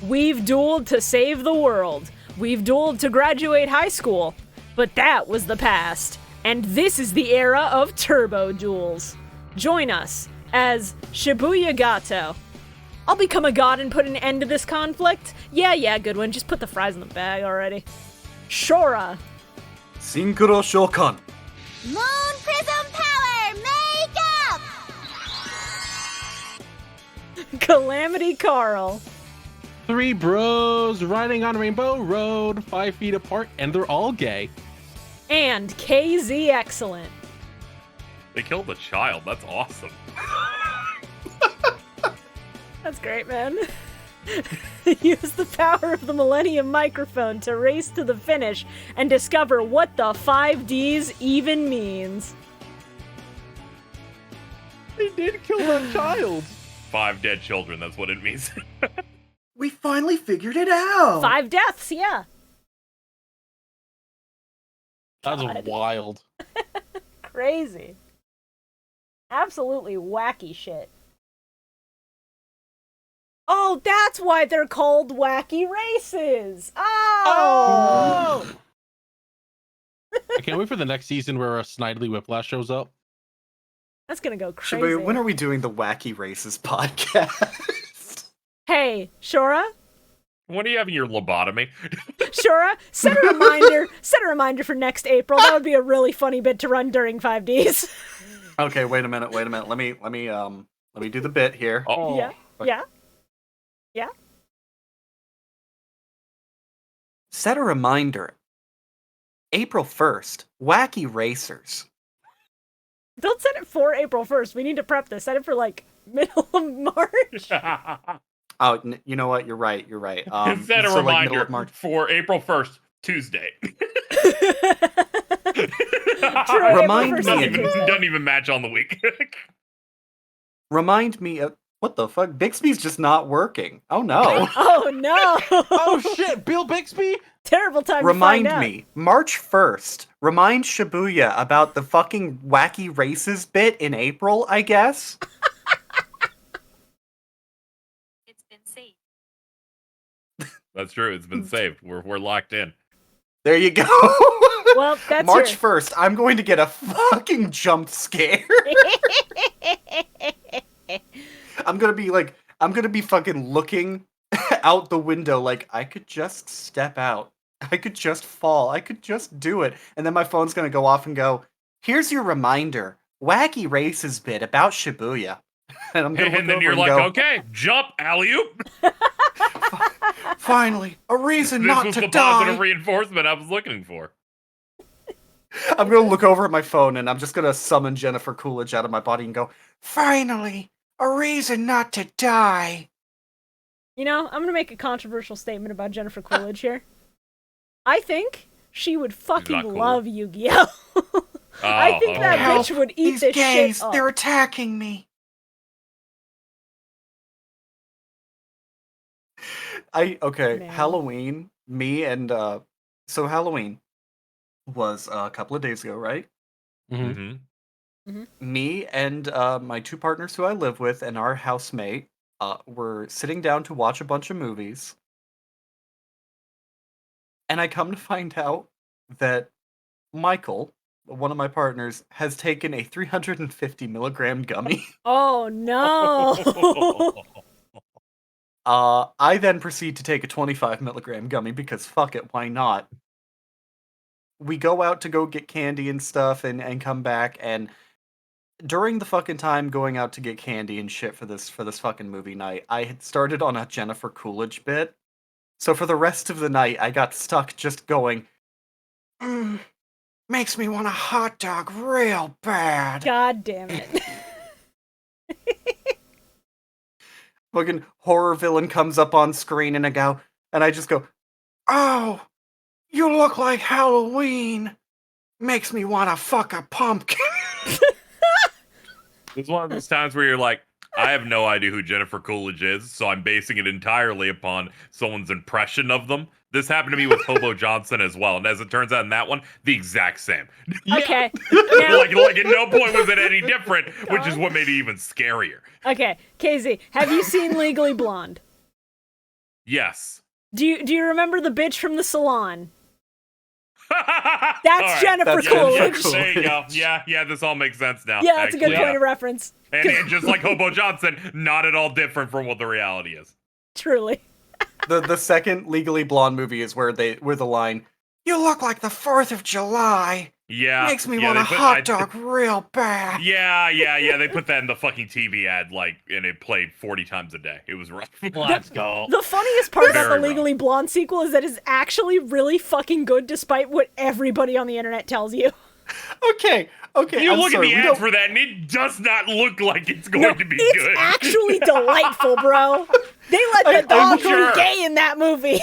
We've dueled to save the world. We've dueled to graduate high school. But that was the past. And this is the era of Turbo Duels. Join us as ShibuyaKessler. I'll become a god and put an end to this conflict? Yeah, Godwin, just put the fries in the bag already. Shorah. Synchro Shokan. Moon Prism Power, make up! Calamity Carl. 3 bros riding on Rainbow Road, 5 feet apart, and they're all gay. And KZ Excellent. They killed a child. That's awesome. That's great, man. Use the power of the Millennium microphone to race to the finish and discover what the 5Ds even means. They did kill that child. 5 dead children, that's what it means. We finally figured it out! 5 deaths, yeah. That's God. wild. Crazy. Absolutely wacky shit. Oh, that's why they're called wacky races. Oh! I can't wait for the next season where Snidely Whiplash shows up. That's gonna go crazy. Shibuya, when are we doing the Wacky Races podcast? Hey, Shorah? When are you having your lobotomy? Shorah, set a reminder for next April. That would be a really funny bit to run during 5Ds. Okay, wait a minute. Let me do the bit here. Oh. Yeah. Set a reminder. April 1st, Wacky Racers. Don't set it for April 1st. We need to prep this. Set it for, like, middle of March. Oh, you know what? You're right. Set a so, like, middle reminder of March. for April 1st, Tuesday. True, Remind April 1st me is a Tuesday. Doesn't even match on the week. Remind me of... What the fuck? Bixby's just not working. Oh, no. Oh, no. Oh shit, Bill Bixby? Terrible time Remind to find me, March 1st. Remind Shibuya about the fucking Wacky Races bit in April, I guess. It's been saved. That's true. It's been saved. We're locked in. There you go. Well, that's March your... 1st, I'm going to get a fucking jump scare. I'm gonna be fucking looking out the window like, I could just step out. I could just fall. I could just do it. And then my phone's gonna go off and go, here's your reminder. Wacky Races bit about Shibuya. And I'm gonna look And then over you're and like, go, okay, jump, alley-oop. finally, a reason This not was to the die. positive reinforcement I was looking for. I'm gonna look over at my phone and I'm just gonna summon Jennifer Coolidge out of my body and go, finally, a reason not to die. You know, I'm gonna make a controversial statement about Jennifer Coolidge here. I think she would fucking not cool. love Yu-Gi-Oh! I think that Help, bitch would eat these this gays, shit up. they're attacking me. Man. Halloween, me and so Halloween was a couple of days ago, right? Mm-hmm. Me and my 2 partners who I live with and our housemate were sitting down to watch a bunch of movies. And I come to find out that Michael, one of my partners, has taken a 350 milligram gummy. Oh no! I then proceed to take a 25 milligram gummy because fuck it, why not? We go out to go get candy and stuff and come back, and during the fucking time going out to get candy and shit for this fucking movie night, I had started on a Jennifer Coolidge bit. So for the rest of the night, I got stuck just going, makes me want a hot dog real bad. God damn it. Fucking horror villain comes up on screen and I just go, oh, you look like Halloween. Makes me want to fuck a pumpkin. It's one of those times where you're like, I have no idea who Jennifer Coolidge is, so I'm basing it entirely upon someone's impression of them. This happened to me with Hobo Johnson as well, and as it turns out in that one, the exact same. Okay. Now, like at no point was it any different, which is what made it even scarier. okay, KZ, have you seen Legally Blonde? Yes. Do you remember the bitch from the salon? That's That's Jennifer That's Jennifer Coolidge. Coolidge. There you go. Yeah, this all makes sense now. Yeah, that's a good actually, point of reference. And just like Hobo Johnson, not at all different from what the reality is. Truly. The second Legally Blonde movie is where the line, "You look like the 4th of July." Yeah. Makes me yeah, want they a put- hot dog real bad. Yeah. They put that in the fucking TV ad, and it played 40 times a day. It was rough. Let's go. The funniest part about the Very Legally Blonde sequel is that it's actually really fucking good despite what everybody on the internet tells you. Okay. You I'm look sorry, at we the ad don't- for that, and it does not look like it's going No, to be it's good. actually delightful, bro. They let the I'm dog sure. be gay in that movie.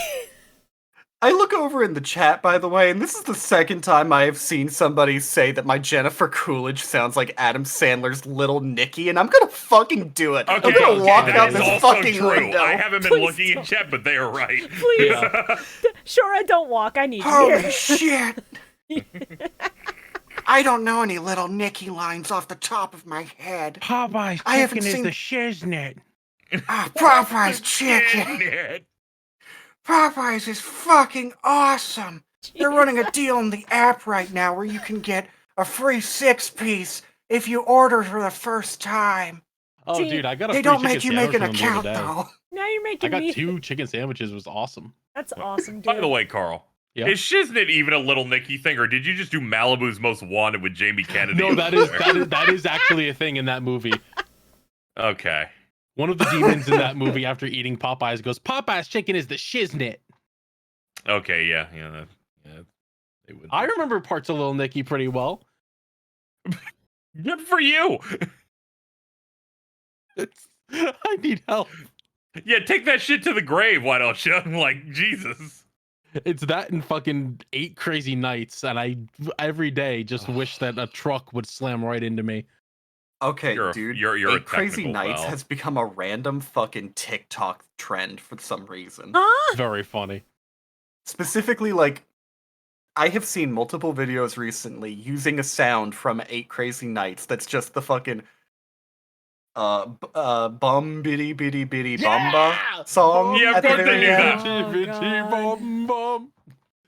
I look over in the chat, by the way, and this is the second time I have seen somebody say that my Jennifer Coolidge sounds like Adam Sandler's Little Nicky, and I'm gonna fucking do it. I'm gonna walk that out is this also fucking true. window. I haven't been Please looking don't. in chat, but they are right. Please. Yeah. Sure, I don't walk. I need you Holy here. shit! I don't know any Little Nicky lines off the top of my head. Popeye's I haven't chicken is seen- the shiznit. Popeye's chicken. Shit. Popeyes is fucking awesome. They're running a deal in the app right now where you can get a free 6-piece if you order for the first time. Oh, See, dude, I got a They free don't chicken make you make sandwich an from them the account other day. though. Now you're I making got me. 2 chicken sandwiches. It was awesome. That's awesome, dude. By the way, Carl, Yeah. is Shiznit even a Little Nicky thing, or did you just do Malibu's Most Wanted with Jamie Kennedy? No, that is actually a thing in that movie. Okay. One of the demons in that movie, after eating Popeyes, goes, "Popeye's chicken is the shiznit." Okay, yeah. They would. I remember parts of Little Nicky pretty well. Good for you. I need help. Yeah, take that shit to the grave, why don't you? Like, Jesus. It's that and fucking 8 Crazy Nights, and I every day just wish that a truck would slam right into me. Okay, You're a- dude. you're a Eight Crazy technical Nights foul. has become a random fucking TikTok trend for some reason. Huh? Very funny. Specifically, like, I have seen multiple videos recently using a sound from 8 Crazy Nights that's just the fucking bum bitty bitty bitty bumba song Yeah, at the of course they very do end. that. Oh, Bitchy, God. bum, bum.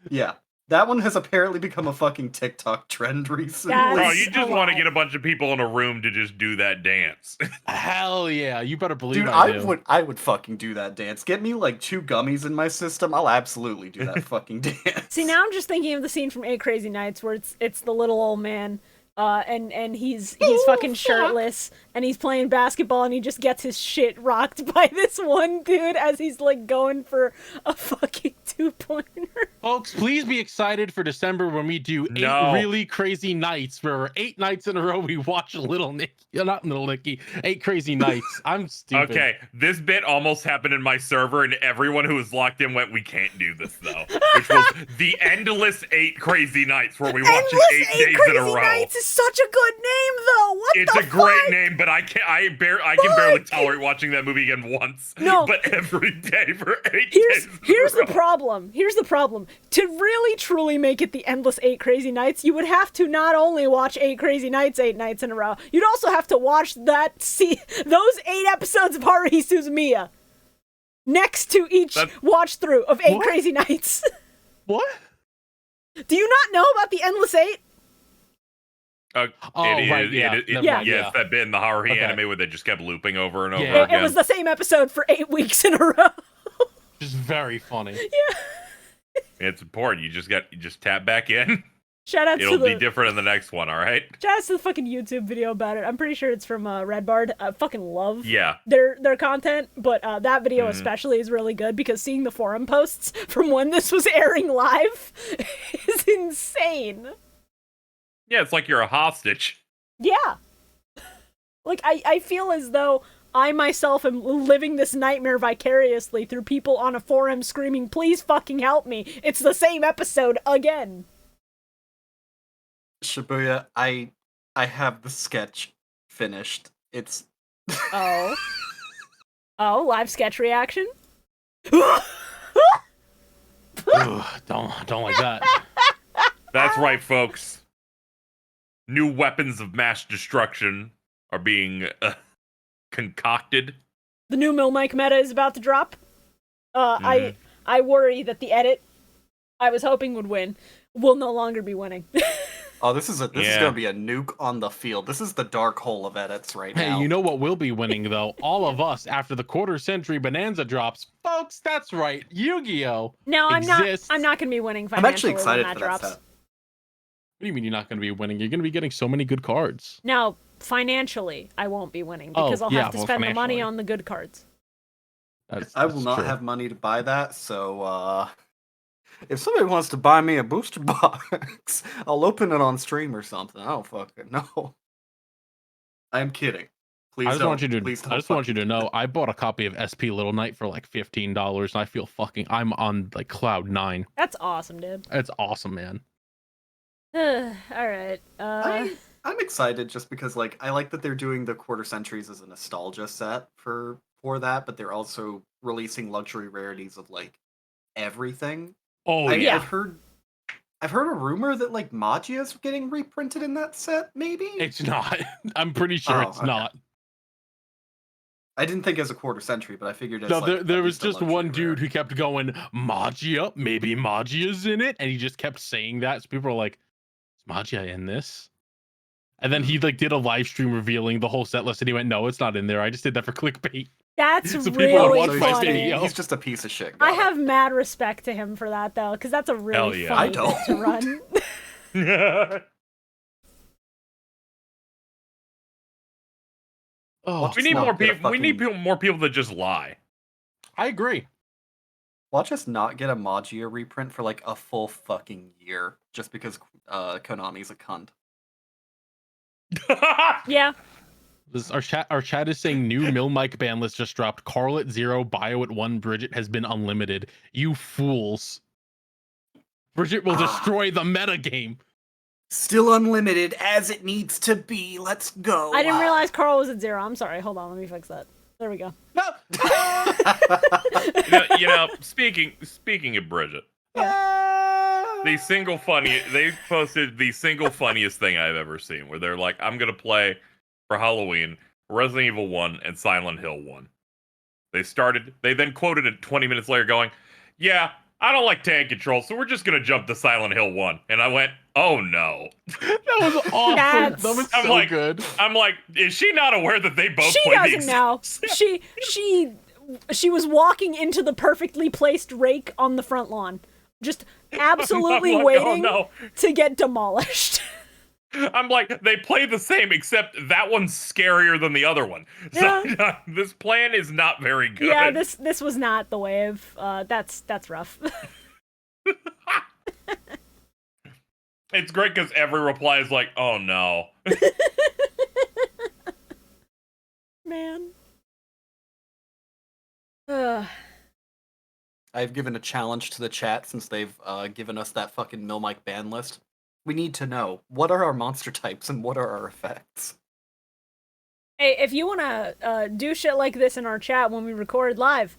Yeah. That one has apparently become a fucking TikTok trend recently. That's- Bro, you a just want to lot. get a bunch of people in a room to just do that dance. Hell yeah! You better believe Dude, I do. I would fucking do that dance. Get me like 2 gummies in my system, I'll absolutely do that fucking dance. See, now I'm just thinking of the scene from 8 Crazy Nights where it's the little old man, and he's fucking shirtless, and he's playing basketball, and he just gets his shit rocked by this one dude as he's like going for a fucking 2-pointer. Folks, please be excited for December when we do 8 No. really crazy nights, where 8 nights in a row we watch Little Nicky, not Little Nicky, 8 Crazy Nights. I'm stupid. Okay, this bit almost happened in my server, and everyone who was locked in went, "We can't do this, though." Which was the endless 8 Crazy Nights, where we watch Endless it 8 8 days Crazy in a row. Nights is such a good name, though. What It's the a great fuck? name, but I can barely Fuck. tolerate watching that movie again once. No. But every day for 8 Here's days. here's in a the row. problem. Here's the problem. To really truly make it the endless 8 Crazy Nights, you would have to not only watch 8 Crazy Nights 8 nights in a row, you'd also have to watch those 8 episodes of Haruhi Suzumiya next to each That's- watch through of 8 What? Crazy Nights. What? Do you not know about the endless 8? Oh, Right, yeah. Never Yeah. mind, It's that bit in the Haruhi Okay. anime where they just kept looping over and over Yeah. again. It was the same episode for 8 weeks in a row. Just very funny. It's important. You just tap back in. Shout out It'll to be the different in the next one, all right? shout out to the fucking YouTube video about it. I'm pretty sure it's from Redbard. I fucking love Yeah. their content, but that video Mhm. especially is really good because seeing the forum posts from when this was airing live is insane. Yeah, it's like you're a hostage. Yeah. Like, I feel as though I myself am living this nightmare vicariously through people on a forum screaming, "Please fucking help me. It's the same episode again." Shibuya, I have the sketch finished. It's Oh. Oh, live sketch reaction? Ugh, don't like that. That's right, folks. New weapons of mass destruction are being concocted. The new Mill Mike meta is about to drop. I worry that the edit I was hoping would win will no longer be winning. Oh, this is gonna be a nuke on the field. This is the dark hole of edits right now. Hey, you know what will be winning though? All of us after the quarter century bonanza drops, folks. That's right, Yu-Gi-Oh. No, exists. I'm not going to be winning I'm financially actually excited when for that drops. that set. What do you mean you're not going to be winning? You're going to be getting so many good cards. No, financially, I won't be winning Oh, because I'll yeah, have to well, spend the money financially. on the good cards. I will not have money to buy that, so if somebody wants to buy me a booster box, I'll open it on stream or something. I don't fucking know. I'm kidding. Please I just don't. want you to. Please don't I just want you to fucking- know. I bought a copy of SP Little Knight for like $15, and I feel I'm on like cloud 9. That's awesome, dude. It's awesome, man. All right. I'm excited just because like I like that they're doing the quarter centuries as a nostalgia set for that, but they're also releasing luxury rarities of like everything. Oh yeah. I've heard a rumor that like Magia's getting reprinted in that set. Maybe It's not. I'm pretty sure Oh, it's okay. not. I didn't think as a quarter century, but I figured as No, like, there at was least a just luxury one dude rarity. who kept going, Magia, maybe Magia's in it, and he just kept saying that. So people are like, is Magia in this? And then he like did a live stream revealing the whole set list, and he went, no, it's not in there. I just did that for clickbait. That's So people really watch my funny. video. He's just a piece of shit. I Got it. have mad respect to him for that though, because that's a really Hell yeah. funny I don't. bit to run. Oh, We need not more get a people. We need fucking- more people that just lie. I agree. Watch us not get a Magia reprint for like a full fucking year just because Konami's a cunt. Yeah. Our chat is saying new Mill Mike ban list just dropped. Carl at 0, Bio at 1, Bridget has been unlimited. You fools. Bridget will destroy the meta game. Still unlimited as it needs to be. Let's go. I didn't realize Carl was at 0. I'm sorry. Hold on. Let me fix that. There we go. No. you know, speaking of Bridget, they posted the single funniest thing I've ever seen, where they're like, I'm gonna play for Halloween Resident Evil 1 and Silent Hill 1. They then quoted it 20 minutes later going, yeah, I don't like tank control, so we're just gonna jump to Silent Hill 1. And I went, oh no. That was awesome. That's- That was I'm so like- good. I'm like, is she not aware that they both She play the doesn't exact know. same- She was walking into the perfectly placed rake on the front lawn, just absolutely I'm like, waiting oh, to get demolished. no. I'm like, they play the same, except that one's scarier than the other one. So this plan is not very good. Yeah, this was not the wave. That's rough. It's great because every reply is like, oh no. Man. Ugh. I've given a challenge to the chat since they've given us that fucking Mill Mike ban list. We need to know, what are our monster types and what are our effects? Hey, if you want to do shit like this in our chat when we record live,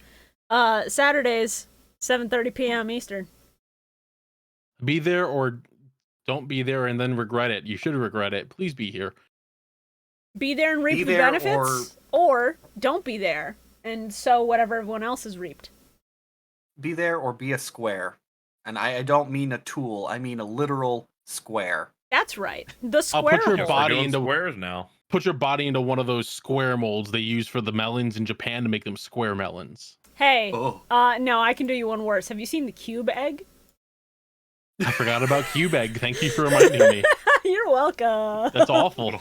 Saturdays, 7:30 p.m. Eastern. Be there or don't be there and then regret it. You should regret it. Please be here. Be there and reap Be the there benefits, or don't be there and sow whatever everyone else has reaped. Be there or be a square. And I don't mean a tool, I mean a literal square. That's right. The I'll square put your hole. We're body doing into- squares now. Put your body into one of those square molds they use for the melons in Japan to make them square melons. Hey, Oh. no, I can do you one worse. Have you seen the cube egg? I forgot about cube egg. Thank you for reminding me. You're welcome. That's awful.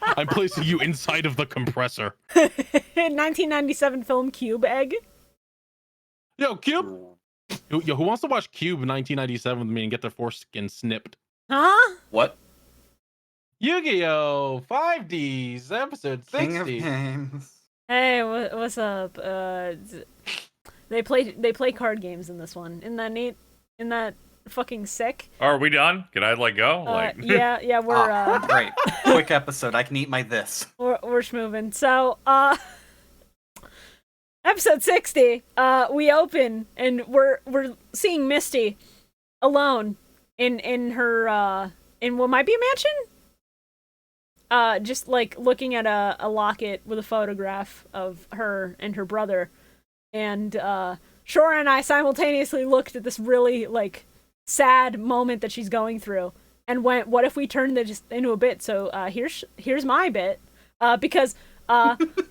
I'm placing you inside of the compressor. 1997 film Cube Egg. Yo, Cube. Yo, who wants to watch Cube 1997 with me and get their foreskin snipped? Huh? What? Yu-Gi-Oh! 5Ds, episode 60. King of Games. Hey, what's up? They play card games in this one. Isn't that neat? Isn't that fucking sick? Are we done? Can I go? Yeah, we're Great. Quick episode. I can eat my this. we're schmoving. So, episode 60. We open and we're seeing Misty alone in her in what might be a mansion. Just like looking at a locket with a photograph of her and her brother. And Shorah and I simultaneously looked at this really like sad moment that she's going through and went, what if we turned this into a bit? So here's my bit. Because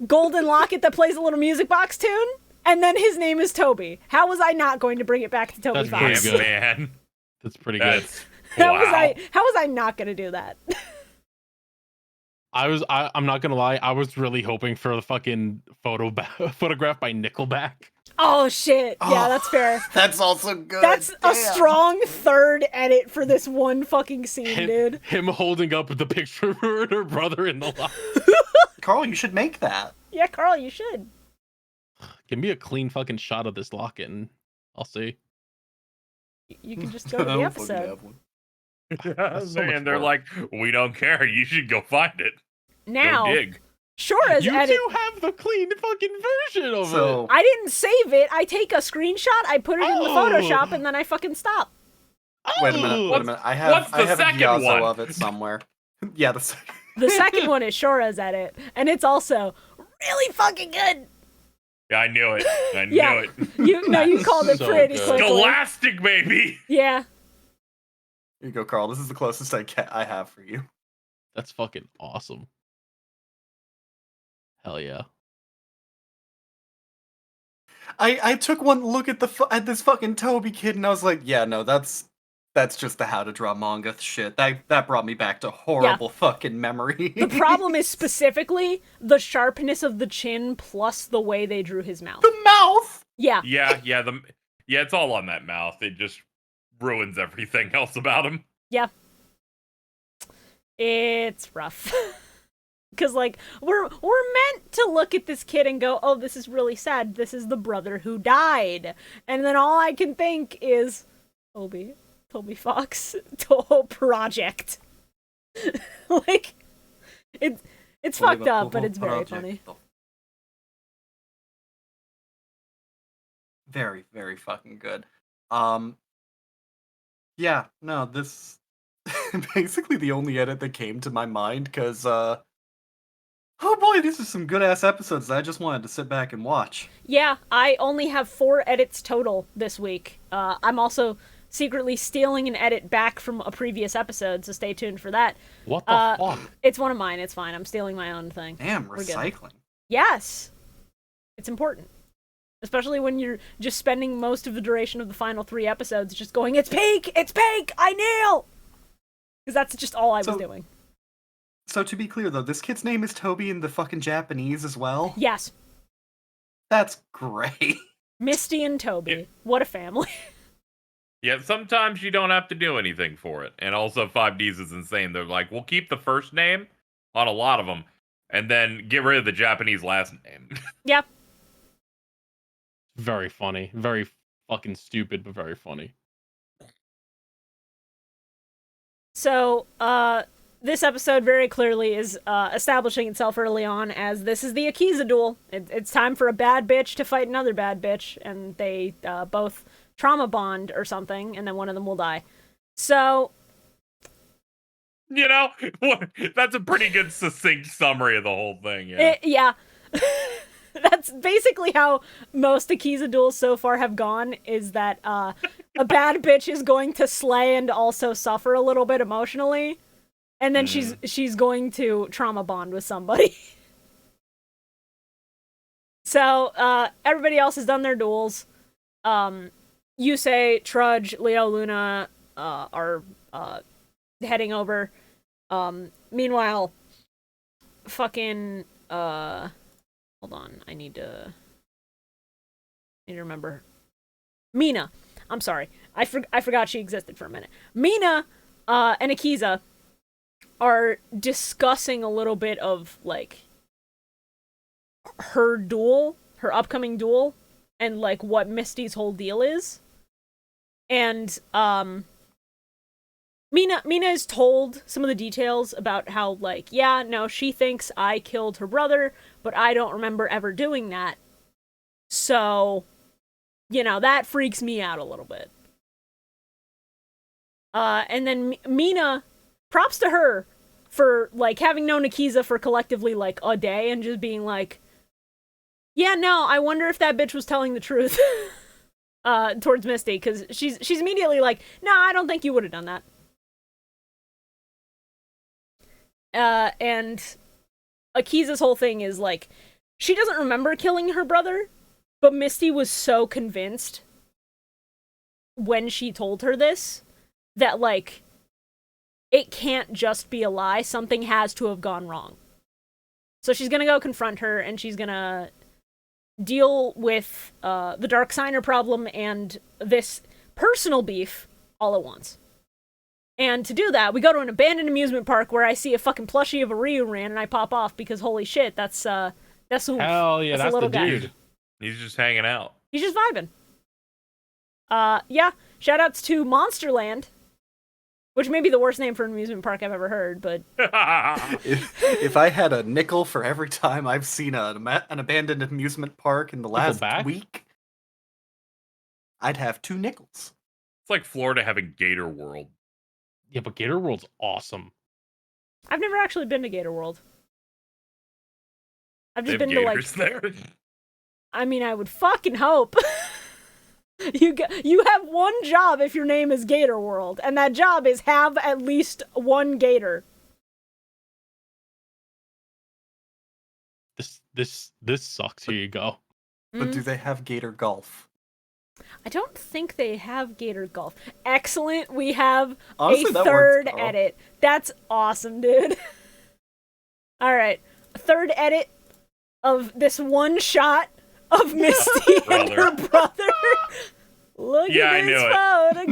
Golden Locket that plays a little music box tune, and then his name is Toby. How was I not going to bring it back to Toby That's Fox? pretty good. Man. That's pretty good. How Wow. was I not going to do that? I'm not gonna lie, I was really hoping for the fucking photograph by Nickelback. Oh shit. Yeah, Oh, that's fair. That's also good. That's a Damn. strong third edit for this one fucking scene, dude. Him holding up the picture of her brother in the lot. Carl, you should make that. Yeah, Carl, you should. Give me a clean fucking shot of this locket and I'll see. You can just go to the I don't fucking episode. have one. That's so much And they're work. like, we don't care. You should go find it. Now, Go dig. Shorah's You edit. two have the clean fucking version of So, it. I didn't save it. I take a screenshot, I put it in the Oh. Photoshop, and then I fucking stop. wait a minute. Oh. Wait a minute. I what's have the a second Gyazo one? of it somewhere. Yeah, the second. The second one is Shorah's edit, and it's also really fucking good. Yeah, I knew it. I knew Yeah. it. You called it So pretty good. quickly. Scholastic, baby. Yeah. Here you go, Carl. This is the closest I have for you. That's fucking awesome. Hell yeah. I took one look at at this fucking Toby kid, and I was like, yeah, no, that's just the how to draw manga shit. That brought me back to horrible fucking memories. The problem is specifically the sharpness of the chin plus the way they drew his mouth. the mouth. Yeah. Yeah, it's all on that mouth. It just ruins everything else about him. Yeah. It's rough. Because, like, we're meant to look at this kid and go, oh, this is really sad. This is the brother who died. And then all I can think is, Toby Fox, Toho Project. Like, it's fucked up, but it's very funny. Very, very fucking good. Yeah, no, this basically the only edit that came to my mind, because oh boy, these are some good ass episodes that I just wanted to sit back and watch. Yeah, I only have 4 edits total this week. I'm also secretly stealing an edit back from a previous episode, so stay tuned for that. What the fuck? It's one of mine, it's fine. I'm stealing my own thing. Damn, We're good. recycling. Yes! It's important. Especially when you're just spending most of the duration of the final 3 episodes just going, it's peak! It's peak! I kneel! Because that's just all I was doing. So to be clear though, this kid's name is Toby in the fucking Japanese as well? Yes. That's great. Misty and Toby. Yeah. What a family. Yeah, sometimes you don't have to do anything for it. And also 5Ds is insane. They're like, we'll keep the first name on a lot of them, and then get rid of the Japanese last name. Yep. Very funny. Very fucking stupid, but very funny. So, this episode very clearly is establishing itself early on as this is the Akiza duel. It's time for a bad bitch to fight another bad bitch, and they both trauma bond or something, and then one of them will die. So, You know, that's a pretty good succinct summary of the whole thing. Yeah. yeah. That's basically how most Akiza duels so far have gone, is that a bad bitch is going to slay and also suffer a little bit emotionally, and then she's going to trauma bond with somebody. So, everybody else has done their duels. Yusei, Trudge, Leo, Luna are heading over. Meanwhile, fucking hold on, I need to remember. Mina. I'm sorry. I forgot she existed for a minute. Mina and Akiza are discussing a little bit of, like, her duel, her upcoming duel, and, like, what Misty's whole deal is. And, Mina is told some of the details about how, like, yeah, no, she thinks I killed her brother, but I don't remember ever doing that. So, you know, that freaks me out a little bit. And then Mina, props to her for, like, having known Akiza for collectively, like, a day and just being like, Yeah, no, I wonder if that bitch was telling the truth towards Misty, because she's immediately like, no, I don't think you would have done that. And Akiza's whole thing is like, she doesn't remember killing her brother, but Misty was so convinced when she told her this that, like, it can't just be a lie. Something has to have gone wrong. So she's gonna go confront her, and she's gonna deal with the Dark Signer problem and this personal beef all at once. And to do that, we go to an abandoned amusement park where I see a fucking plushie of a Ryuran, and I pop off because holy shit, that's oomph. Hell yeah, that's a little the guy. dude. He's just hanging out. He's just vibing. Yeah, shoutouts to Monsterland, which may be the worst name for an amusement park I've ever heard, but If I had a nickel for every time I've seen an abandoned amusement park in the last week, I'd have 2 nickels. It's like Florida having Gator World. Yeah, but Gator World's awesome. I've never actually been to Gator World. I've They just have been to, like, gators there. I mean, I would fucking hope. You have one job if your name is Gator World, and that job is have at least one gator. This sucks. Here you go. But do they have gator golf? I don't think they have Gator Golf. Excellent. We have Honestly, a that third works, though. edit. That's awesome, dude. All right. A third edit of this one shot of Misty and her brother. Look Yeah, at I this knew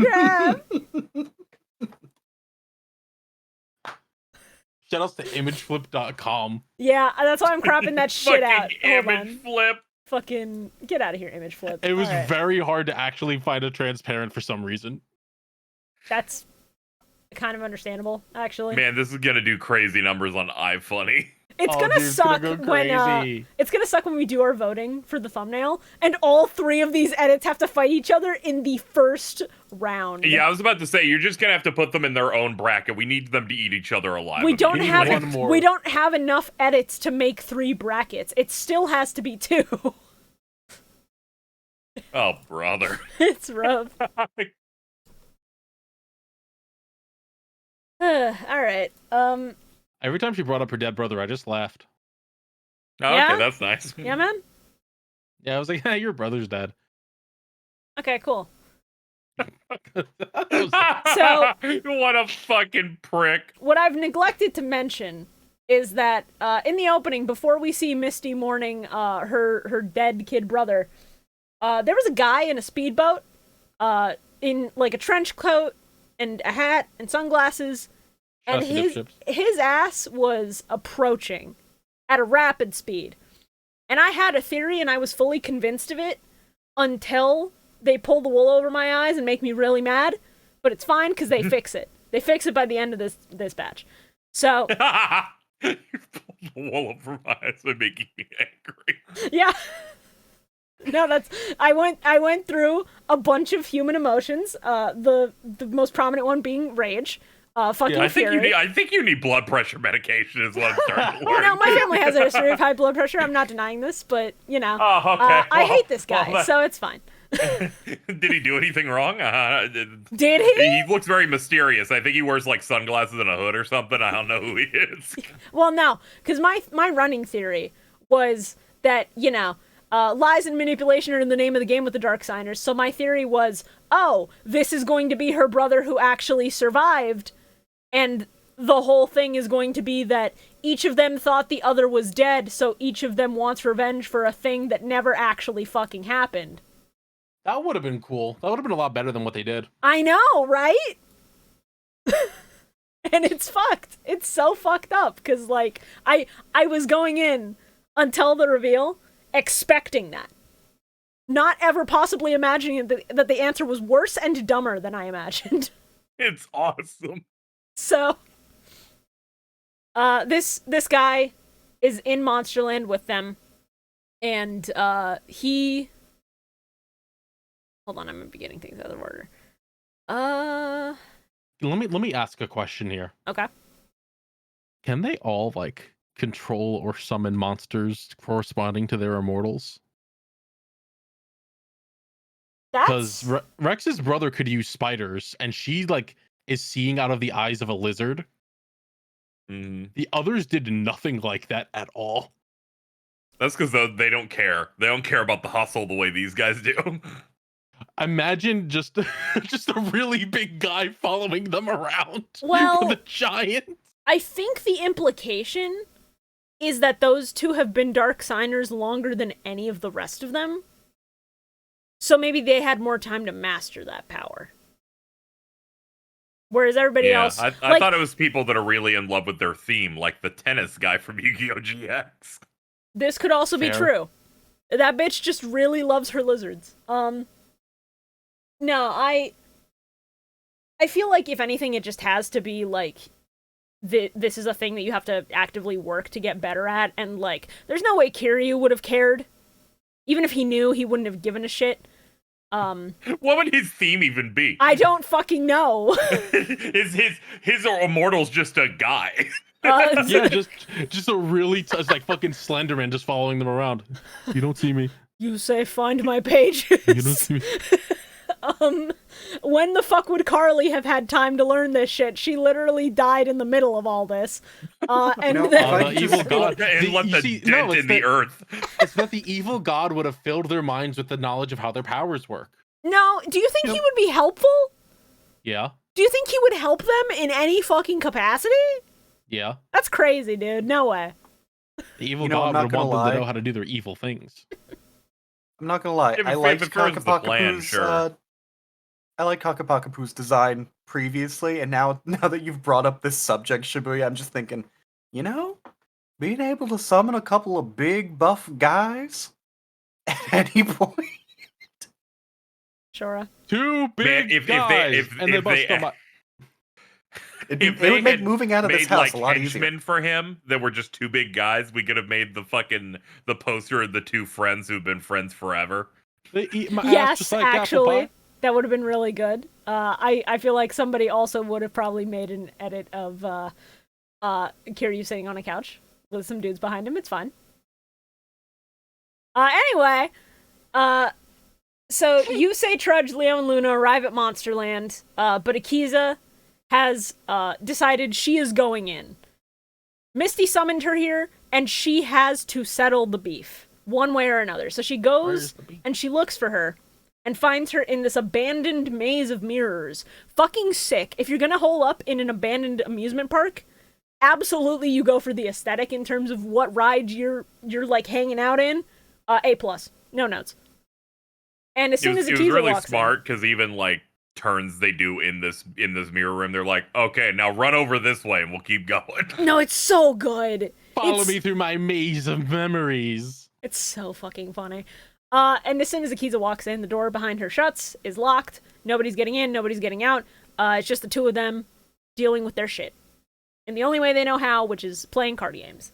photograph. Shoutouts to imageflip.com. Yeah, that's why I'm cropping that shit out. Fucking Hold image on. flip. Fucking get out of here, image flip. It was All right. very hard to actually find a transparent for some reason. That's kind of understandable, actually. Man, this is gonna do crazy numbers on iFunny. It's gonna dude, it's suck gonna go when crazy. it's gonna suck when we do our voting for the thumbnail, and all 3 of these edits have to fight each other in the first round. Yeah, I was about to say you're just gonna have to put them in their own bracket. We need them to eat each other alive. We don't need one more. we don't have enough edits to make 3 brackets. It still has to be 2. Oh, brother. It's rough. All right. Every time she brought up her dead brother, I just laughed. Oh, Yeah? okay, that's nice. Yeah, man. Yeah, I was like, hey, your brother's dead. Okay, cool. That was- So- What a fucking prick. What I've neglected to mention is that in the opening, before we see Misty mourning her dead kid brother, there was a guy in a speedboat in like a trench coat and a hat and sunglasses, and Shouts to dipships. his ass was approaching at a rapid speed. And I had a theory, and I was fully convinced of it until they pull the wool over my eyes and make me really mad. But it's fine because they fix it. They fix it by the end of this batch. So You pulled the wool over my eyes by making me angry. yeah. No, that's I went through a bunch of human emotions. The most prominent one being rage. Fucking I think fury. I think you need blood pressure medication is what I'm starting to Well, learn. no, my family has a history of high blood pressure. I'm not denying this, but you know, Oh, okay. I Well, hate this guy, well, so it's fine. Did he do anything wrong? Did he? He looks very mysterious. I think he wears like sunglasses and a hood or something. I don't know who he is. Well, no, because my running theory was that, you know, lies and manipulation are in the name of the game with the Dark Signers. So my theory was, oh, this is going to be her brother who actually survived, and the whole thing is going to be that each of them thought the other was dead, so each of them wants revenge for a thing that never actually fucking happened. That would have been cool. That would have been a lot better than what they did. I know, right? And it's fucked. It's so fucked up, because, like, I was going in until the reveal expecting that. Not ever possibly imagining that the answer was worse and dumber than I imagined. It's awesome. So, this guy is in Monsterland with them, and he... Hold on, I'm gonna be getting things out of order. Let me ask a question here. Okay. Can they all like control or summon monsters corresponding to their immortals. Because That's Rex's brother could use spiders, and she like is seeing out of the eyes of a lizard. The others did nothing like that at all. That's because they don't care. They don't care about the hustle the way these guys do. Imagine just just a really big guy following them around. Well, with a giant. I think the implication is that those two have been Dark Signers longer than any of the rest of them. So maybe they had more time to master that power. Whereas everybody else... I like, thought it was people that are really in love with their theme, like the tennis guy from Yu-Gi-Oh! GX. This could also be true. That bitch just really loves her lizards. No, I feel like if anything, it just has to be like... This is a thing that you have to actively work to get better at, and like, there's no way Kiryu would have cared. Even if he knew, he wouldn't have given a shit. What would his theme even be? I don't fucking know. his immortal's just a guy. Yeah, just a really it's like fucking Slenderman just following them around. You don't see me. You say find my pages. You don't see me. When the fuck would Carly have had time to learn this shit? She literally died in the middle of all this. And No, then... the evil god and left a dent in the earth. It's that the evil god would have filled their minds with the knowledge of how their powers work. No, do you think he would be helpful? Yeah. Do you think he would help them in any fucking capacity? Yeah. That's crazy, dude. No way. The evil You know, I'm god not would gonna want them lie. to know how to do their evil things. I'm not gonna lie. If I it liked furthers the plan, Kakapakapu's sure. I like Kakapakapu's design previously, and now that you've brought up this subject, Shibuya, I'm just thinking, you know, being able to summon a couple of big buff guys at any point. Shorah. Two big Man, if they- guys, if- and if they bust they- them up. It would make moving out of this made house like a lot easier. henchmen for him that were just two big guys, we could have made the poster of the two friends who've been friends forever. They eat my ass Yes, just like apple actually. pie. That would have been really good. I feel like somebody also would have probably made an edit of Kiryu sitting on a couch with some dudes behind him. It's fine. Anyway, so Yusei, Trudge, Leo, and Luna arrive at Monsterland, but Akiza has decided she is going in. Misty summoned her here, and she has to settle the beef, one way or another. So she goes and she looks for her, and finds her in this abandoned maze of mirrors. Fucking sick. If you're gonna hole up in an abandoned amusement park, absolutely you go for the aesthetic in terms of what ride you're like hanging out in. A+. No notes. And as soon as It was Akiza really walks smart because even like turns they do in this mirror room, they're like, okay, now run over this way and we'll keep going. in. No, it's so good. Follow me through my maze of memories. It's so fucking funny. And as soon as Akiza walks in, the door behind her shuts, is locked. Nobody's getting in, nobody's getting out. It's just the two of them dealing with their shit. In the only way they know how, which is playing card games.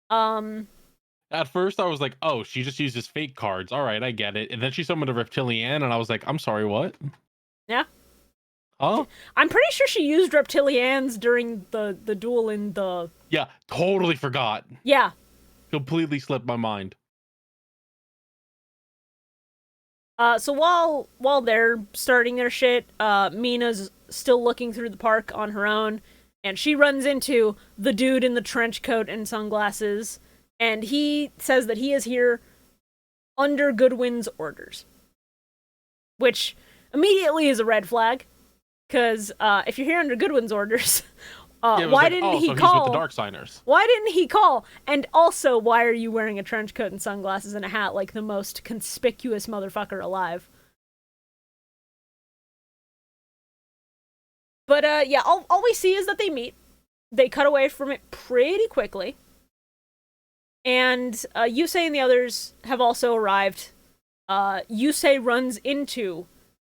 At first, I was like, oh, she just uses fake cards. All right, I get it. And then she summoned a Reptilian, and I was like, I'm sorry, what? Yeah. Huh? I'm pretty sure she used Reptilians during the duel in the... Yeah, totally forgot. Yeah. Completely slipped my mind. So while they're starting their shit, Mina's still looking through the park on her own, and she runs into the dude in the trench coat and sunglasses, and he says that he is here under Godwin's orders. Which immediately is a red flag, because if you're here under Godwin's orders, why didn't he so call? He's with the Dark Signers. Why didn't he call? And also, why are you wearing a trench coat and sunglasses and a hat like the most conspicuous motherfucker alive? But yeah, all we see is that they meet. They cut away from it pretty quickly. And Yusei and the others have also arrived. Yusei runs into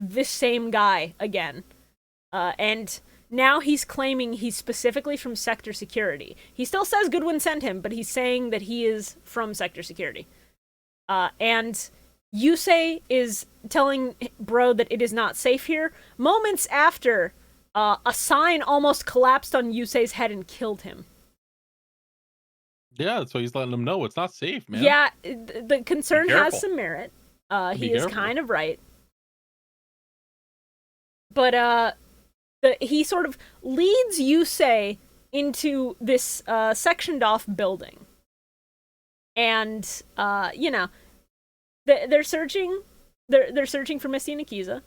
this same guy again. And now he's claiming he's specifically from Sector Security. He still says Godwin sent him, but he's saying that he is from Sector Security. And Yusei is telling Bro that it is not safe here. Moments after, a sign almost collapsed on Yusei's head and killed him. Yeah, so he's letting them know it's not safe, man. Yeah, the concern Be has careful. some merit. He Be is careful. kind of right. But he sort of leads Yusei into this sectioned off building. And they're searching for Misty and Akiza.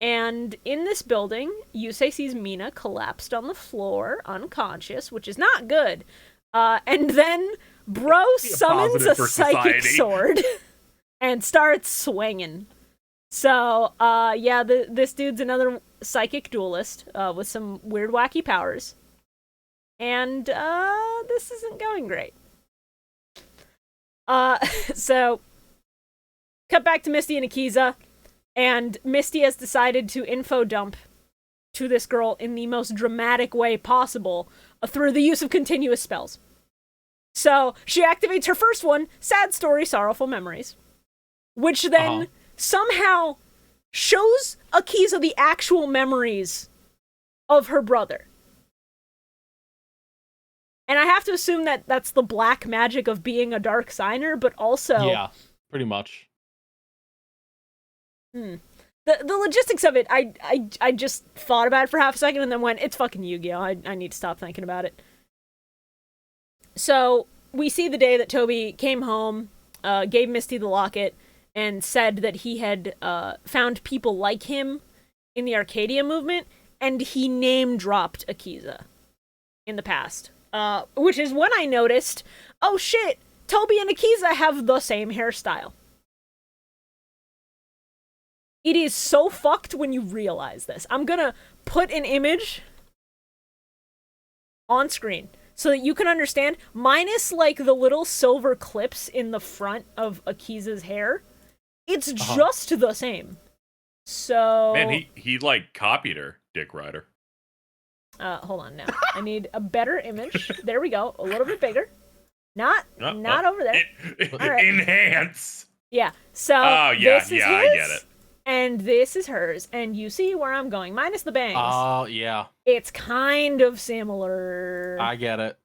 And in this building, Yusei sees Mina collapsed on the floor, unconscious, which is not good. And then Bro summons positive a for psychic society. sword and starts swinging. So, this dude's another psychic duelist with some weird, wacky powers. And this isn't going great. So, cut back to Misty and Akiza. And Misty has decided to info dump to this girl in the most dramatic way possible through the use of continuous spells. So she activates her first one, Sad Story, Sorrowful Memories, which then somehow shows Akiza the actual memories of her brother. And I have to assume that that's the black magic of being a dark signer, but also... Yeah, pretty much. The logistics of it, I just thought about it for half a second and then went, it's fucking Yu-Gi-Oh! I need to stop thinking about it. So, we see the day that Toby came home, gave Misty the locket, and said that he had found people like him in the Arcadia movement, and he name-dropped Akiza in the past. Which is when I noticed, oh shit, Toby and Akiza have the same hairstyle. It is so fucked when you realize this. I'm gonna put an image on screen so that you can understand, minus like the little silver clips in the front of Akiza's hair. It's just the same. So... Man, he like copied her, Dick Rider. Hold on now. I need a better image. There we go. A little bit bigger. Not over there. All right. Enhance. Yeah. So this is his, I get it. and this is hers, and you see where I'm going, minus the bangs. Oh, yeah. It's kind of similar. I get it.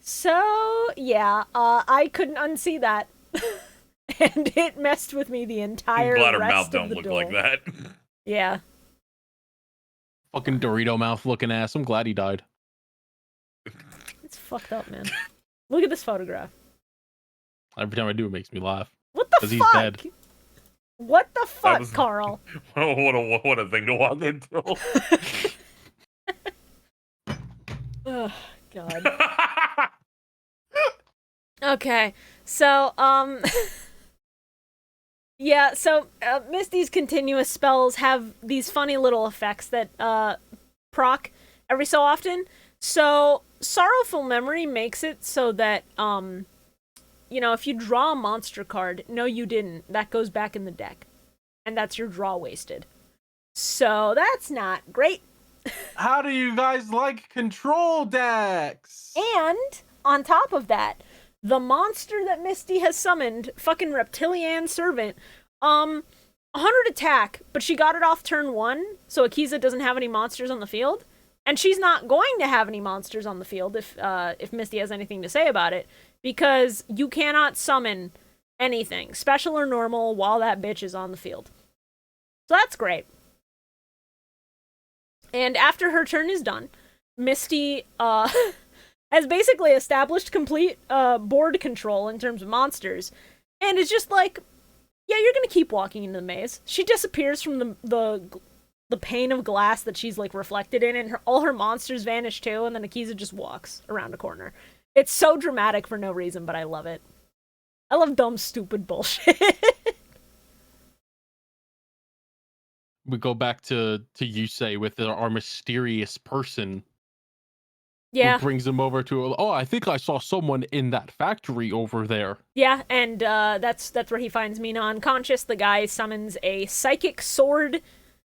So, yeah, I couldn't unsee that. And it messed with me the entire Glad her rest mouth of don't the look duel. like that. Yeah. Fucking Dorito mouth looking ass. I'm glad he died. It's fucked up, man. Look at this photograph. Every time I do, it makes me laugh. What the 'Cause he's fuck? dead. What the fuck, was- Carl? what a thing to walk into. Oh, God. Okay, so, yeah, so, Misty's continuous spells have these funny little effects that, proc every so often. So, Sorrowful Memory makes it so that, if you draw a monster card, no you didn't, that goes back in the deck. And that's your draw wasted. So, that's not great. How do you guys like control decks? And, on top of that, the monster that Misty has summoned, fucking Reptilian Servant, 100 attack, but she got it off turn 1, so Akiza doesn't have any monsters on the field. And she's not going to have any monsters on the field if Misty has anything to say about it, because you cannot summon anything, special or normal, while that bitch is on the field. So that's great. And after her turn is done, Misty, has basically established complete board control in terms of monsters, and it's just like, yeah, you're gonna keep walking into the maze. She disappears from the pane of glass that she's like reflected in, and all her monsters vanish too, and then Akiza just walks around a corner. It's so dramatic for no reason, but I love it. I love dumb, stupid bullshit. We go back to Yusei with our mysterious person. Yeah. Who brings him over to, I think I saw someone in that factory over there. Yeah, and that's where he finds Mina unconscious. The guy summons a psychic sword,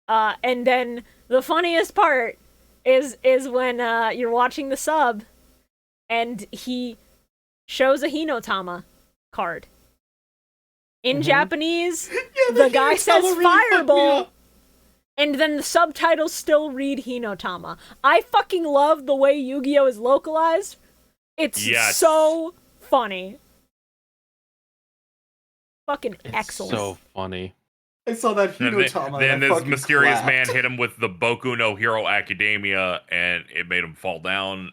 and then the funniest part is when you're watching the sub, and he shows a Hinotama card. In Japanese, the guy says fireball, and then the subtitles still read Hinotama. I fucking love the way Yu-Gi-Oh! Is localized, It's Yes. so funny. Fucking It's excellent. so funny. I saw that And Hinotama. then and I this fucking mysterious clapped. man hit him with the Boku no Hero Academia, and it made him fall down.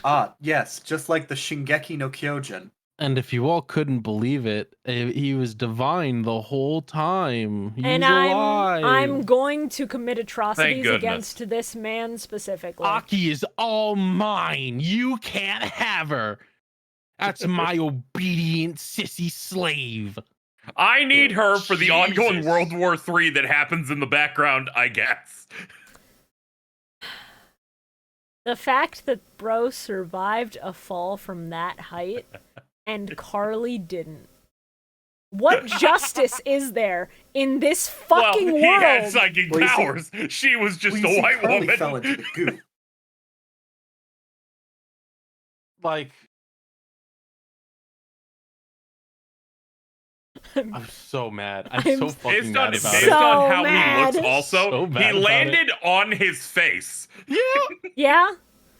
Ah, yes, just like the Shingeki no Kyojin. And if you all couldn't believe it, he was divine the whole time. He And was alive. I'm going to commit atrocities goodness. against this man specifically. Aki is all mine. You can't have her. That's my obedient sissy slave. I need her for the ongoing Jesus. World War III that happens in the background, I guess. The fact that Bro survived a fall from that height and Carly didn't. What justice is there in this fucking well, world? he had psychic Well, you see- powers. She was just Well, you a see, white Carly woman. fell into the goop. Like, I'm so mad. I'm I'm so fucking Based mad on, about based it. So on how mad. he looks, also, So mad he about landed on his face. Yeah. Yeah?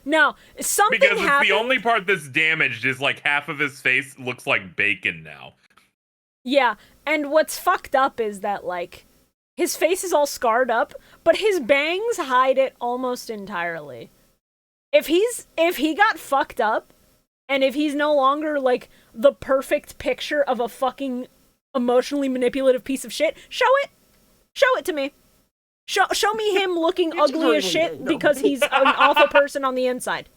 No, something Because it's happened. the only part that's damaged is like half of his face looks like bacon now. Yeah, and what's fucked up is that, like, his face is all scarred up, but his bangs hide it almost entirely. If he got fucked up, and if he's no longer, like, the perfect picture of a fucking emotionally manipulative piece of shit, show it! Show it to me! Show me him looking ugly as shit because he's an awful person on the inside.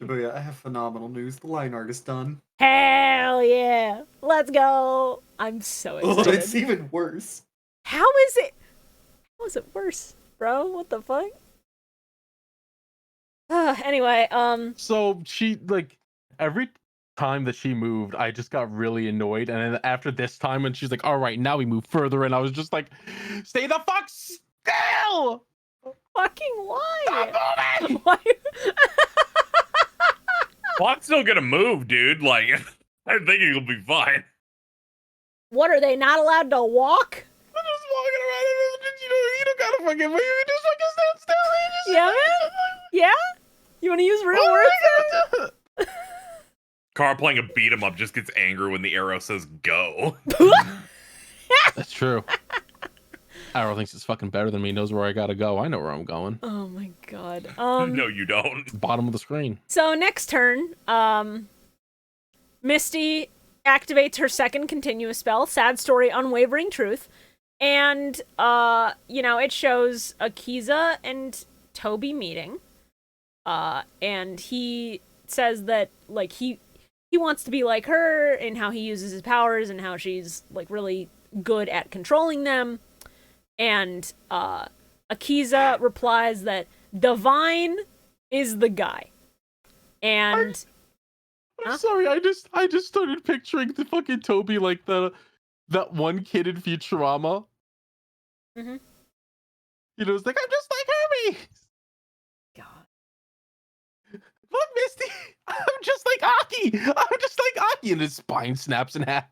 Shibuya, I have phenomenal news. The line art is done. Hell yeah! Let's go! I'm so Oh, excited. it's even worse. How is it? How is it worse, bro? What the fuck? Anyway, So she, like, every time that she moved, I just got really annoyed. And then after this time, when she's like, all right, now we move further, and I was just like, stay the fuck still! fucking why? Stop moving! Why? Well, I'm still gonna move, dude. Like, I think it'll be fine. What are they not allowed to walk? I'm just walking around, and you don't gotta fucking move, you just fucking stand still. You just Yeah, man? Yeah? You want to use real words? there? Carl playing a beat 'em up just gets angry when the arrow says go. That's true. Arrow thinks it's fucking better than me, knows where I gotta go. I know where I'm going. Oh my god. No, you don't. Bottom of the screen. So next turn, Misty activates her second continuous spell, Sad Story, Unwavering Truth, and it shows Akiza and Toby meeting. And he says that like he wants to be like her and how he uses his powers and how she's like really good at controlling them. And Akiza replies that Divine is the guy. And I'm Huh? sorry, I just started picturing the fucking Toby like that one kid in Futurama. Mhm. You know, it's like, I'm just like Hermes. God. Look, Misty, I'm just like Aki. I'm just like Aki, and his spine snaps in half.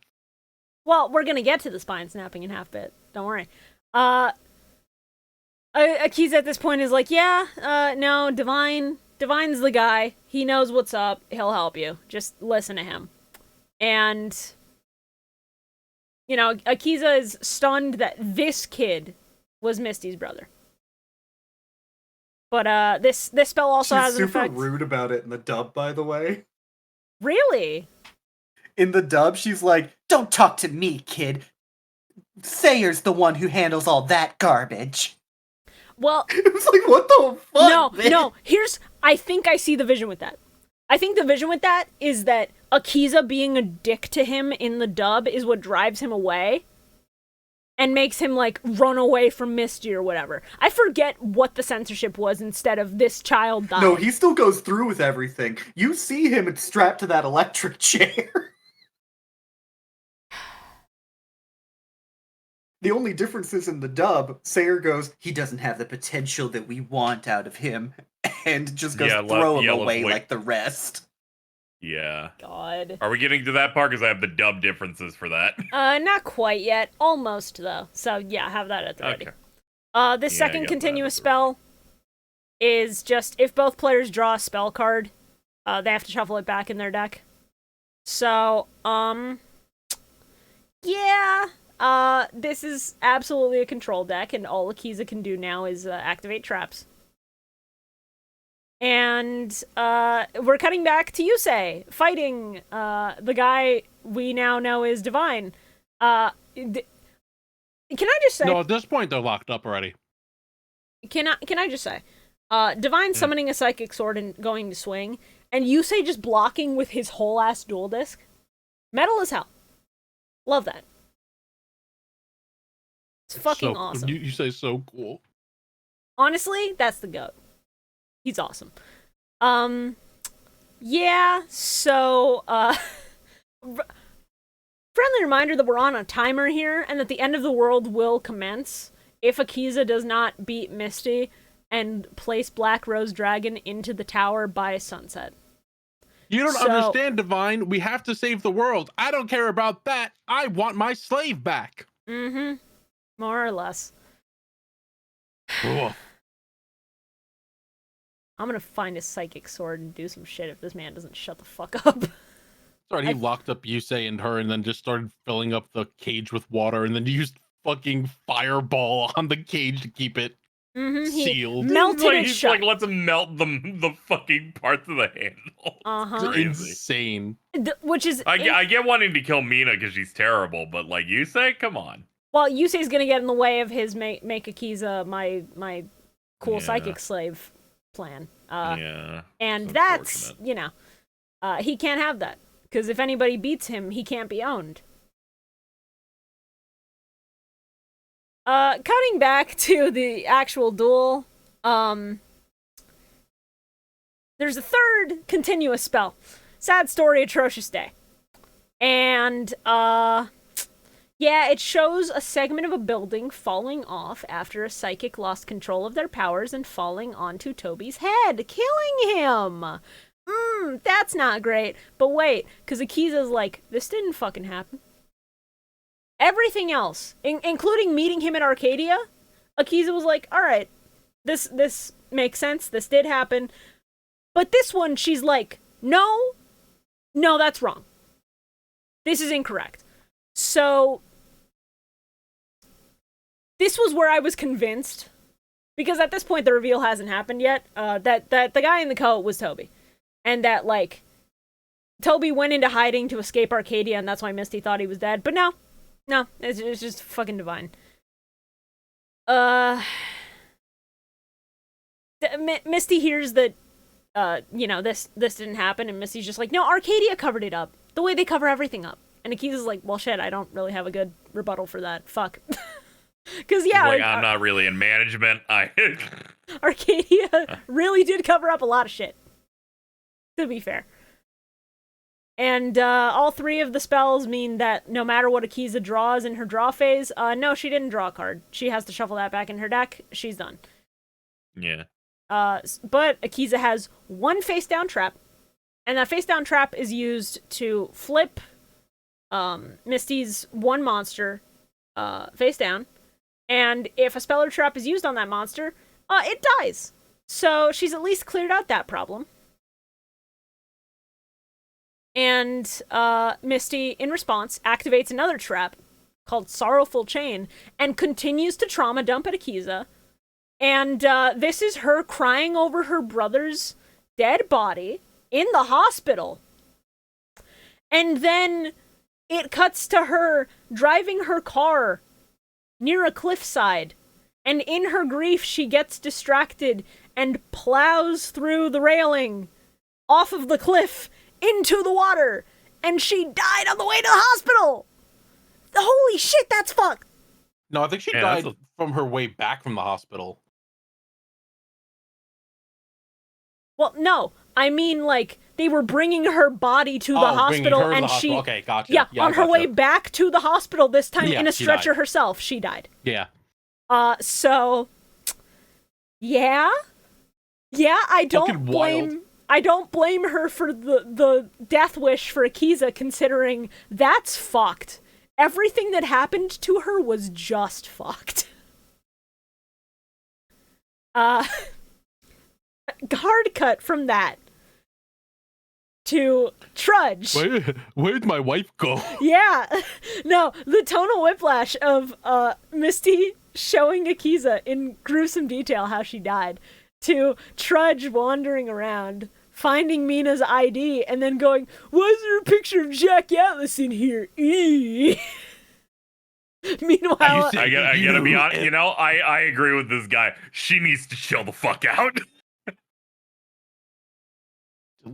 Well, we're gonna get to the spine snapping in half bit. Don't worry. Akiza at this point is like, yeah, no, Divine's the guy. He knows what's up. He'll help you. Just listen to him. And, Akiza is stunned that this kid was Misty's brother. But, this spell also She's has an super effect. rude about it in the dub, by the way. Really? In the dub, she's like, "Don't talk to me, kid. Sayer's the one who handles all that garbage." Well, It was like, what the fuck? man? No, I think I see the vision with that. I think the vision with that is that Akiza being a dick to him in the dub is what drives him away and makes him, like, run away from Misty or whatever. I forget what the censorship was instead of this child died. No, he still goes through with everything. You see him strapped to that electric chair. The only difference is in the dub, Sayer goes, "He doesn't have the potential that we want out of him," and just goes, Yeah, "Throw him let's away wait. like the rest." Yeah. God. Are we getting to that part? Because I have the dub differences for that. Not quite yet. Almost, though. So, yeah, have that at the ready. Okay. Yeah, This I second got continuous that. spell is just if both players draw a spell card, they have to shuffle it back in their deck. So, yeah, this is absolutely a control deck, and all Akiza can do now is activate traps. And we're cutting back to Yusei fighting the guy we now know is Divine. Can I just say? No, at this point they're locked up already. Can I just say? Divine summoning a psychic sword and going to swing, and Yusei just blocking with his whole ass duel disc. Metal as hell. Love that. It's fucking awesome. You say so cool. Honestly, that's the GOAT. He's awesome. Yeah, so, friendly reminder that we're on a timer here, and that the end of the world will commence if Akiza does not beat Misty and place Black Rose Dragon into the tower by sunset. You don't understand, Divine. We have to save the world. I don't care about that. I want my slave back. Mm-hmm. More or less. Ugh. I'm gonna find a psychic sword and do some shit if this man doesn't shut the fuck up. Sorry, he locked up Yusei and her and then just started filling up the cage with water and then used fucking fireball on the cage to keep it sealed. Melted it He's shut. like, let's melt the fucking parts of the handle. Uh-huh. Insane. Which is... I get wanting to kill Mina because she's terrible, but like you say, come on. Well, Yusei's gonna get in the way of his make Akiza my cool psychic slave plan. Yeah. And that's, you know, he can't have that. Because if anybody beats him, he can't be owned. Cutting back to the actual duel, there's a third continuous spell. Sad story, atrocious day. And, yeah, it shows a segment of a building falling off after a psychic lost control of their powers and falling onto Toby's head, killing him! That's not great. But wait, because Akiza's like, this didn't fucking happen. Everything else, including meeting him at Arcadia, Akiza was like, alright, this makes sense, this did happen. But this one, she's like, no, that's wrong. This is incorrect. So, this was where I was convinced, because at this point the reveal hasn't happened yet, that the guy in the coat was Toby. And that, like, Toby went into hiding to escape Arcadia, and that's why Misty thought he was dead. But no, it's just fucking Divine. Misty hears that, you know, this didn't happen, and Misty's just like, no, Arcadia covered it up. The way they cover everything up. And Akiza's like, well, shit, I don't really have a good rebuttal for that. Fuck. Because, yeah. Like, I'm not really in management. Arcadia really did cover up a lot of shit. To be fair. And all three of the spells mean that no matter what Akiza draws in her draw phase, no, she didn't draw a card. She has to shuffle that back in her deck. She's done. Yeah. But Akiza has one face-down trap, and that face-down trap is used to flip Misty's one monster face-down, and if a spell or trap is used on that monster, it dies. So she's at least cleared out that problem. And Misty, in response, activates another trap called Sorrowful Chain and continues to trauma dump at Akiza. And this is her crying over her brother's dead body in the hospital. And then it cuts to her driving her car near a cliffside. And in her grief, she gets distracted and plows through the railing off of the cliff into the water, and she died on the way to the hospital. Holy shit, that's fucked. No, I think she died from her way back from the hospital. Well, no, I mean, like, they were bringing her body to the hospital, and she... Okay, gotcha. Yeah, on her way back to the hospital, this time in a stretcher herself, she died. Yeah. So... Yeah, I don't blame her for the death wish for Akiza, considering that's fucked. Everything that happened to her was just fucked. Hard cut from that to Trudge. Where'd my wife go? Yeah. No, the tonal whiplash of Misty showing Akiza in gruesome detail how she died, to Trudge wandering around, finding Mina's ID, and then going, "Why is there a picture of Jack Atlas in here?" Meanwhile, I gotta be honest. You know, I agree with this guy. She needs to chill the fuck out.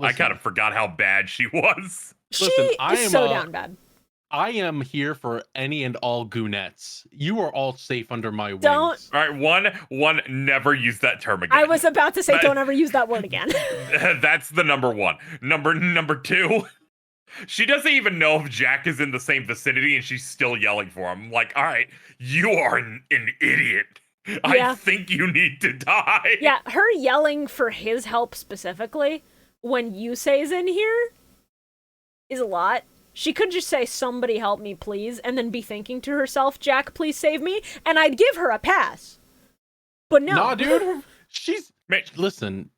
I kind of forgot how bad she was. she is so down bad. I am here for any and all goonettes. You are all safe under my wings. Don't. All right, one. Never use that term again. I was about to say, don't ever use that word again. That's the number one. Number two. She doesn't even know if Jack is in the same vicinity, and she's still yelling for him. Like, all right, you are an idiot. Yeah. I think you need to die. Yeah, her yelling for his help specifically when Yusei's in here is a lot. She could just say, "Somebody help me, please," and then be thinking to herself, "Jack, please save me," and I'd give her a pass. But no. Nah, dude. Listen.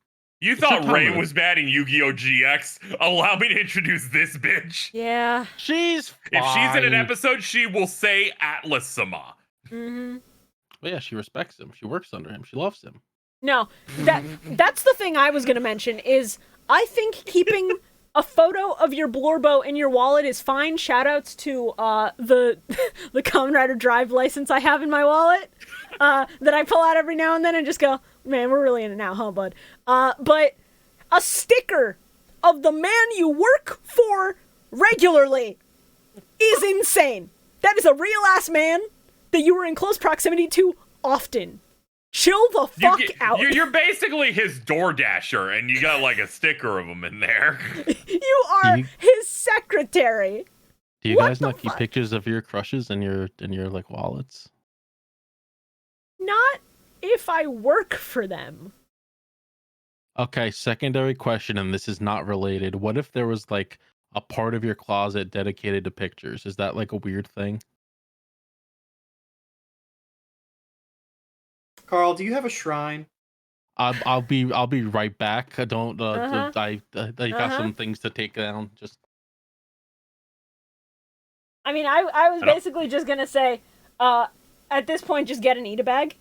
You thought Ray was bad in Yu-Gi-Oh! GX? Allow me to introduce this bitch. Yeah. She's fine. If she's in an episode, she will say Atlas-sama. Mm-hmm. Well, yeah, she respects him. She works under him. She loves him. No, that's the thing I was going to mention is I think keeping a photo of your Blorbo in your wallet is fine. Shoutouts to the Kamen Rider Drive license I have in my wallet that I pull out every now and then and just go, "Man, we're really in it now, huh, bud?" But a sticker of the man you work for regularly is insane. That is a real-ass man that you were in close proximity to often. Chill the fuck out. You're basically his door dasher, and you got like a sticker of him in there. You are his secretary. Do you guys not keep pictures of your crushes in your like wallets? Not if I work for them. Okay, secondary question, and this is not related. What if there was like a part of your closet dedicated to pictures? Is that like a weird thing? Carl, do you have a shrine? I'll be right back. I don't. I got some things to take down. Just. I mean, I was basically just gonna say, at this point, just get an eat a bag.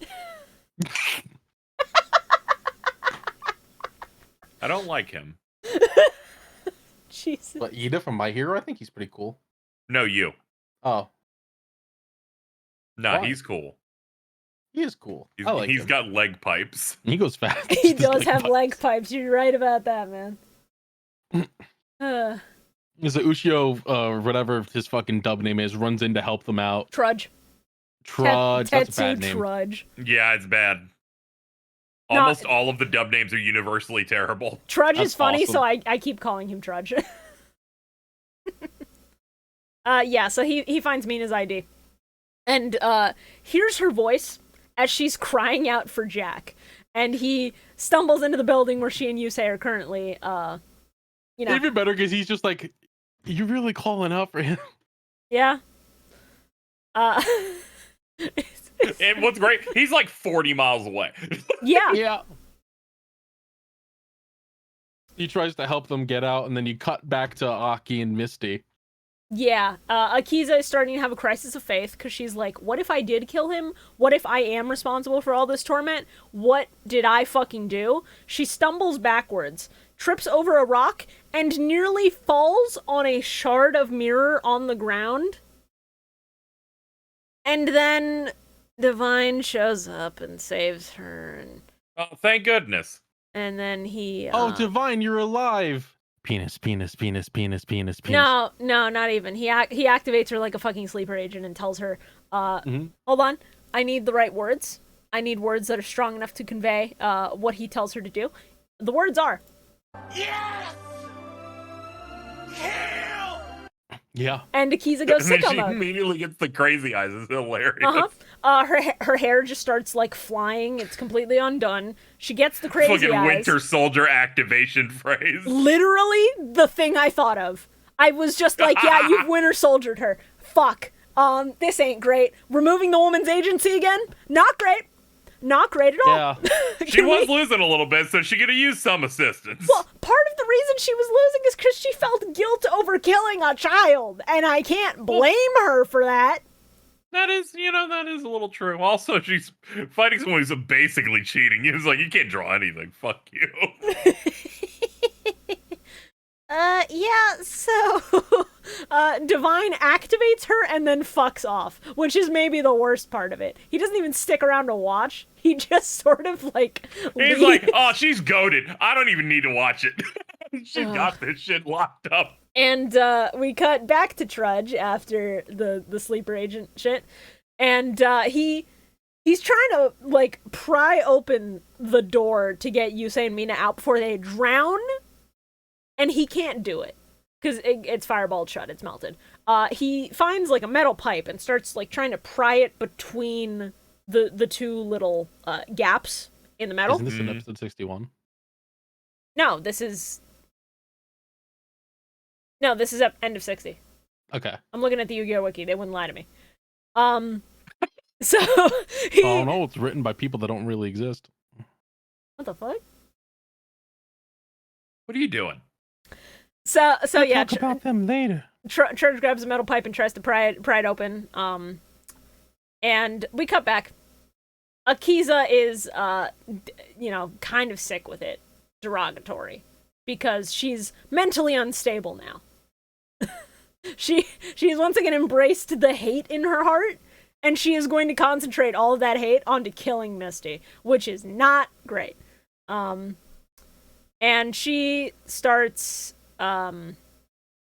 I don't like him. Jesus. But Ida from My Hero, I think he's pretty cool. No, you. Oh. No, Why? he's cool. He is cool. I like He's him. got leg pipes. He goes fast. He does have leg pipes. You're right about that, man. Is the Ushio, whatever his fucking dub name is, runs in to help them out. Trudge. Trudge. That's a bad Tetsu name. Trudge. Yeah, it's bad. Almost all of the dub names are universally terrible. Trudge That's is funny, awesome. so I keep calling him Trudge. Yeah, so he finds Mina's ID. And hears her voice as she's crying out for Jack. And he stumbles into the building where she and Yusei are currently, Even better because he's just like, "You're really calling out for him." Yeah. And what's great, he's like 40 miles away. Yeah. Yeah. He tries to help them get out, and then you cut back to Aki and Misty. Yeah, Akiza is starting to have a crisis of faith because she's like, what if I did kill him? What if I am responsible for all this torment? What did I fucking do? She stumbles backwards, trips over a rock, and nearly falls on a shard of mirror on the ground. And then Divine shows up and saves her. And Oh, thank goodness. then he... Oh, Divine, you're alive! Penis. No, not even. He activates her like a fucking sleeper agent and tells her, hold on, I need the right words. I need words that are strong enough to convey what he tells her to do. The words are... Yes! Kill! Yeah. And Akiza goes And then sicko she mode. immediately gets the crazy eyes. It's hilarious. Her hair just starts like flying. It's completely undone. She gets the crazy Fucking eyes. Winter Soldier activation phrase. Literally the thing I thought of. I was just like, yeah, you've Winter Soldiered her. Fuck. This ain't great. Removing the woman's agency again? Not great. not great at all. Yeah. She was losing a little bit, so she could have used some assistance. Well, part of the reason she was losing is because she felt guilt over killing a child, and I can't blame her for that. That is, that is a little true. Also, she's fighting someone who's basically cheating. He was like, you can't draw anything. Fuck you. Yeah, so Divine activates her and then fucks off, which is maybe the worst part of it. He doesn't even stick around to watch. He just sort of like He's like, oh, she's goated. I don't even need to watch it. She got this shit locked up. And we cut back to Trudge after the sleeper agent shit, and he's trying to like pry open the door to get Yusei and Mina out before they drown. And he can't do it, because it's fireballed shut, it's melted. He finds, like, a metal pipe and starts, like, trying to pry it between the two little gaps in the metal. Isn't this in episode 61? No, this is at end of 60. Okay. I'm looking at the Yu-Gi-Oh! Wiki, they wouldn't lie to me. So, Oh no, it's written by people that don't really exist. What the fuck? What are you doing? So yeah, Talk about them later. Trudge grabs a metal pipe and tries to pry it open. And we cut back. Akiza is, kind of sick with it. Derogatory. Because she's mentally unstable now. She's once again embraced the hate in her heart, and she is going to concentrate all of that hate onto killing Misty, which is not great. And she starts,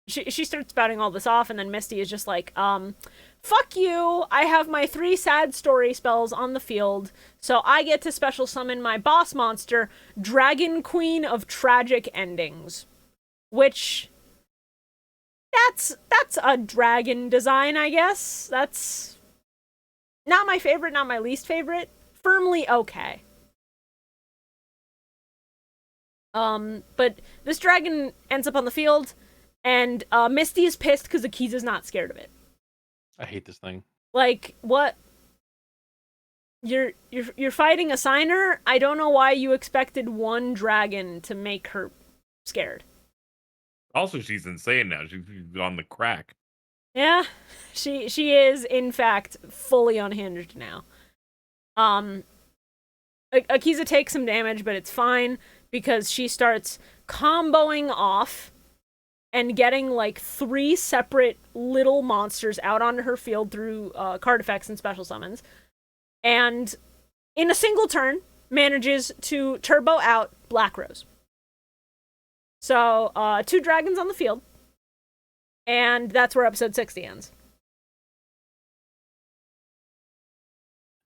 she starts spouting all this off, and then Misty is just like, fuck you, I have my 3 sad story spells on the field, so I get to special summon my boss monster, Dragon Queen of Tragic Endings. Which, that's a dragon design, I guess. That's not my favorite, not my least favorite. Firmly okay. But this dragon ends up on the field, and Misty is pissed because Akiza's not scared of it. I hate this thing. Like, what? You're fighting a signer? I don't know why you expected one dragon to make her scared. Also, she's insane now. She's on the crack. Yeah, she is, in fact, fully unhinged now. Akiza takes some damage, but it's fine, because she starts comboing off and getting, like, 3 separate little monsters out onto her field through card effects and special summons. And in a single turn, manages to turbo out Black Rose. So, 2 dragons on the field. And that's where episode 60 ends.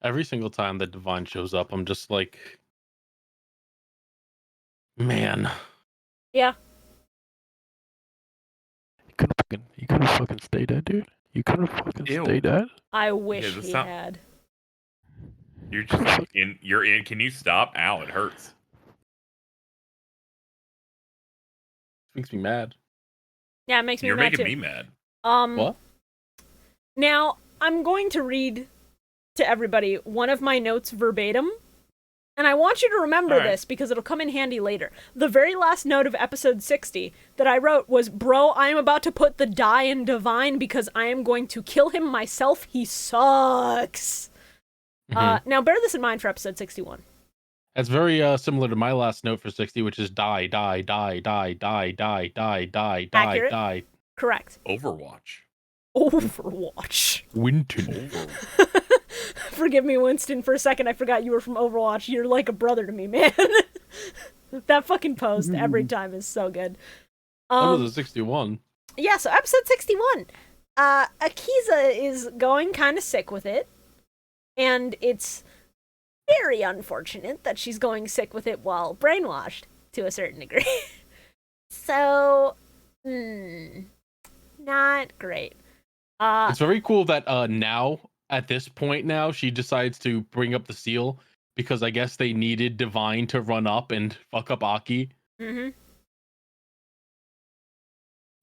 Every single time that Divine shows up, I'm just like, man. Yeah. You couldn't fucking stay dead, dude. You couldn't fucking stay dead. I wish Yeah, he not- had. You're just in. You're in. Can you stop? Ow, it hurts. Makes me mad. Yeah, it makes me You're mad making too. me mad. What? Now, I'm going to read to everybody one of my notes verbatim, and I want you to remember this because it'll come in handy later. The very last note of episode 60 that I wrote was, bro, I am about to put the die in Divine because I am going to kill him myself. He sucks. Now, bear this in mind for episode 61. That's very similar to my last note for 60, which is die, die, die, die, die, die, die, die, die, Accurate. die. Correct. Overwatch. Overwatch. Winton. Forgive me, Winston, for a second I forgot you were from Overwatch. You're like a brother to me, man. That fucking post every time is so good. That was a 61. Yeah, so episode 61. Akiza is going kind of sick with it. And it's very unfortunate that she's going sick with it while brainwashed, to a certain degree. So, not great. It's very cool that now, at this point now, she decides to bring up the seal because I guess they needed Divine to run up and fuck up Aki. Mm-hmm.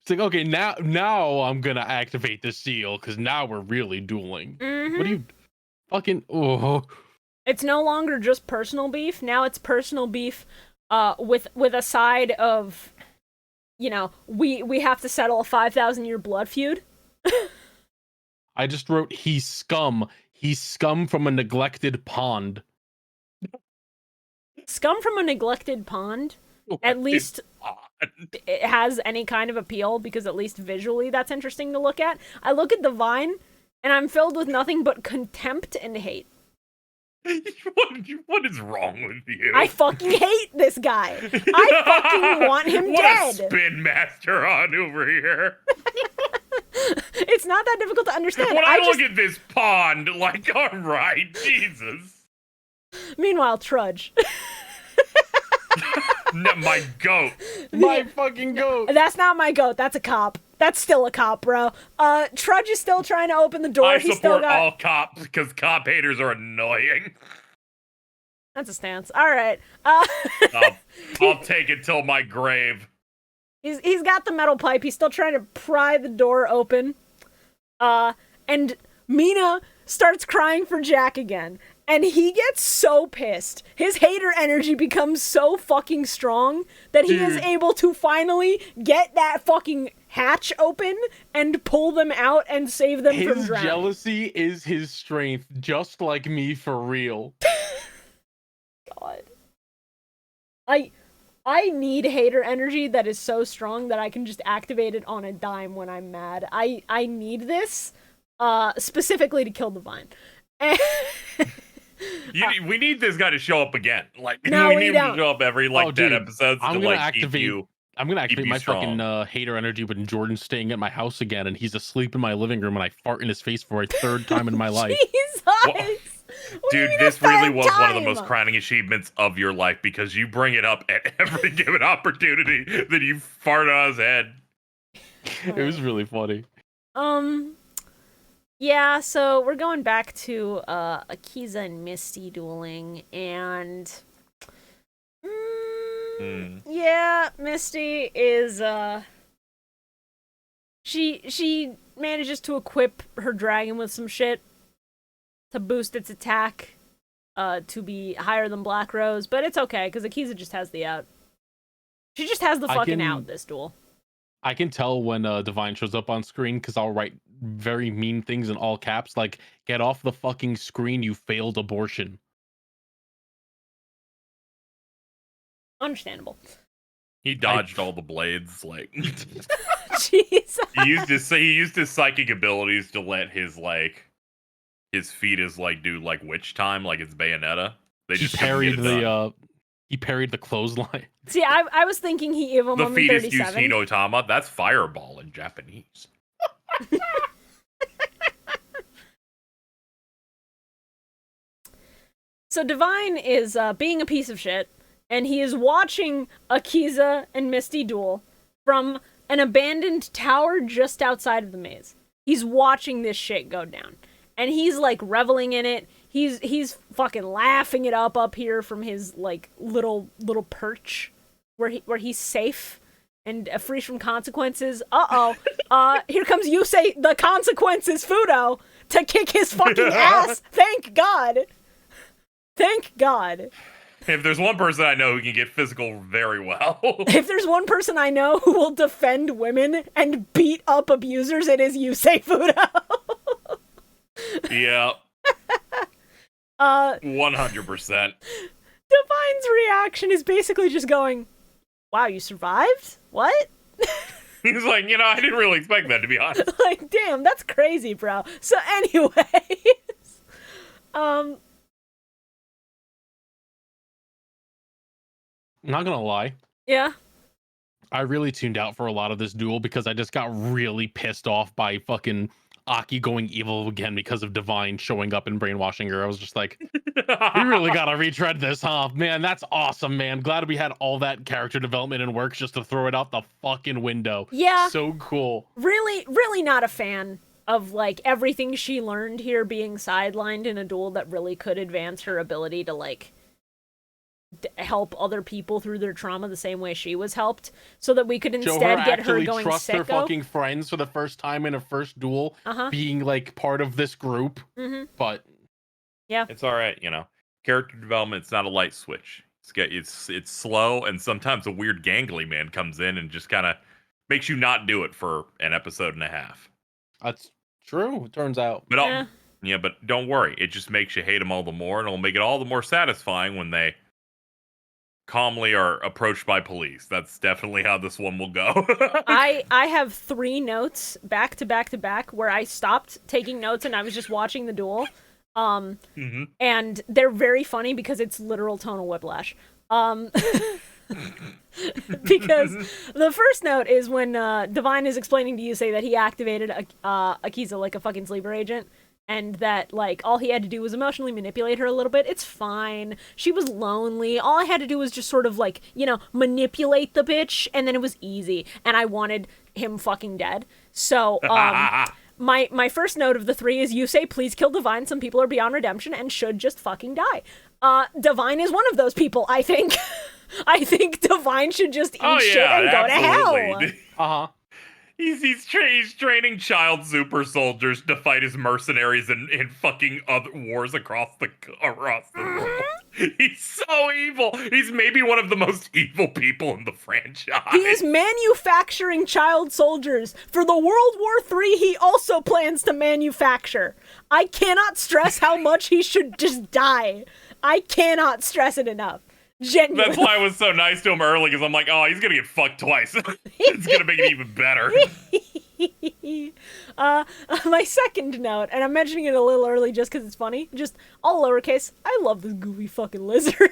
It's like, okay, now I'm gonna activate the seal because now we're really dueling. Mm-hmm. What are you fucking? Oh, It's no longer just personal beef. Now it's personal beef with a side of, we have to settle a 5,000-year blood feud. I just wrote, he's scum. He's scum from a neglected pond. Scum from a neglected pond? At least it has any kind of appeal, because at least visually that's interesting to look at. I look at the vine, and I'm filled with nothing but contempt and hate. What is wrong with you? I fucking hate this guy. I fucking want him dead. What a spin master on over here. It's not that difficult to understand. When I look at this pond, like, all right, Jesus. Meanwhile, Trudge. No, my goat. My fucking goat. That's not my goat. That's a cop. That's still a cop, bro. Trudge is still trying to open the door. I He's support still got... all cops because cop haters are annoying. That's a stance. All right. I'll take it till my grave. He's got the metal pipe. He's still trying to pry the door open. And Mina starts crying for Jack again. And he gets so pissed. His hater energy becomes so fucking strong that he is able to finally get that fucking hatch open and pull them out and save them from drowning. His jealousy is his strength, just like me, for real. God. I need hater energy that is so strong that I can just activate it on a dime when I'm mad. I need this specifically to kill the vine. We need this guy to show up again. Like, No, we we need him don't. to show up every 10 episodes I'm to gonna keep activate. you. I'm gonna activate you my strong. fucking hater energy when Jordan's staying at my house again, and he's asleep in my living room, and I fart in his face for a third time in my life. Jesus! What do you Dude, mean this a really third was one of the time? most crowning achievements of your life because you bring it up at every given opportunity that you fart on his head. It was really funny. Yeah, so we're going back to Akiza and Misty dueling, and yeah, Misty is she manages to equip her dragon with some shit to boost its attack to be higher than Black Rose, but it's okay because Akiza just has the out. She just has the fucking out this duel. I can tell when Divine shows up on screen because I'll write very mean things in all caps, like "Get off the fucking screen, you failed abortion." Understandable. He dodged all the blades, like Jesus. he used his psychic abilities to let his fetus do witch time, like it's Bayonetta. They He just couldn't get parried it done. he parried the clothesline. See, I was thinking he Evo The Moment fetus 37. used Hinotama. That's fireball in Japanese. So Divine is being a piece of shit, and he is watching Akiza and Misty duel from an abandoned tower just outside of the maze. He's watching this shit go down, and he's like reveling in it. He's fucking laughing it up here from his like little perch where he's safe and free from consequences. Here comes Yusei the consequences Fudo to kick his fucking ass. Thank God. Thank God. If there's one person I know who can get physical very well. If there's one person I know who will defend women and beat up abusers, it is Yusei Fudo. Yeah. 100%. Divine's reaction is basically just going, wow, you survived? What? He's like, I didn't really expect that, to be honest. Like, damn, that's crazy, bro. So anyways, I'm not gonna lie. yeah. I really tuned out for a lot of this duel because I just got really pissed off by fucking Aki going evil again because of Divine showing up and brainwashing her. I was just like, we really gotta retread this, huh? Man, that's awesome, man. Glad we had all that character development and work just to throw it out the fucking window. Yeah. So cool. Really, really not a fan of like everything she learned here being sidelined in a duel that really could advance her ability to like help other people through their trauma the same way she was helped, so that we could instead get her going trust sicko. her fucking friends for the first time in her first duel, being like part of this group. Mm-hmm. But yeah, it's all right, character development, it's not a light switch. It's slow, and sometimes a weird gangly man comes in and just kind of makes you not do it for an episode and a half. That's true. It turns out. But Eh. yeah, but don't worry, it just makes you hate them all the more, and it'll make it all the more satisfying when they calmly are approached by police. That's definitely how this one will go. I have 3 notes back to back to back where I stopped taking notes and I was just watching the duel. And they're very funny because it's literal tonal whiplash. Because the first note is when Divine is explaining to Yusei that he activated Akiza like a fucking sleeper agent, and that, like, all he had to do was emotionally manipulate her a little bit. It's fine. She was lonely. All I had to do was just sort of, like, you know, manipulate the bitch, and then it was easy. And I wanted him fucking dead. So, my first note of the 3 is Yusei, please kill Divine. Some people are beyond redemption and should just fucking die. Divine is one of those people, I think. I think Divine should just eat shit and go to hell. Uh-huh. He's training child super soldiers to fight as mercenaries in fucking other wars across the world. He's so evil. He's maybe one of the most evil people in the franchise. He is manufacturing child soldiers. For the World War III, he also plans to manufacture. I cannot stress how much he should just die. I cannot stress it enough. Genuinely. That's why I was so nice to him early, because I'm like, oh, he's gonna get fucked twice. It's gonna make it even better. My second note, and I'm mentioning it a little early just because it's funny, just all lowercase, I love this goofy fucking lizard.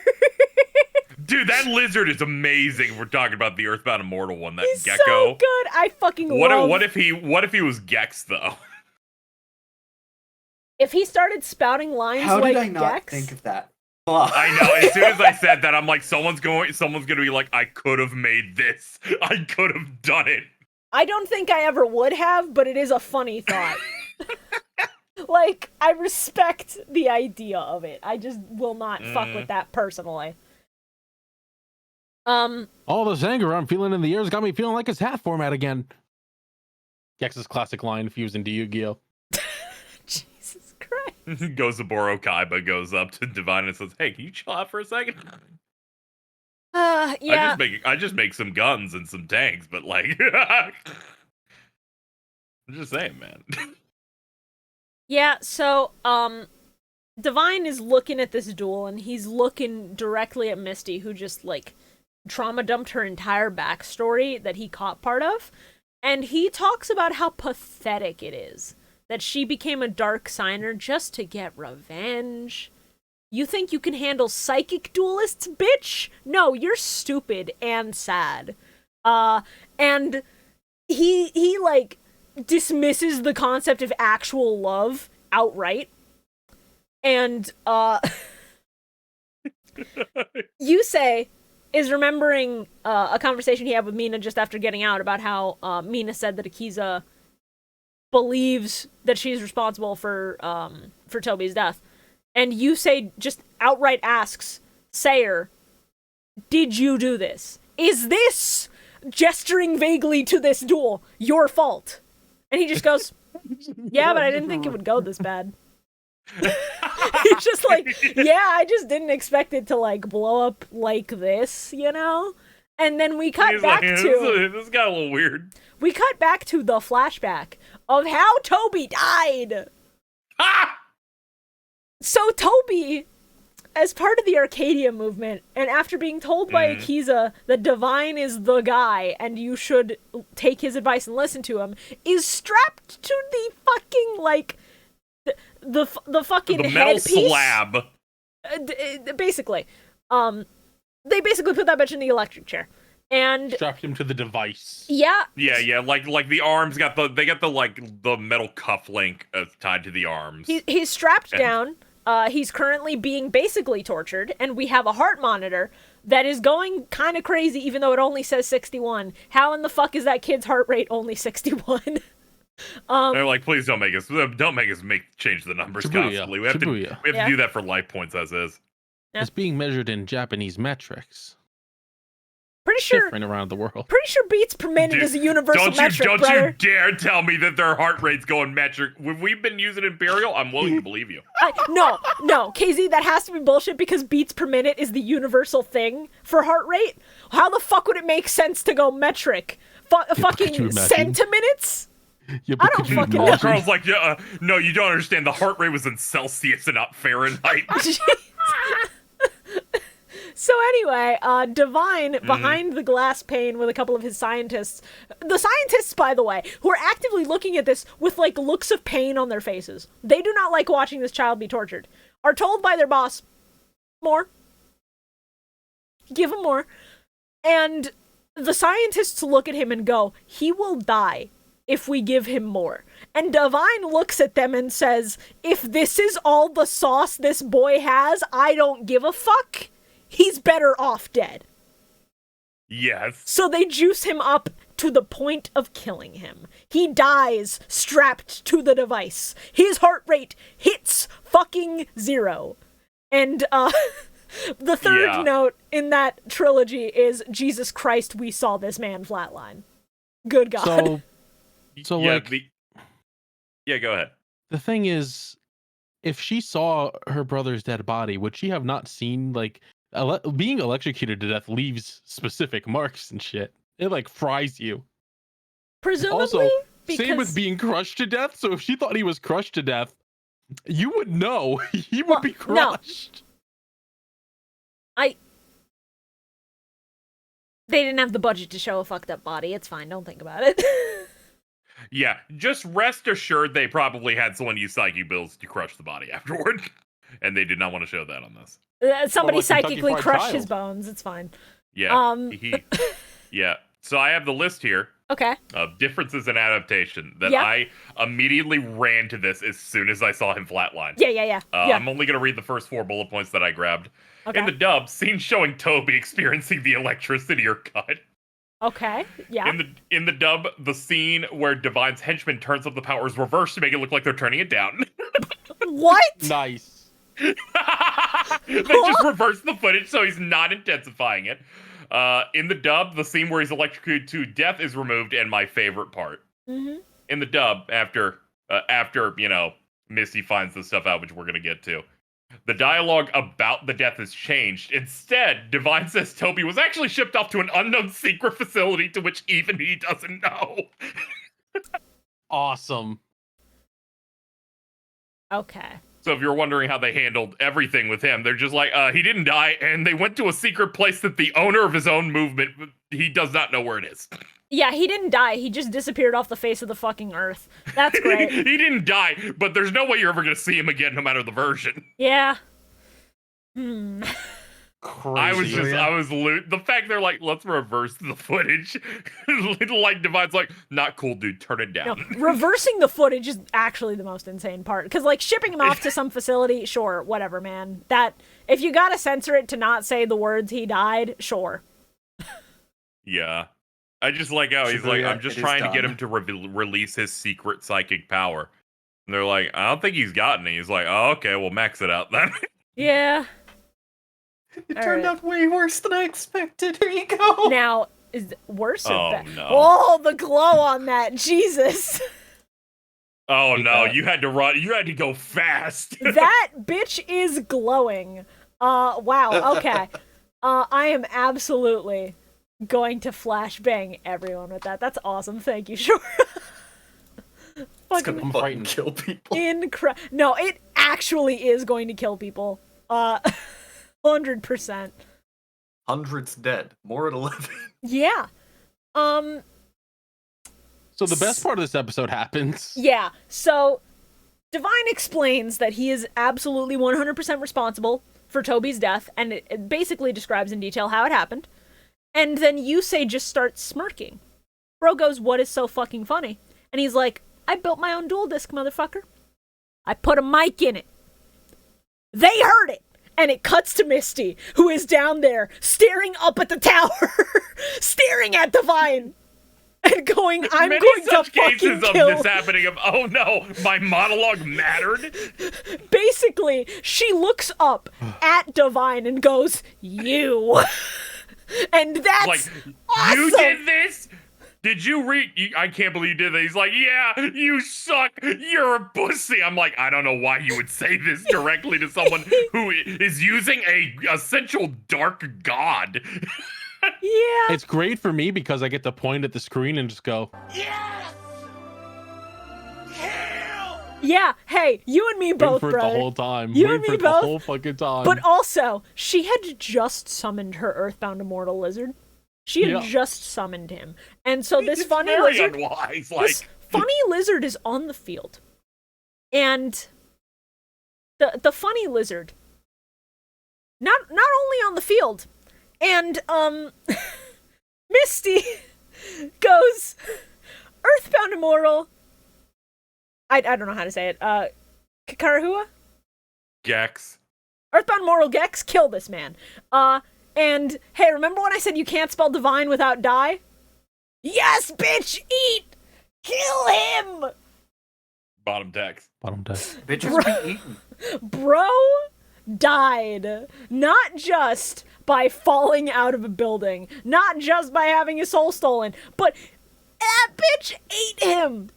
Dude, that lizard is amazing. We're talking about the Earthbound Immortal one, that He's gecko. so good. I fucking love. What if he was Gex though? If he started spouting lines How like did I not Gex, think of that? Fuck. I know. As soon as I said that, I'm like, someone's gonna be like, I could have made this. I could have done it. I don't think I ever would have, but it is a funny thought. Like, I respect the idea of it. I just will not fuck with that personally. All this anger I'm feeling in the ears got me feeling like it's hat format again. Gex's classic line fused into Yu-Gi-Oh! Jesus Christ. Gozaburo Kaiba goes up to Divine and says, hey, can you chill out for a second? Yeah. I just make some guns and some tanks, but like I'm just saying, man. Yeah, so, Divine is looking at this duel, and he's looking directly at Misty, who just, like, trauma dumped her entire backstory that he caught part of, and he talks about how pathetic it is that she became a dark signer just to get revenge. You think you can handle psychic duelists, bitch? No, you're stupid and sad. And he like, dismisses the concept of actual love outright. And, Yusei is remembering a conversation he had with Mina just after getting out about how Mina said that Akiza believes that she's responsible for Toby's death. And Yusei just outright asks Sayer, did you do this? Is this, gesturing vaguely to this duel, your fault? And he just goes, yeah, but I didn't think it would go this bad. He's just like, yeah, I just didn't expect it to, like, blow up like this, you know? And then we cut back to... This got a little weird. We cut back to the flashback of how Toby died. Ah! So Toby, as part of the Arcadia movement, and after being told by Akiza that Divine is the guy and you should take his advice and listen to him, is strapped to the fucking, like, the fucking the metal headpiece. slab. Basically. They basically put that bitch in the electric chair. And strapped him to the device. yeah. Yeah, like the arms got the the metal cuff link tied to the arms. He's strapped down. He's currently being basically tortured, and we have a heart monitor that is going kind of crazy, even though it only says 61. How in the fuck is that kid's heart rate only 61? They're like, please don't make us change the numbers constantly. We have to do that for life points as is. Yeah. It's being measured in Japanese metrics. Pretty sure. Different around the world. Pretty sure beats per minute Dude, is a universal metric, don't brother. you dare tell me that their heart rate's going metric. When we've been using Imperial, I'm willing to believe you. No, KZ, that has to be bullshit because beats per minute is the universal thing for heart rate. How the fuck would it make sense to go metric? Fucking centiminutes? Yeah, I don't fucking know. Carl's like, yeah, no, you don't understand. The heart rate was in Celsius and not Fahrenheit. So anyway, Divine, behind the glass pane with a couple of his scientists, the scientists, by the way, who are actively looking at this with, like, looks of pain on their faces. They do not like watching this child be tortured. Are told by their boss, more. Give him more. And the scientists look at him and go, he will die if we give him more. And Divine looks at them and says, if this is all the sauce this boy has, I don't give a fuck. He's better off dead. Yes. So they juice him up to the point of killing him. He dies strapped to the device. His heart rate hits fucking 0. And the third note in that trilogy is, Jesus Christ, we saw this man flatline. Good God. So yeah, like... Yeah, go ahead. The thing is, if she saw her brother's dead body, would she have not seen, like... being electrocuted to death leaves specific marks and shit. It like fries you. Presumably, also, because... same with being crushed to death. So if she thought he was crushed to death, you would know he would be crushed. No. They didn't have the budget to show a fucked up body. It's fine. Don't think about it. Yeah, just rest assured they probably had someone use psychic bills to crush the body afterward, and they did not want to show that on this. Somebody like psychically Kentucky Fried crushed Child. his bones. It's fine. Yeah. Yeah. So I have the list here Okay. of differences in adaptation that Yeah. I immediately ran to this as soon as I saw him flatline. Yeah. I'm only going to read the first 4 bullet points that I grabbed. Okay. In the dub, scene showing Toby experiencing the electricity are cut. Okay. Yeah. In the dub, the scene where Divine's henchman turns up the power is reversed to make it look like they're turning it down. What? Nice. They just reversed the footage so he's not intensifying it. In the dub, the scene where he's electrocuted to death is removed, and my favorite part. Mm-hmm. In the dub, after Misty finds the stuff out, which we're gonna get to, the dialogue about the death has changed. Instead, Divine says Toby was actually shipped off to an unknown secret facility to which even he doesn't know. Awesome. Okay. So if you're wondering how they handled everything with him, they're just like, he didn't die, and they went to a secret place that the owner of his own movement, he does not know where it is. Yeah, he didn't die. He just disappeared off the face of the fucking earth. That's great. He didn't die, but there's no way you're ever going to see him again, no matter the version. Yeah. Crazy. The fact they're like, let's reverse the footage. Like, Divine's like, not cool, dude, turn it down. No, reversing the footage is actually the most insane part. Because, like, shipping him off to some facility, sure, whatever, man. That, if you gotta censor it to not say the words he died, sure. Yeah. I just like how he's like, I'm just trying to get him to release his secret psychic power. And they're like, I don't think he's gotten it. He's like, oh, okay, well, max it out then. Yeah. It turned out way worse than I expected. Here you go. Now, is it worse or better? No. Oh, the glow on that. Jesus. Oh, no. You had to run. You had to go fast. That bitch is glowing. Wow. Okay. I am absolutely going to flashbang everyone with that. That's awesome. Thank you, Shorah. It's gonna fucking kill people. No, it actually is going to kill people. 100%. Hundreds dead. More at 11. Yeah. So the best part of this episode happens. Yeah. So Divine explains that he is absolutely 100% responsible for Toby's death, and it basically describes in detail how it happened. And then Yusei just starts smirking. Bro goes, what is so fucking funny? And he's like, I built my own dual disc, motherfucker. I put a mic in it. They heard it. And it cuts to Misty, who is down there, staring up at the tower, staring at Divine, and going, I'm going to fucking cases kill. of this happening of, oh no, my monologue mattered. Basically, she looks up at Divine and goes, you. And that's like, awesome! you did this? Did you read? I can't believe you did that. He's like, yeah, you suck. You're a pussy. I'm like, I don't know why you would say this directly to someone who is using a essential dark god. Yeah. It's great for me because I get to point at the screen and just go, Yeah, hey, you and me both, wait for it brother. the whole time. You wait and for me it both. the whole fucking time. But also, she had just summoned her Earthbound Immortal Lizard. She had just summoned him. And so this It's funny very lizard... unwise. This funny lizard is on the field. And the funny lizard, not only on the field, and Misty goes, Earthbound Immortal, I don't know how to say it, Kakarahua? Gex. Earthbound Immortal Gex, kill this man. And, hey, remember when I said you can't spell divine without die? Yes, bitch, eat! Kill him! Bottom text. bottom deck. Bitches be eaten. Bro died. Not just by falling out of a building. Not just by having his soul stolen. But that bitch ate him.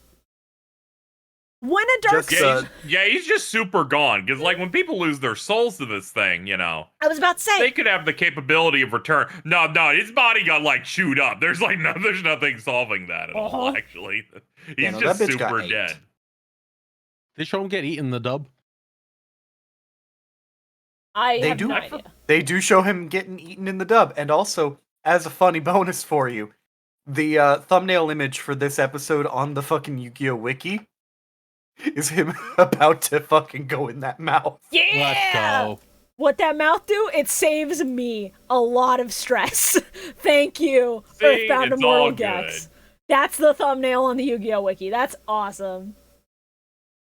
When a dark... Just, Yeah, he's just super gone. Because, like, when people lose their souls to this thing, you know, I was about to say... they could have the capability of return. No, his body got, like, chewed up. There's, like, there's nothing solving that at all, actually. He's Yeah, no, just that bitch got super ate. dead. They show him get eaten in the dub. I They have do- no idea. They do show him getting eaten in the dub. And also, as a funny bonus for you, the thumbnail image for this episode on the fucking Yu-Gi-Oh! Wiki is him about to fucking go in that mouth. Yeah! Let's go. What that mouth do? It saves me a lot of stress. Thank you, See, Earthbound it's Immortal all Gex. good. That's the thumbnail on the Yu-Gi-Oh! Wiki. That's awesome.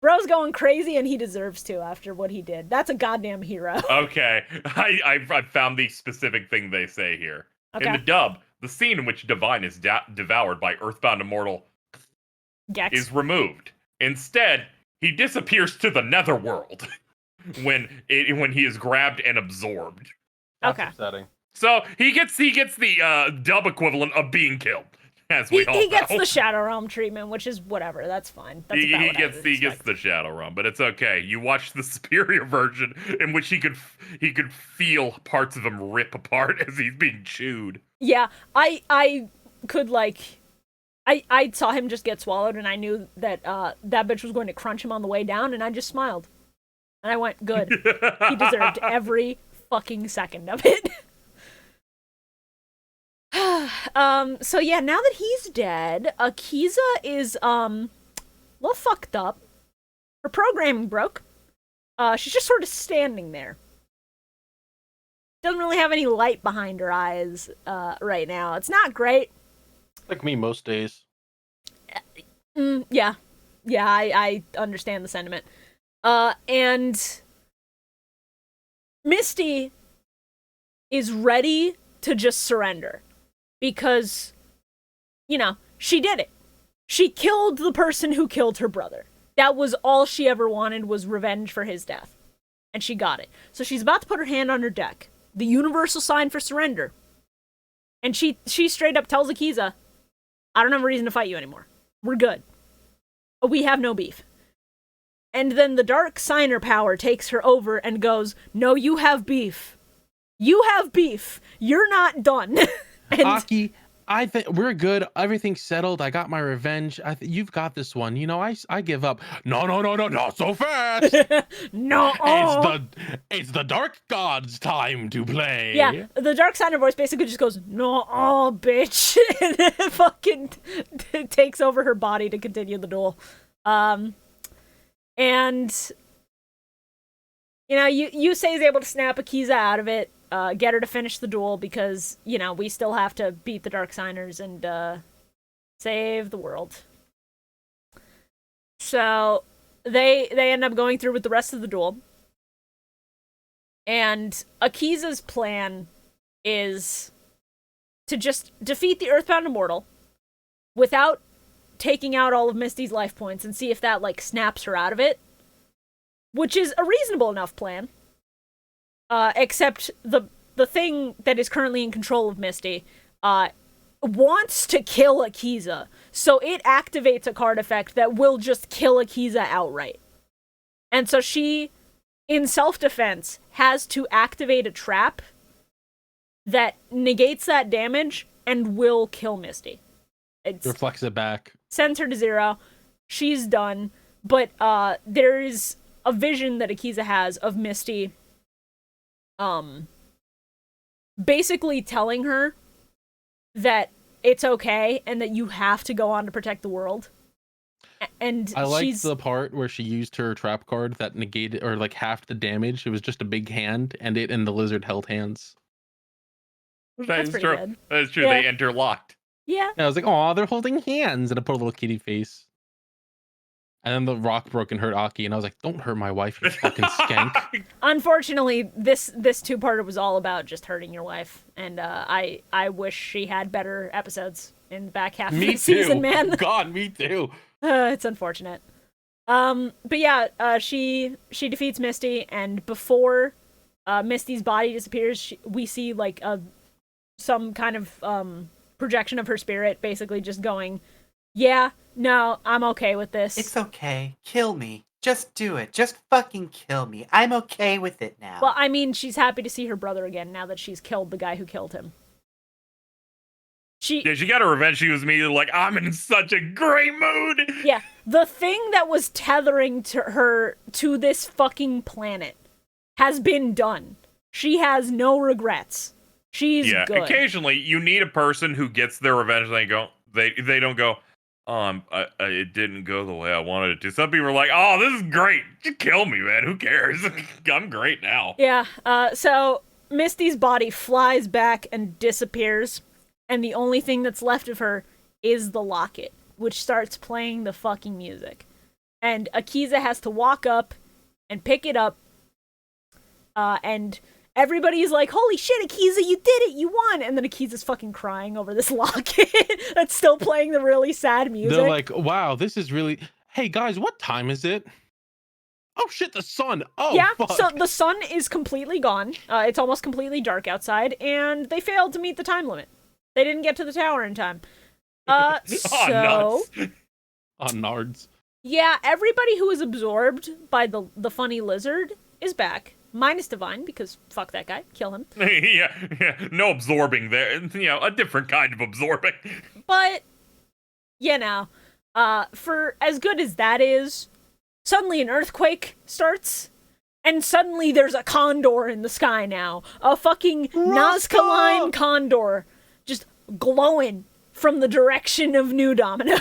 Bro's going crazy, and he deserves to after what he did. That's a goddamn hero. Okay, I found the specific thing they say here. Okay. In the dub, the scene in which Divine is devoured by Earthbound Immortal Gex. is removed. Instead, he disappears to the netherworld when he is grabbed and absorbed. That's Okay. upsetting. So he gets the dub equivalent of being killed, as we all He gets know. the Shadow Realm treatment, which is whatever. That's fine. That's about what I would he gets expect. the Shadow Realm, but it's okay. You watch the superior version in which he could feel parts of him rip apart as he's being chewed. Yeah, I could, like... I saw him just get swallowed, and I knew that that bitch was going to crunch him on the way down, and I just smiled. And I went, good. He deserved every fucking second of it. So yeah, now that he's dead, Akiza is, a little fucked up. Her programming broke. She's just sort of standing there. Doesn't really have any light behind her eyes, right now. It's not great. Like me most days. Yeah. Yeah, I understand the sentiment. And Misty is ready to just surrender. Because, you know, she did it. She killed the person who killed her brother. That was all she ever wanted, was revenge for his death. And she got it. So she's about to put her hand on her deck. The universal sign for surrender. And she straight up tells Akiza, I don't have a reason to fight you anymore. We're good. We have no beef. And then the dark signer power takes her over and goes, no, you have beef. You have beef. You're not done. And Aki, I think we're good. Everything's settled. I got my revenge. You've got this one. You know, I give up. No, not so fast. no. It's the dark god's time to play. Yeah, the dark signer voice basically just goes, no, bitch. And then fucking takes over her body to continue the duel. And, you know, Yusei is able to snap Akiza out of it, get her to finish the duel because, you know, we still have to beat the dark signers and save the world. So they end up going through with the rest of the duel. And Akiza's plan is to just defeat the Earthbound Immortal without taking out all of Misty's life points and see if that, like, snaps her out of it. Which is a reasonable enough plan. Except the the thing that is currently in control of Misty, wants to kill Akiza. So it activates a card effect that will just kill Akiza outright. And so she, in self-defense, has to activate a trap that negates that damage and will kill Misty. It reflects it back. Sends her to 0. She's done. But there's a vision that Akiza has of Misty basically telling her that it's okay and that you have to go on to protect the world. And I liked the part where she used her trap card that negated or like half the damage. It was just a big hand, and it and the lizard held hands. That's pretty true. good. That's true. Yeah. They interlocked. Yeah. And I was like, oh, they're holding hands, and I put a little kitty face. And then the rock broke and hurt Aki, and I was like, don't hurt my wife, you fucking skank. Unfortunately, this two-parter was all about just hurting your wife, and I wish she had better episodes in the back half of the season, man. God, me too. It's unfortunate. But yeah, she defeats Misty, and before Misty's body disappears, we see like some kind of projection of her spirit, basically just going, yeah, no, I'm okay with this. It's okay. Kill me. Just do it. Just fucking kill me. I'm okay with it now. Well, I mean, she's happy to see her brother again now that she's killed the guy who killed him. Yeah, she got her revenge. She was immediately like, I'm in such a great mood. Yeah, the thing that was tethering to her to this fucking planet has been done. She has no regrets. She's good. Occasionally you need a person who gets their revenge and they don't go, it didn't go the way I wanted it to. Some people are like, oh, this is great. Just kill me, man. Who cares? I'm great now. Yeah, so Misty's body flies back and disappears, and the only thing that's left of her is the locket, which starts playing the fucking music. And Akiza has to walk up and pick it up, and everybody's like, holy shit, Akiza, you did it, you won! And then Akiza's fucking crying over this locket that's still playing the really sad music. They're like, wow, this is really... Hey, guys, what time is it? Oh, shit, the sun! Oh, yeah, fuck. So the sun is completely gone. It's almost completely dark outside, and they failed to meet the time limit. They didn't get to the tower in time. Oh, nards. Yeah, everybody who was absorbed by the funny lizard is back. Minus Divine, because fuck that guy. Kill him. yeah. No absorbing there. A different kind of absorbing. But, for as good as that is, suddenly an earthquake starts, and suddenly there's a condor in the sky now. A fucking Nazcaline condor just glowing from the direction of New Domino.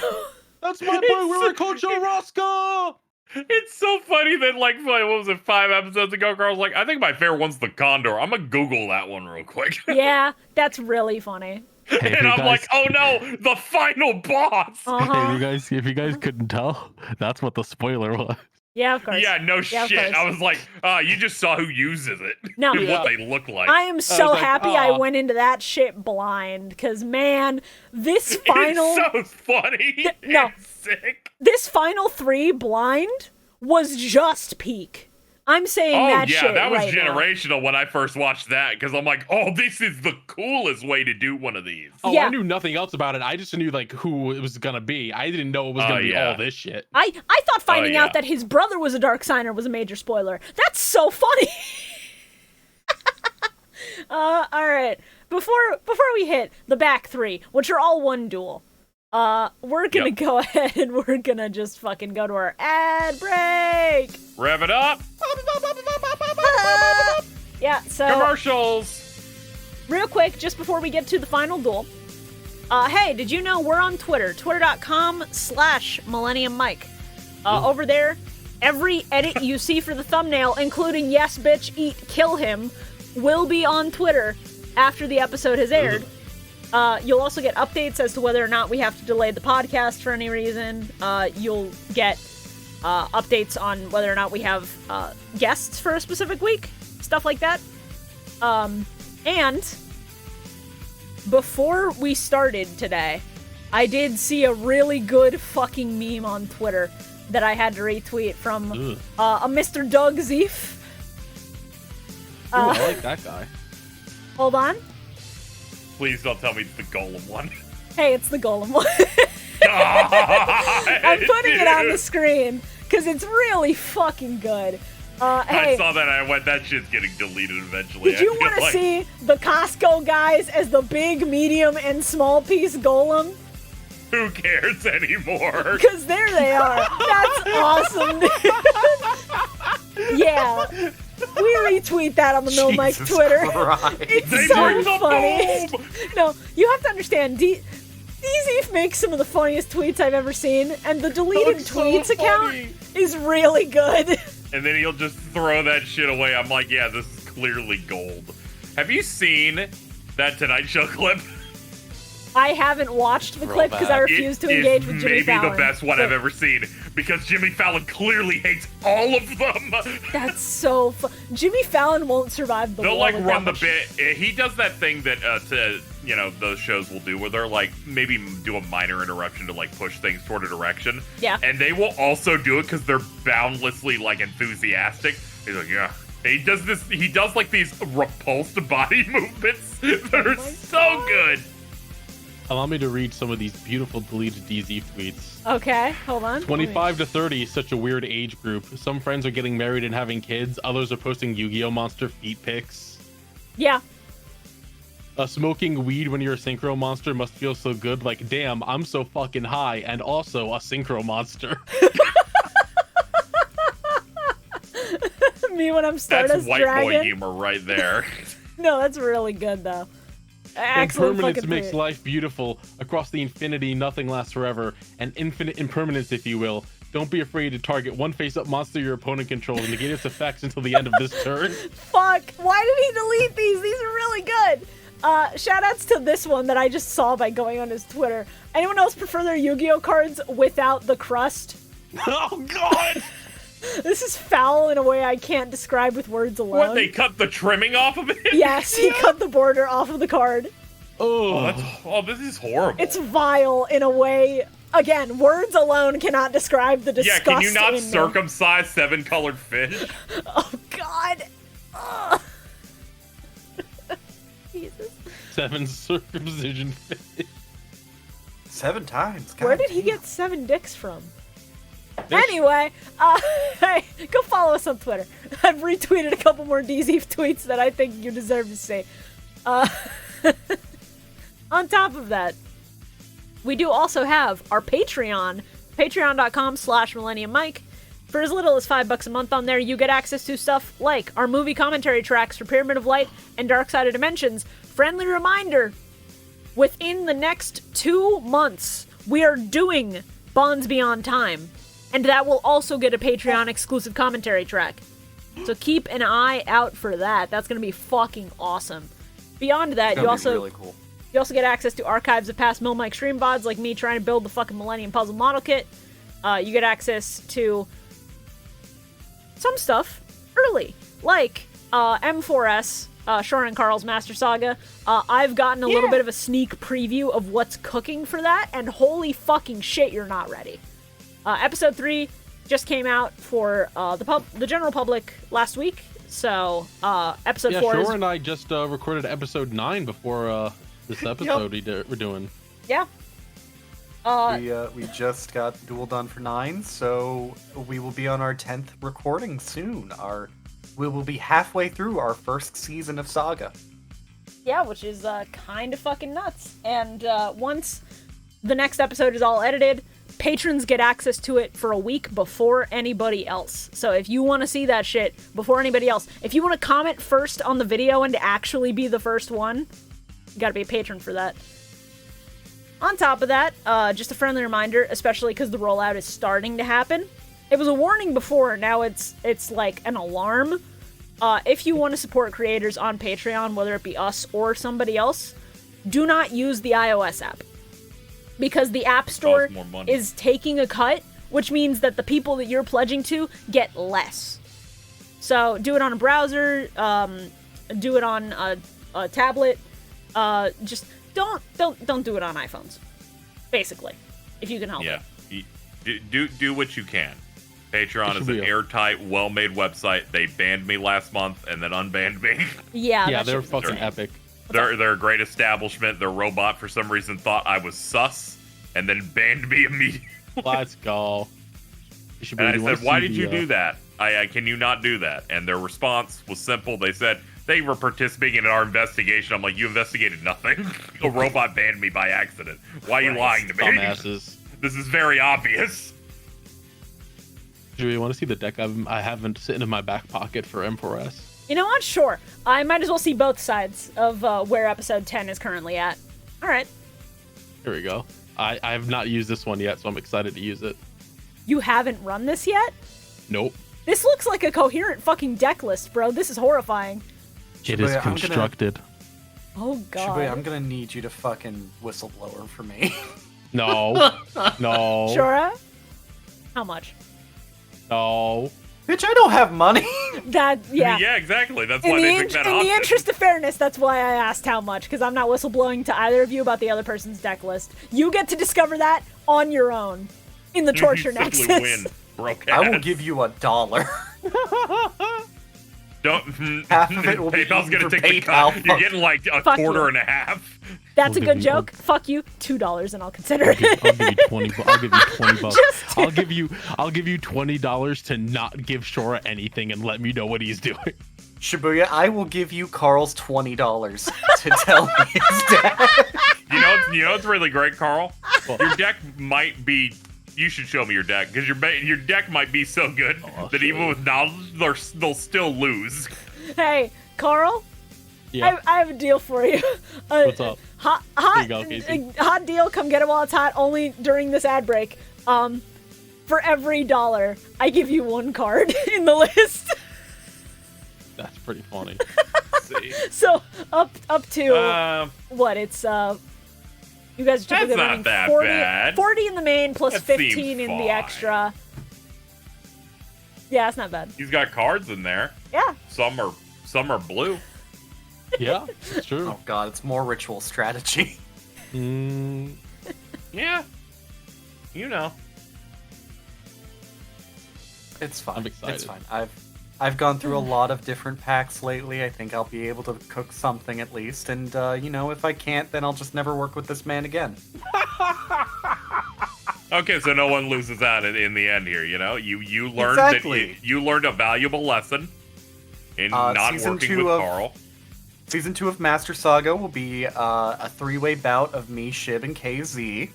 That's my boy, we're Kocho Roscoe! It's so funny that, what was it, 5 episodes ago, Carl's like, I think my favorite one's the condor. I'm gonna Google that one real quick. Yeah, that's really funny. Hey, and I'm like, oh no, the final boss! Uh-huh. Hey, if you guys couldn't tell, that's what the spoiler was. Yeah, of course. Yeah, no Yeah, of shit. course. I was like, you just saw who uses it. No. And Yeah. what they look like. I am so like, happy I aw. went into that shit blind, because, man, this final... It's so funny. No. And sick. This final 3 blind was just peak. I'm saying that shit that was right generational when I first watched that, because I'm like, oh, this is the coolest way to do one of these. Oh, Yeah. I knew nothing else about it. I just knew who it was gonna be. I didn't know it was gonna be all this shit. I thought finding yeah. out that his brother was a dark signer was a major spoiler. That's so funny. All right. Before we hit the back 3, which are all one duel, we're gonna go ahead and we're gonna just fucking go to our ad break. Rev it up. Yeah, so Commercials. real quick, just before we get to the final duel, hey, did you know we're on Twitter, twitter.com/MillenniumMike. Over there, every edit you see for the thumbnail, including yes, bitch, eat, kill him, will be on Twitter after the episode has aired. You'll also get updates as to whether or not we have to delay the podcast for any reason. You'll get updates on whether or not we have guests for a specific week, stuff like that. And before we started today, I did see a really good fucking meme on Twitter that I had to retweet from a Mr. Doug Zeef. Ooh, I like that guy. Hold on. Please don't tell me it's the Golem one. Hey, it's the Golem one. God, I'm putting it on the dude. screen because it's really fucking good. Hey, I saw that and I went, that shit's getting deleted eventually. did you I feel want to like- see the Costco guys as the big, medium, and small piece Golem? Who cares anymore? Because there they are. That's awesome, dude. Yeah. We retweet that on the Mill Mike Jesus Twitter. Christ. It's They so bring the funny. boom! No, you have to understand, DZeef makes some of the funniest tweets I've ever seen, and the deleted That's so tweets account funny. is really good. And then he'll just throw that shit away. I'm like, yeah, this is clearly gold. Have you seen that Tonight Show clip? I haven't watched the clip because I refuse to It engage is with Jimmy maybe Fallon. the best one I've ever seen because Jimmy Fallon clearly hates all of them. That's so Jimmy Fallon won't survive the They'll war like with run that the much- bit. He does that thing that those shows will do where they're like maybe do a minor interruption to like push things toward a direction. Yeah. And they will also do it because they're boundlessly like enthusiastic. He's like, yeah. And he does this. He does like these repulsed body movements that are so good. Allow me to read some of these beautiful deleted DZ tweets. Okay, hold on. 25 to 30 is such a weird age group. Some friends are getting married and having kids. Others are posting Yu-Gi-Oh! Monster feet pics. Yeah. Smoking weed when you're a synchro monster must feel so good. Like, damn, I'm so fucking high and also a synchro monster. Me when I'm Stardust That's white Dragon. boy humor right there. No, that's really good though. Excellent Impermanence fucking makes tweet. life beautiful. Across the infinity, nothing lasts forever. An infinite impermanence, if you will. Don't be afraid to target one face-up monster your opponent controls and negate its effects until the end of this turn. Fuck! Why did he delete these? These are really good. Shoutouts to this one that I just saw by going on his Twitter. Anyone else prefer their Yu-Gi-Oh cards without the crust? Oh, God! This is foul in a way I can't describe with words alone. What, they cut the trimming off of it? Yes, he cut the border off of the card. Oh, This is horrible. It's vile in a way. Again, words alone cannot describe the Yeah, disgust can you not in me. circumcise 7-colored fish? Oh God. Ugh. Jesus. 7 circumcision fish. 7 times. God Where did he damn. get 7 dicks from? Anyway, hey, go follow us on Twitter. I've retweeted a couple more DZ tweets that I think you deserve to see. On top of that, we do also have our Patreon, patreon.com/MillenniumMike. For as little as $5 a month on there, you get access to stuff like our movie commentary tracks for Pyramid of Light and Dark Side of Dimensions. Friendly reminder, within the next 2 months, we are doing Bonds Beyond Time. And that will also get a Patreon exclusive commentary track. So keep an eye out for that. That's going to be fucking awesome. Beyond that, It's you gonna be also really cool. you also get access to archives of past Mill Mike stream VODs, like me trying to build the fucking Millennium Puzzle model kit. You get access to some stuff early, like M4S, Shorah and Carl's Master Saga. I've gotten a little bit of a sneak preview of what's cooking for that, and holy fucking shit, you're not ready. Episode 3 just came out for the general public last week, so episode 4 Shorah is... and I just recorded episode 9 before this episode we're doing. Yeah. We just got Duel done for 9, so we will be on our 10th recording soon. We will be halfway through our first season of Saga. Yeah, which is kind of fucking nuts. And once the next episode is all edited, patrons get access to it for a week before anybody else. So if you want to see that shit before anybody else, if you want to comment first on the video and to actually be the first one, you gotta be a patron for that. On top of that, just a friendly reminder, especially because the rollout is starting to happen. It was a warning before, now it's like an alarm. If you want to support creators on Patreon, whether it be us or somebody else, do not use the iOS app. Because the App Store Costs more money. is taking a cut, which means that the people that you're pledging to get less. So do it on a browser, do it on a tablet. Just don't do it on iPhones. Basically, if you can help Yeah. it. Do what you can. Patreon is an Shibuya. airtight, well-made website. They banned me last month and then unbanned me. Yeah, Yeah, that they're shit was fucking insane. epic. They're a great establishment. Their robot, for some reason, thought I was sus, and then banned me immediately. Let's go. And I said, why did you do that? Can you not do that? And their response was simple. They said they were participating in our investigation. I'm like, you investigated nothing. A robot banned me by accident. Why are you lying to me? Dumbasses. This is very obvious. Do you want to see the deck I haven't sitting in my back pocket for M4S? You know what? Sure. I might as well see both sides of where episode 10 is currently at. All right. Here we go. I have not used this one yet, so I'm excited to use it. You haven't run this yet? Nope. This looks like a coherent fucking deck list, bro. This is horrifying. It is constructed. Oh, God. Shibuya, I'm gonna need you to fucking whistleblower for me. No. No. Shorah? How much? No. Bitch, I don't have money. That, yeah. Yeah, exactly. That's why they took that In option. the interest of fairness, that's why I asked how much, because I'm not whistleblowing to either of you about the other person's deck list. You get to discover that on your own in the torture You nexus. simply win, broke I will ass. give you $1. Don't. Half of it will be PayPal's gonna for take the PayPal. cut. You're getting like a Fuck quarter you. and a half. That's a I'll good give you- joke. Fuck you. $2 and I'll consider I'll give you it. 20. I'll give you 20 bucks. Just I'll give you $20 to not give Shorah anything and let me know what he's doing. Shibuya, I will give you Carl's $20 to tell me his deck. You know what's really great, Carl? Your deck might be. You should show me your deck because your deck might be so good that even with knowledge, they'll still lose. Hey, Carl, Yeah. I have a deal for you. What's up? Hot, Here you go, Casey. hot deal. Come get it while it's hot. Only during this ad break. For every $1, I give you one card in the list. That's pretty funny. See. So up to what? It's you guys are typically That's not running that 40, bad. 40 in the main plus That 15 seems in the fine. extra. Yeah, it's not bad. He's got cards in there. Yeah. Some are blue. Yeah, it's true. Oh god, it's more ritual strategy. Mm, Yeah. You know. It's fine. I'm excited. It's fine. I've gone through a lot of different packs lately. I think I'll be able to cook something at least. And if I can't, then I'll just never work with this man again. Okay, so no one loses out in the end here. You know, you learned Exactly. that you learned a valuable lesson in not Season working 2 with of- Carl. Season 2 of Master Saga will be a 3-way bout of me, Shib, and KZ.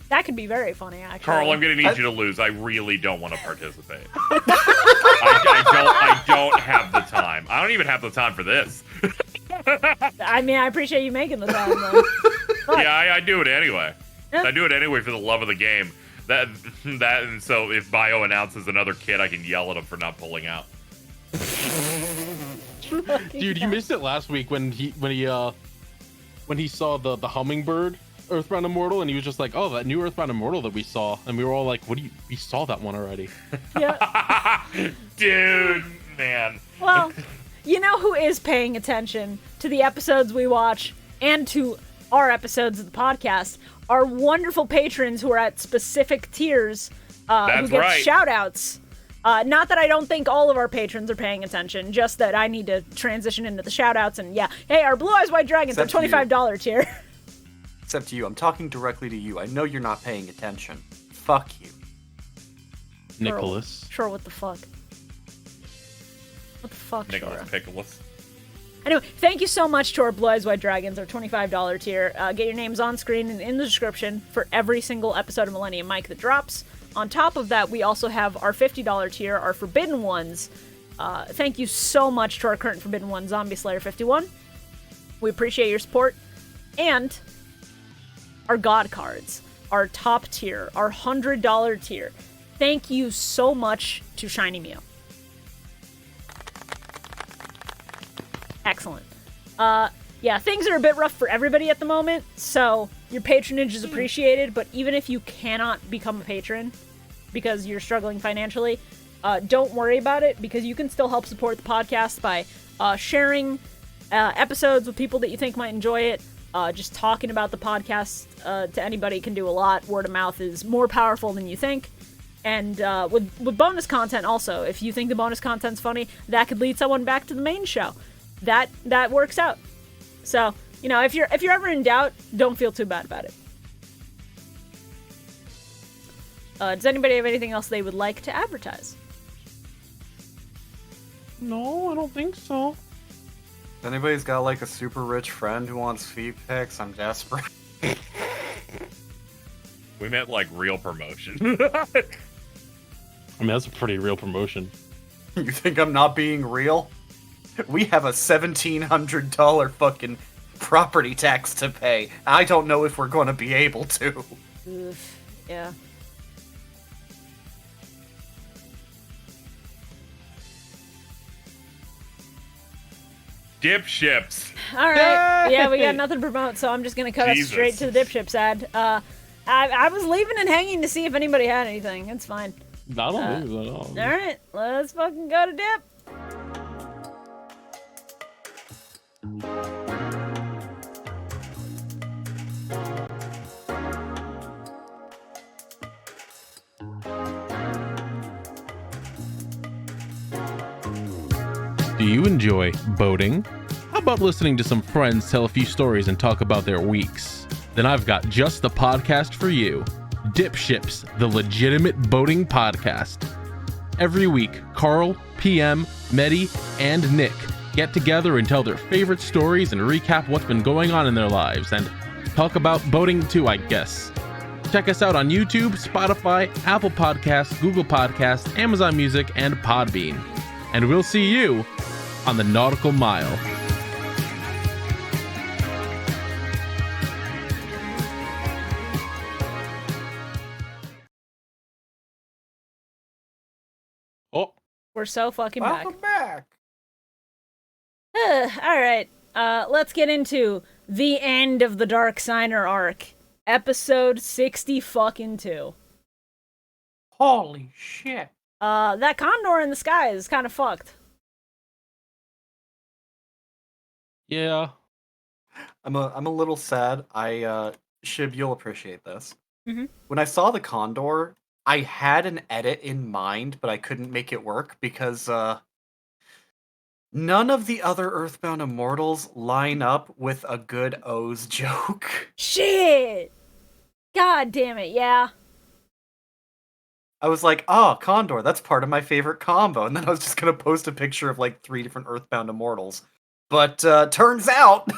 That could be very funny, actually. Carl, I'm gonna need you to lose. I really don't want to participate. I don't have the time. I don't even have the time for this. I mean, I appreciate you making the time, though. But, Yeah, I do it anyway. Yeah. I do it anyway for the love of the game. And so if Bio announces another kid, I can yell at him for not pulling out. dude, you missed it last week when he saw the hummingbird Earthbound Immortal, and he was just like, "Oh, that new Earthbound Immortal that we saw," and we were all like, "What do you? We saw that one already." yeah. Dude, man. Well, you know who is paying attention to the episodes we watch and to our episodes of the podcast? Our wonderful patrons who are at specific tiers who That's get right. shout-outs. Not that I don't think all of our patrons are paying attention, just that I need to transition into the shout-outs. And yeah, hey, our Blue Eyes White Dragons are Except you. $25 tier. Except you. I'm talking directly to you. I know you're not paying attention. Fuck you. Nicholas. Sure, what the fuck? What the fuck, Nicholas Shorah? Pickles. Anyway, thank you so much to our Blue Eyes White Dragons, our $25 tier. Get your names on screen and in the description for every single episode of Millennium Mike that drops. On top of that, we also have our $50 tier, our Forbidden Ones. Thank you so much to our current Forbidden One, Zombie Slayer 51. We appreciate your support. And our God cards, our top tier, our $100 tier. Thank you so much to ShinyMew. Excellent. Yeah, things are a bit rough for everybody at the moment, so your patronage is appreciated, but even if you cannot become a patron because you're struggling financially, don't worry about it, because you can still help support the podcast by sharing episodes with people that you think might enjoy it. Just talking about the podcast to anybody can do a lot. Word of mouth is more powerful than you think. And with bonus content also, if you think the bonus content's funny, that could lead someone back to the main show. that works out. So, you know, if you're ever in doubt, don't feel too bad about it. Does anybody have anything else they would like to advertise? No, I don't think so. If anybody's got like a super rich friend who wants feed pics, I'm desperate. We meant like real promotion. I mean, that's a pretty real promotion. You think I'm not being real? We have a $1,700 fucking property tax to pay. I don't know if we're going to be able to. Oof, yeah. Dip ships. All right. Yeah, we got nothing to promote, so I'm just going to cut us Jesus. straight to the dipships ad. I was leaving and hanging to see if anybody had anything. It's fine. I don't think so at all. All right, let's fucking go to dip. Do you enjoy boating? How about listening to some friends tell a few stories and talk about their weeks? Then I've got just the podcast for you. Dip Ships, the legitimate boating podcast. Every week, Carl, PM, Medi, and Nick get together and tell their favorite stories and recap what's been going on in their lives and talk about boating too, I guess. Check us out on YouTube, Spotify, Apple Podcasts, Google Podcasts, Amazon Music, and Podbean. And we'll see you on the Nautical Mile. Oh, We're so fucking back. Welcome back. All right, let's get into the end of the Dark Signer arc, episode 60 fucking 2. Holy shit. That condor in the sky is kind of fucked. yeah. I'm a little sad. Shib, you'll appreciate this. Mhm. When I saw the condor, I had an edit in mind, but I couldn't make it work because none of the other Earthbound Immortals line up with a good O's joke. Shit! God damn it, yeah. I was like, oh, Condor, that's part of my favorite combo. And then I was just going to post a picture of like 3 different Earthbound Immortals. But turns out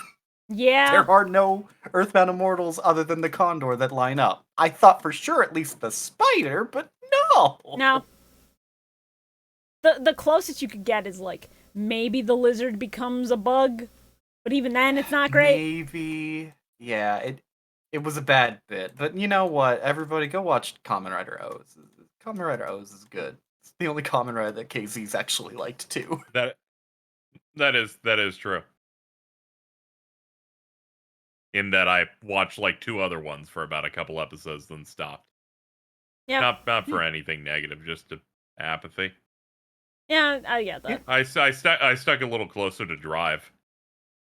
Yeah. there are no Earthbound Immortals other than the Condor that line up. I thought for sure at least the spider, but no. No. The closest you could get is like maybe the lizard becomes a bug, but even then it's not great. Maybe. Yeah, it was a bad bit. But you know what? Everybody go watch Kamen Rider O's. Kamen Rider O's is good. It's the only Kamen Rider that KZ's actually liked too. That is true. In that I watched like 2 other ones for about a couple episodes, then stopped. Yeah. Not for anything negative, just apathy. Yeah, I get that. I stuck a little closer to Drive.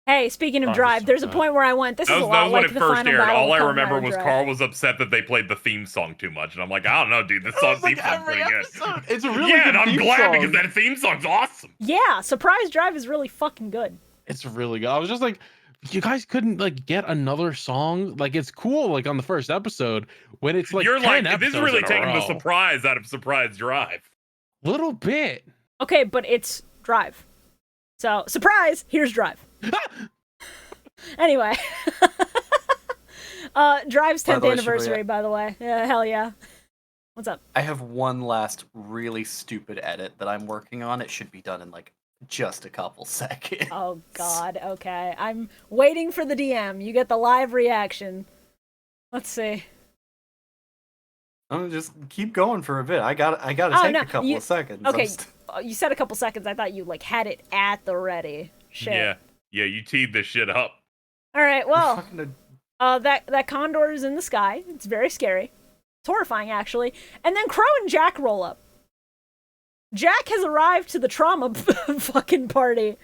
Hey, speaking of Oh, Drive, so there's a bad. point where I went, this That is was, a that lot was when like it the first final aired. battle All I of Kamen remember Rider was Drive. Carl was upset that they played the theme song too much, and I'm like, I don't know, dude. This song theme song's pretty good. It's a really Yeah, good and I'm theme glad song. because that theme song's awesome. Yeah, Surprise Drive is really fucking good. It's really good. I was just like, you guys couldn't like get another song. Like it's cool. Like on the first episode when it's like You're 10 like, this is episodes really in a taking the row. surprise out of Surprise Drive. Little bit. Okay, but it's Drive. So, surprise, here's Drive. Anyway. Drive's By 10th the way, anniversary, Shibuya- by the way. Yeah, hell yeah. What's up? I have one last really stupid edit that I'm working on. It should be done in like just a couple seconds. Oh, God, okay. I'm waiting for the DM. You get the live reaction. Let's see. I'm gonna just keep going for a bit. I gotta Oh, take no, a couple you- of seconds. Okay, you said a couple seconds. I thought you, like, had it at the ready. Shit. Yeah, you teed this shit up. All right, well, Fucking that condor is in the sky. It's very scary. It's horrifying, actually. And then Crow and Jack roll up. Jack has arrived to the trauma fucking party.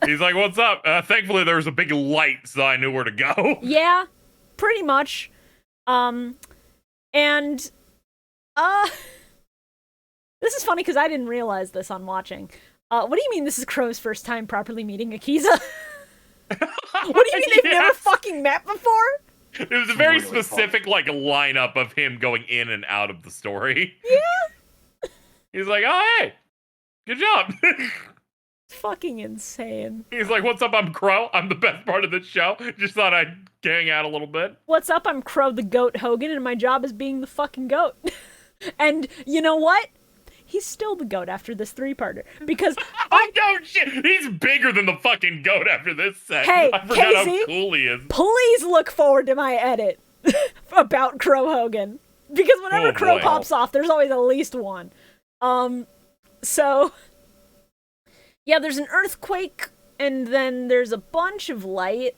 He's like, what's up? Thankfully, there was a big light, so I knew where to go. Yeah, pretty much. And this is funny because I didn't realize this on watching. What do you mean this is Crow's first time properly meeting Akiza? What do you mean they've never fucking met before? It was a very Really specific like lineup of him going in and out of the story. Yeah. He's like, oh hey, good job. It's fucking insane. He's like, what's up? I'm Crow. I'm the best part of the show. Just thought I'd hang out a little bit. What's up? I'm Crow the Goat Hogan, and my job is being the fucking goat. And you know what? He's still the goat after this 3-parter because Oh no shit! He's bigger than the fucking goat after this set. Hey, I forgot how KZ, cool he is. please look forward to my edit about Crow Hogan because whenever Oh, Crow boy. pops off, there's always at least one. So yeah, there's an earthquake, and then there's a bunch of light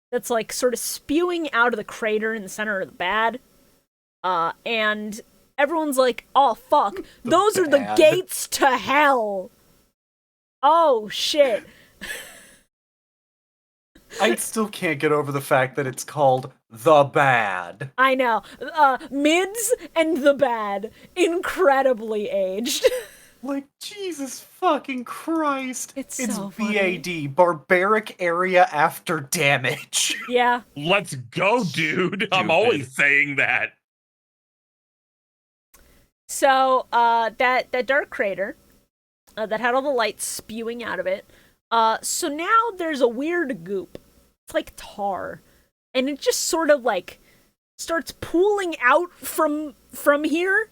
that's like sort of spewing out of the crater in the center of the bad, and everyone's like, oh fuck, those are the bad. gates to hell. Oh shit. I still can't get over the fact that it's called The Bad. I know. Mids and the bad. Incredibly aged. Like, Jesus fucking Christ. It's so funny. BAD, Barbaric Area After Damage. Yeah. Let's go, dude. I'm Stupid. always saying that. So, that dark crater, that had all the lights spewing out of it, so now there's a weird goop. It's like tar. And it just sort of, like, starts pooling out from here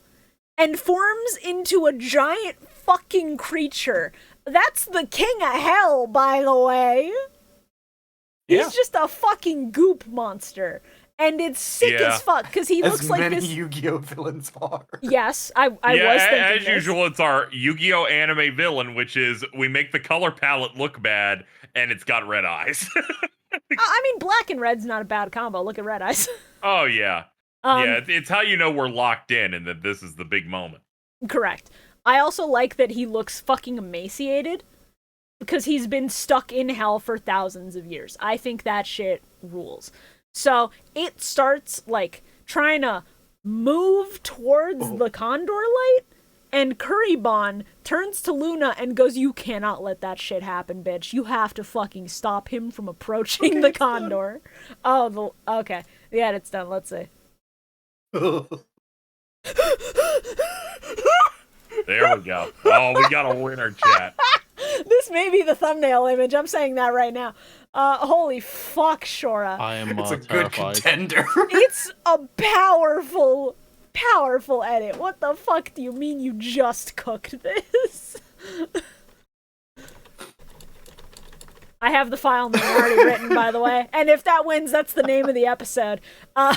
and forms into a giant fucking creature. That's the king of hell, by the way. Yeah. He's just a fucking goop monster. And it's sick Yeah. as fuck, because he looks As like many this... Yu-Gi-Oh villains are. Yes, I Yeah, was thinking as this. usual, it's our Yu-Gi-Oh anime villain, which is we make the color palette look bad, and it's got red eyes. I mean, black and red's not a bad combo. Look at Red Eyes. Oh yeah, yeah. It's how you know we're locked in, and that this is the big moment. Correct. I also like that he looks fucking emaciated, because he's been stuck in hell for thousands of years. I think that shit rules. So it starts, like, trying to move towards the Condor light, and Currybon turns to Luna and goes, you cannot let that shit happen, bitch. You have to fucking stop him from approaching the Condor. Oh, okay. The edit's done. Let's see. There we go. Oh, we got a winner, chat. This may be the thumbnail image. I'm saying that right now. Holy fuck, Shorah. I am It's a good terrified. contender. It's a powerful edit. What the fuck do you mean you just cooked this? I have the file name already written, by the way. And if that wins, that's the name of the episode. Yeah,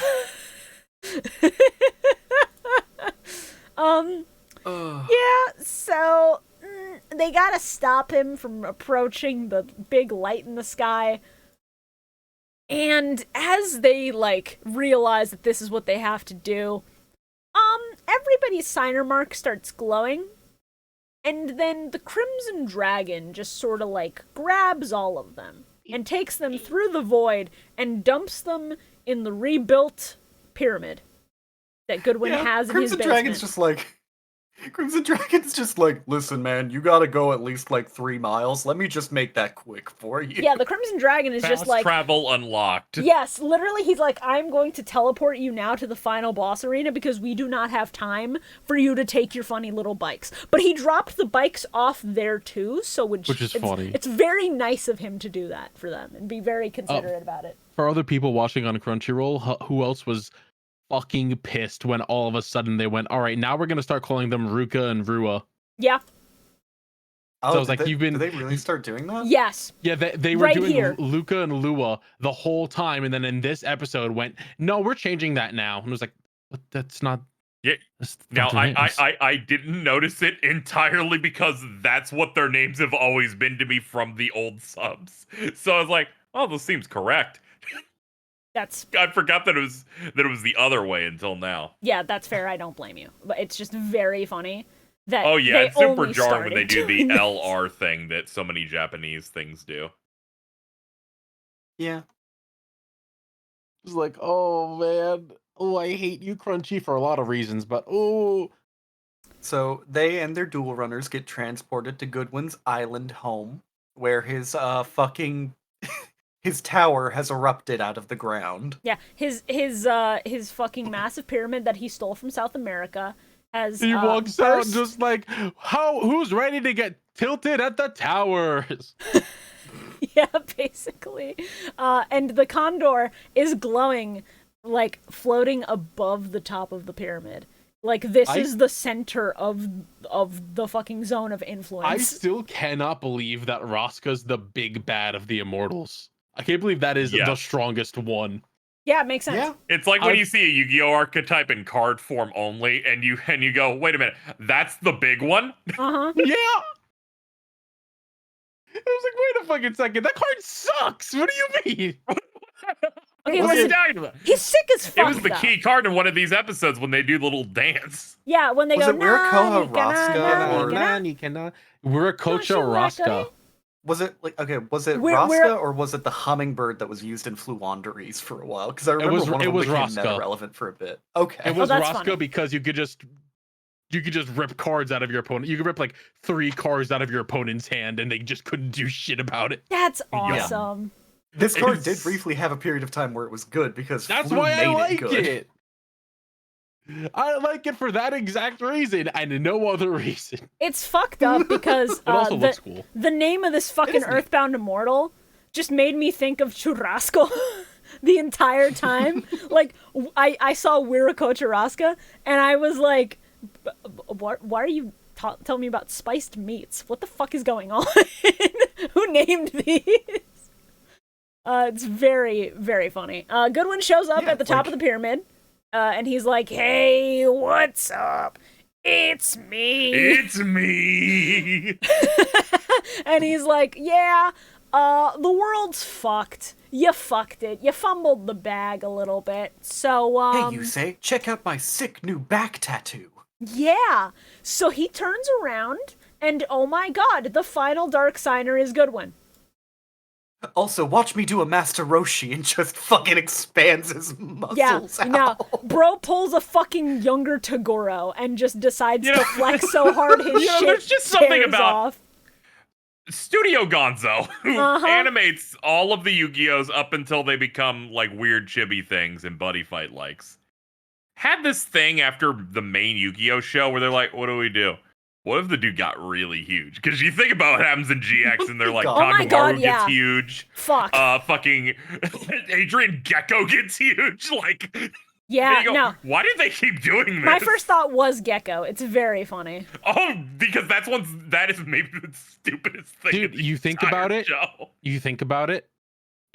so they gotta stop him from approaching the big light in the sky. And as they, like, realize that this is what they have to do, everybody's signer mark starts glowing. And then the Crimson Dragon just sort of, like, grabs all of them and takes them through the void and dumps them in the rebuilt pyramid that Godwin has in his Crimson basement. Crimson Dragon's just like, listen, man, you gotta go at least like 3 miles. Let me just make that quick for you. Yeah, the Crimson Dragon is Fast just like... travel unlocked. Yes, literally, he's like, I'm going to teleport you now to the final boss arena because we do not have time for you to take your funny little bikes. But he dropped the bikes off there too, so Which is funny. It's very nice of him to do that for them and be very considerate about it. For other people watching on Crunchyroll, who else was fucking pissed when all of a sudden they went, all right, now we're gonna start calling them Ruka and Rua? Yeah. Oh, So I was like, did they really start doing that? Yes. Yeah, they were Right doing here. Luca and Lua the whole time, and then in this episode went, no, we're changing that now. And it was like, but that's not. Yeah. That's Now, not their names. I didn't notice it entirely because that's what their names have always been to me from the old subs. So I was like, oh, this seems correct. That's... I forgot that it was the other way until now. Yeah, that's fair. I don't blame you. But it's just very funny that Oh yeah, they it's super only jarring when they started do the doing this. LR thing that so many Japanese things do. Yeah. It's like, oh man, oh, I hate you, Crunchy, for a lot of reasons, but oh. So they and their duel runners get transported to Goodwin's island home, where his fucking his tower has erupted out of the ground. Yeah, his fucking massive pyramid that he stole from South America has He walks out burst. just like, who's ready to get tilted at the towers? Yeah, basically. And the condor is glowing, like floating above the top of the pyramid. Like this is the center of the fucking zone of influence. I still cannot believe that Raska's the big bad of the Immortals. I can't believe that is the strongest one. Yeah, it makes sense. Yeah. It's like when you see a Yu-Gi-Oh archetype in card form only, and you go, wait a minute, that's the big one? Uh-huh. Yeah. I was like, wait a fucking second, that card sucks. What do you mean? Okay, What are you listen, talking about? he's sick as fuck. It was the though. key card in one of these episodes when they do the little dance. Yeah, when they Was go, it Wiracocha "Nah, Raska or- Wiracocha Raska. Was it was it Where- Raska where- or was it the hummingbird that was used in Fluanderies for a while? Because I remember was- one it of them was became Raska. meta relevant for a bit. Okay. It was that's Raska funny. because you could just rip cards out of your opponent. You could rip like 3 cards out of your opponent's hand, and they just couldn't do shit about it. That's awesome. This card It's- did briefly have a period of time where it was good because That's Flu why I made like good. it. I like it for that exact reason and no other reason. It's fucked up because It also looks cool. the name of this fucking is neat. Earthbound Immortal just made me think of Churrasco the entire time. Like, I saw Wiracocha Raska, and I was like, why are you telling me about spiced meats? What the fuck is going on? Who named these? It's very, very funny. Goodwin shows up Yeah, at the top of the pyramid, and he's like, "Hey, what's up? It's me." It's me. And he's like, "Yeah, the world's fucked. You fucked it. You fumbled the bag a little bit. So, Hey, you say, check out my sick new back tattoo. yeah." So he turns around, and oh my god, the final Dark Signer is Goodwin. Also, watch me do a Master Roshi and just fucking expands his muscles out. No, bro pulls a fucking younger Tagoro and just decides to flex so hard his shit there's just something tears about off. Studio Gonzo, who Uh-huh. animates all of the Yu-Gi-Ohs up until they become like weird chibi things and buddy fight likes, had this thing after the main Yu-Gi-Oh show where they're like, what do we do? What if the dude got really huge? Because you think about what happens in GX and they're like, Oh my Kagamaru God, yeah. gets huge. Fuck. Fucking Adrian Gecko gets huge. Like, Yeah, you go, no. why did they keep doing this? My first thought was Gecko. It's very funny. Oh, because that is maybe the stupidest thing. Dude, in the you think entire about it? show. You think about it,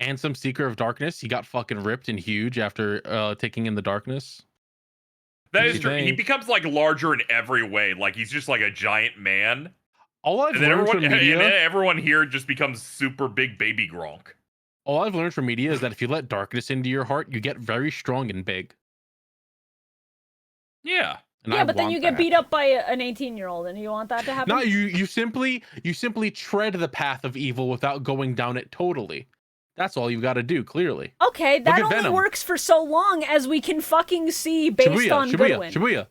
Ansem Seeker of Darkness, he got fucking ripped and huge after taking in the darkness. That You is true. He think- becomes like larger in every way. Like he's just like a giant man. All I've And then learned everyone, from and media, then everyone here just becomes super big baby Gronk. all I've learned from media is that if you let darkness into your heart, you get very strong and big. Yeah. And yeah, I but then want you get that. beat up by an 18-year-old, and you want that to happen? No, you simply tread the path of evil without going down it totally. That's all you got to do. Clearly. Okay, that at only Venom. works for so long as we can fucking see based on Goodwin. Shibuya.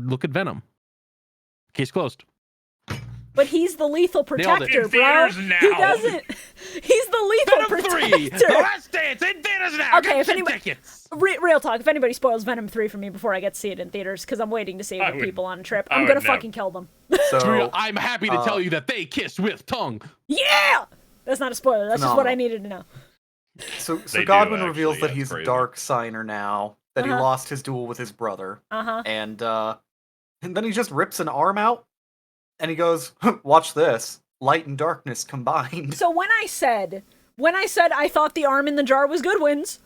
Look at Venom. Case closed. But he's the lethal Nailed it. protector, In bro. theaters now. He doesn't. He's the lethal Venom 3. protector. Last Dance in theaters now. Okay, Get if your anybody- tickets. Real talk. If anybody spoils Venom 3 for me before I get to see it in theaters, because I'm waiting to see it I with would- people on a trip, I I'm would gonna never. fucking kill them. So, I'm happy to tell you that they kiss with tongue. Yeah! That's not a spoiler. That's just what I needed to know. so They do, Godwin actually, reveals that yeah, he's it's crazy. Dark Signer now, that he Uh-huh. lost his duel with his brother, Uh-huh. and then he just rips an arm out, and he goes, watch this, light and darkness combined. So when I said I thought the arm in the jar was Goodwin's,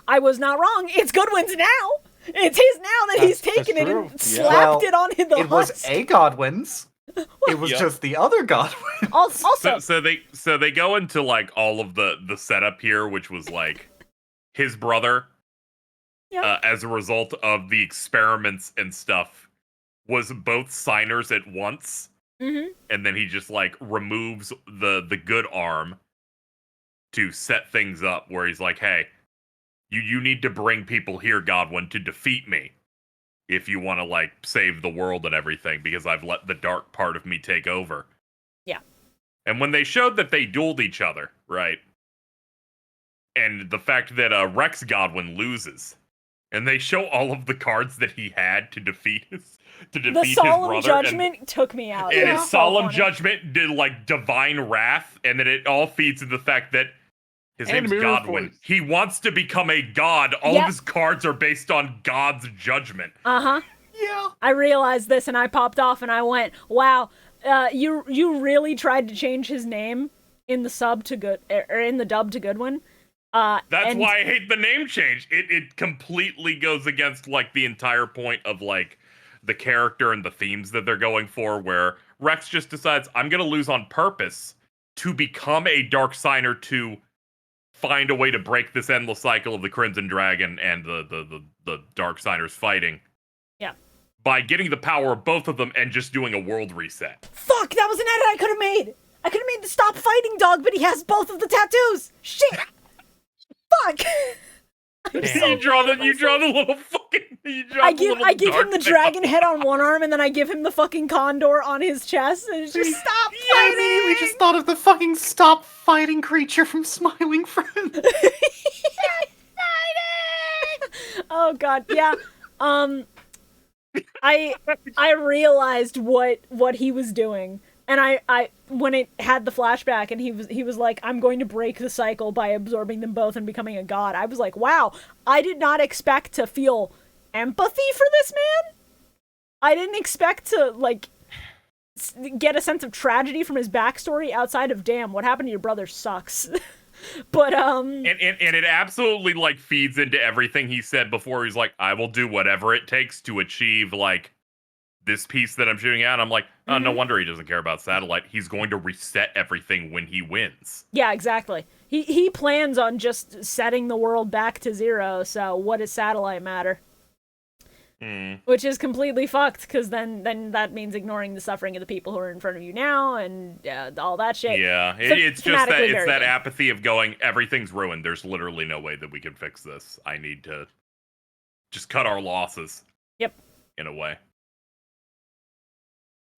I was not wrong. It's Goodwin's now. It's his now that he's That's taken it true. and Yeah. slapped Well, it on the It was husk. a Godwin's. It was Yep. just the other Godwin. Also, So they go into like all of the setup here, which was like his brother, Yeah. as a result of the experiments and stuff, was both signers at once, mhm. and then he just like removes the good arm to set things up. Where he's like, "Hey, you need to bring people here, Godwin, to defeat me." if you want to like save the world and everything, because I've let the dark part of me take over. Yeah. And when they showed that they dueled each other, right? And the fact that Rex Godwin loses, and they show all of the cards that he had to defeat his The his solemn brother, judgment took me out. and It his was so solemn funny. judgment did like divine wrath, and then it all feeds into the fact that his And name's mirror Godwin. force. He wants to become a god. All Yep. of his cards are based on God's judgment. Uh-huh. Yeah. I realized this and I popped off and I went, wow, you really tried to change his name in the sub to good, or in the dub to Godwin. That's and why I hate the name change. It completely goes against like the entire point of like the character and the themes that they're going for, where Rex just decides I'm gonna lose on purpose to become a dark signer to find a way to break this endless cycle of the Crimson Dragon and the dark signers fighting. Yeah. By getting the power of both of them and just doing a world reset. Fuck, that was an edit I could have made. I could have made the stop fighting dog, but he has both of the tattoos. Shit. Fuck. You draw the little fucking. I give him the dragon head on one arm, and then I give him the fucking condor on his chest, and it's just stop I immediately fighting. just thought of the fucking stop fighting creature from Smiling Friends. Oh god, yeah. I realized what he was doing, and I when it had the flashback, and he was like, I'm going to break the cycle by absorbing them both and becoming a god. I was like, wow, I did not expect to feel empathy for this man. I didn't expect to like get a sense of tragedy from his backstory outside of, damn, what happened to your brother sucks. But and it absolutely like feeds into everything he said before. He's like, I will do whatever it takes to achieve like this piece that I'm shooting at. I'm like, oh, no wonder he doesn't care about satellite. He's going to reset everything when he wins. yeah, exactly. He plans on just setting the world back to zero, so what does satellite matter? Which is completely fucked, because then that means ignoring the suffering of the people who are in front of you now, and all that shit. Yeah, it's just that thematically it's very that good. apathy of going, everything's ruined. There's literally no way that we can fix this. I need to just cut our losses. Yep. In a way.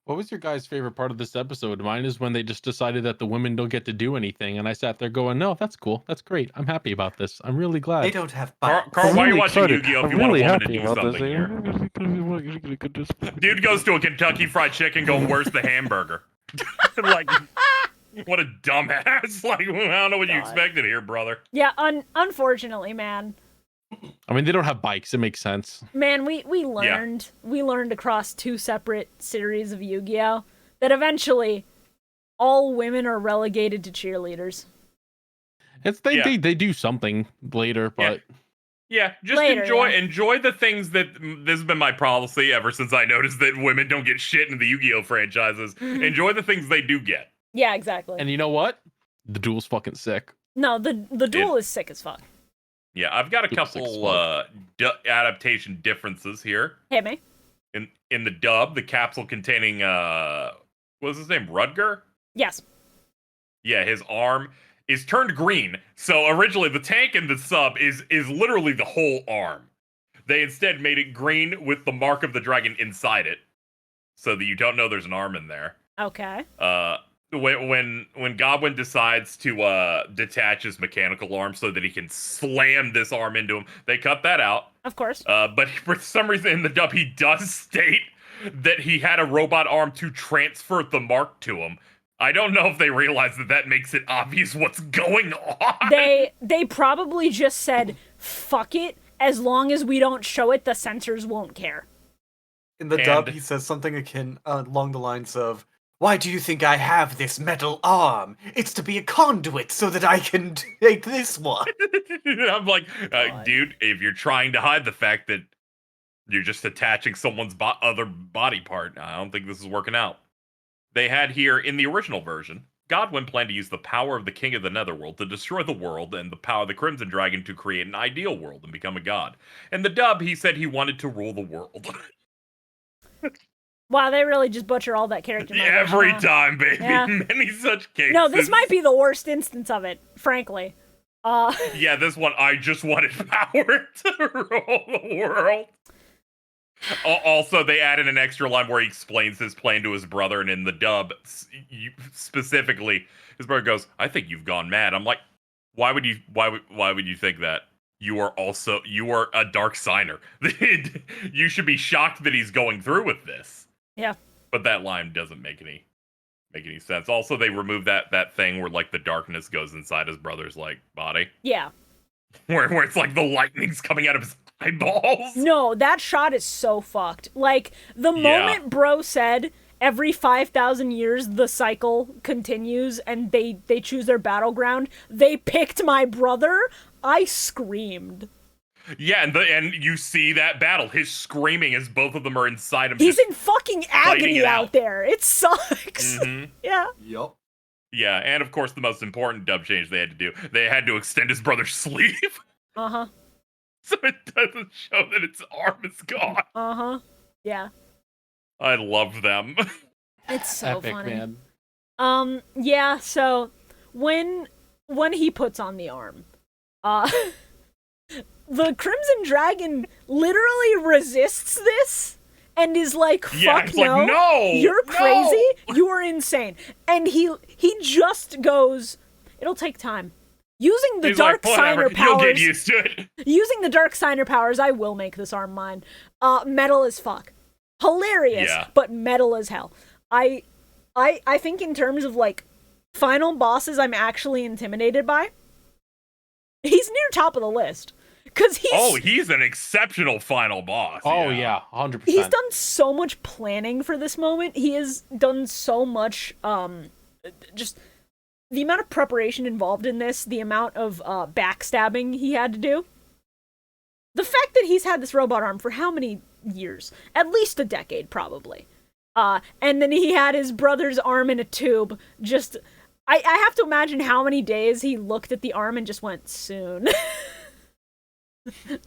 What was your guys' favorite part of this episode? Mine is when they just decided that the women don't get to do anything, and I sat there going, "No, that's cool. That's great. I'm happy about this. I'm really glad." They don't have Carl, butts. why are you watching Yu-Gi-Oh! If I'm you want really a woman to happy do about something this. here. Dude goes to a Kentucky Fried Chicken going, where's the hamburger? Like, what a dumbass. Like, I don't know what you God. expected here, brother. Yeah, unfortunately, man. I mean, they don't have bikes. It makes sense. Man, we learned across two separate series of Yu-Gi-Oh! That eventually all women are relegated to cheerleaders. It's they do something later, but Yeah, just Later, enjoy the things that this has been my policy ever since I noticed that women don't get shit in the Yu-Gi-Oh franchises. Enjoy the things they do get. Yeah, exactly. and you know what? The duel's fucking sick. No, the duel is sick as fuck. Yeah, I've got a Super sick couple adaptation differences here. Hey, me. In the dub, the capsule containing what was his name? Rudger? Yes. Yeah, his arm is turned green. So originally the tank in the sub is literally the whole arm. They instead made it green with the mark of the dragon inside it. So that you don't know there's an arm in there. Okay. When Godwin decides to detach his mechanical arm so that he can slam this arm into him, they cut that out. Of course. But for some reason in the dub, he does state that he had a robot arm to transfer the mark to him. I don't know if they realize that makes it obvious what's going on. They probably just said, fuck it, as long as we don't show it, the censors won't care. In the dub, he says something akin along the lines of, "Why do you think I have this metal arm? It's to be a conduit so that I can take this one." I'm like, dude, if you're trying to hide the fact that you're just attaching someone's other body part, I don't think this is working out. They had here, in the original version, Godwin planned to use the power of the King of the Netherworld to destroy the world and the power of the Crimson Dragon to create an ideal world and become a god. In the dub, he said he wanted to rule the world. Wow, they really just butcher all that character. Every time, baby. Yeah. Many such cases. No, this might be the worst instance of it, frankly. Yeah, this one, I just wanted power to rule the world. Also, they added an extra line where he explains his plan to his brother, and in the dub, specifically, his brother goes, "I think you've gone mad." I'm like, why would you think that? You are a dark signer. You should be shocked that he's going through with this. Yeah. But that line doesn't make any sense. Also, they removed that thing where like the darkness goes inside his brother's like body. Yeah. Where it's like the lightning's coming out of his eyeballs. No, that shot is so fucked. Like, the moment bro said every 5,000 years the cycle continues and they choose their battleground, they picked my brother, I screamed. Yeah, and you see that battle. His screaming as both of them are inside him. He's in fucking agony out there. It sucks. Mm-hmm. Yeah. Yup. Yeah, and of course the most important dub change they had to do, they had to extend his brother's sleeve. Uh-huh. So it doesn't show that its arm is gone. Uh-huh. Yeah. I love them. It's so Epic, funny. man. Yeah, so when he puts on the arm, the Crimson Dragon literally resists this and is like, fuck no, like, no, you're no. crazy, you are insane. And he just goes, it'll take time. Using the He's Dark like, whatever, Signer powers, you'll get used to it. using the Dark Signer powers, I will make this arm mine. Metal as fuck. Hilarious, but metal as hell. I think in terms of, like, final bosses I'm actually intimidated by, he's near top of the list. Cause he's an exceptional final boss. Oh yeah, 100%. He's done so much planning for this moment. He has done so much, just the amount of preparation involved in this, the amount of backstabbing he had to do. The fact that he's had this robot arm for how many years? At least a decade, probably. And then he had his brother's arm in a tube. Just, I have to imagine how many days he looked at the arm and just went, soon.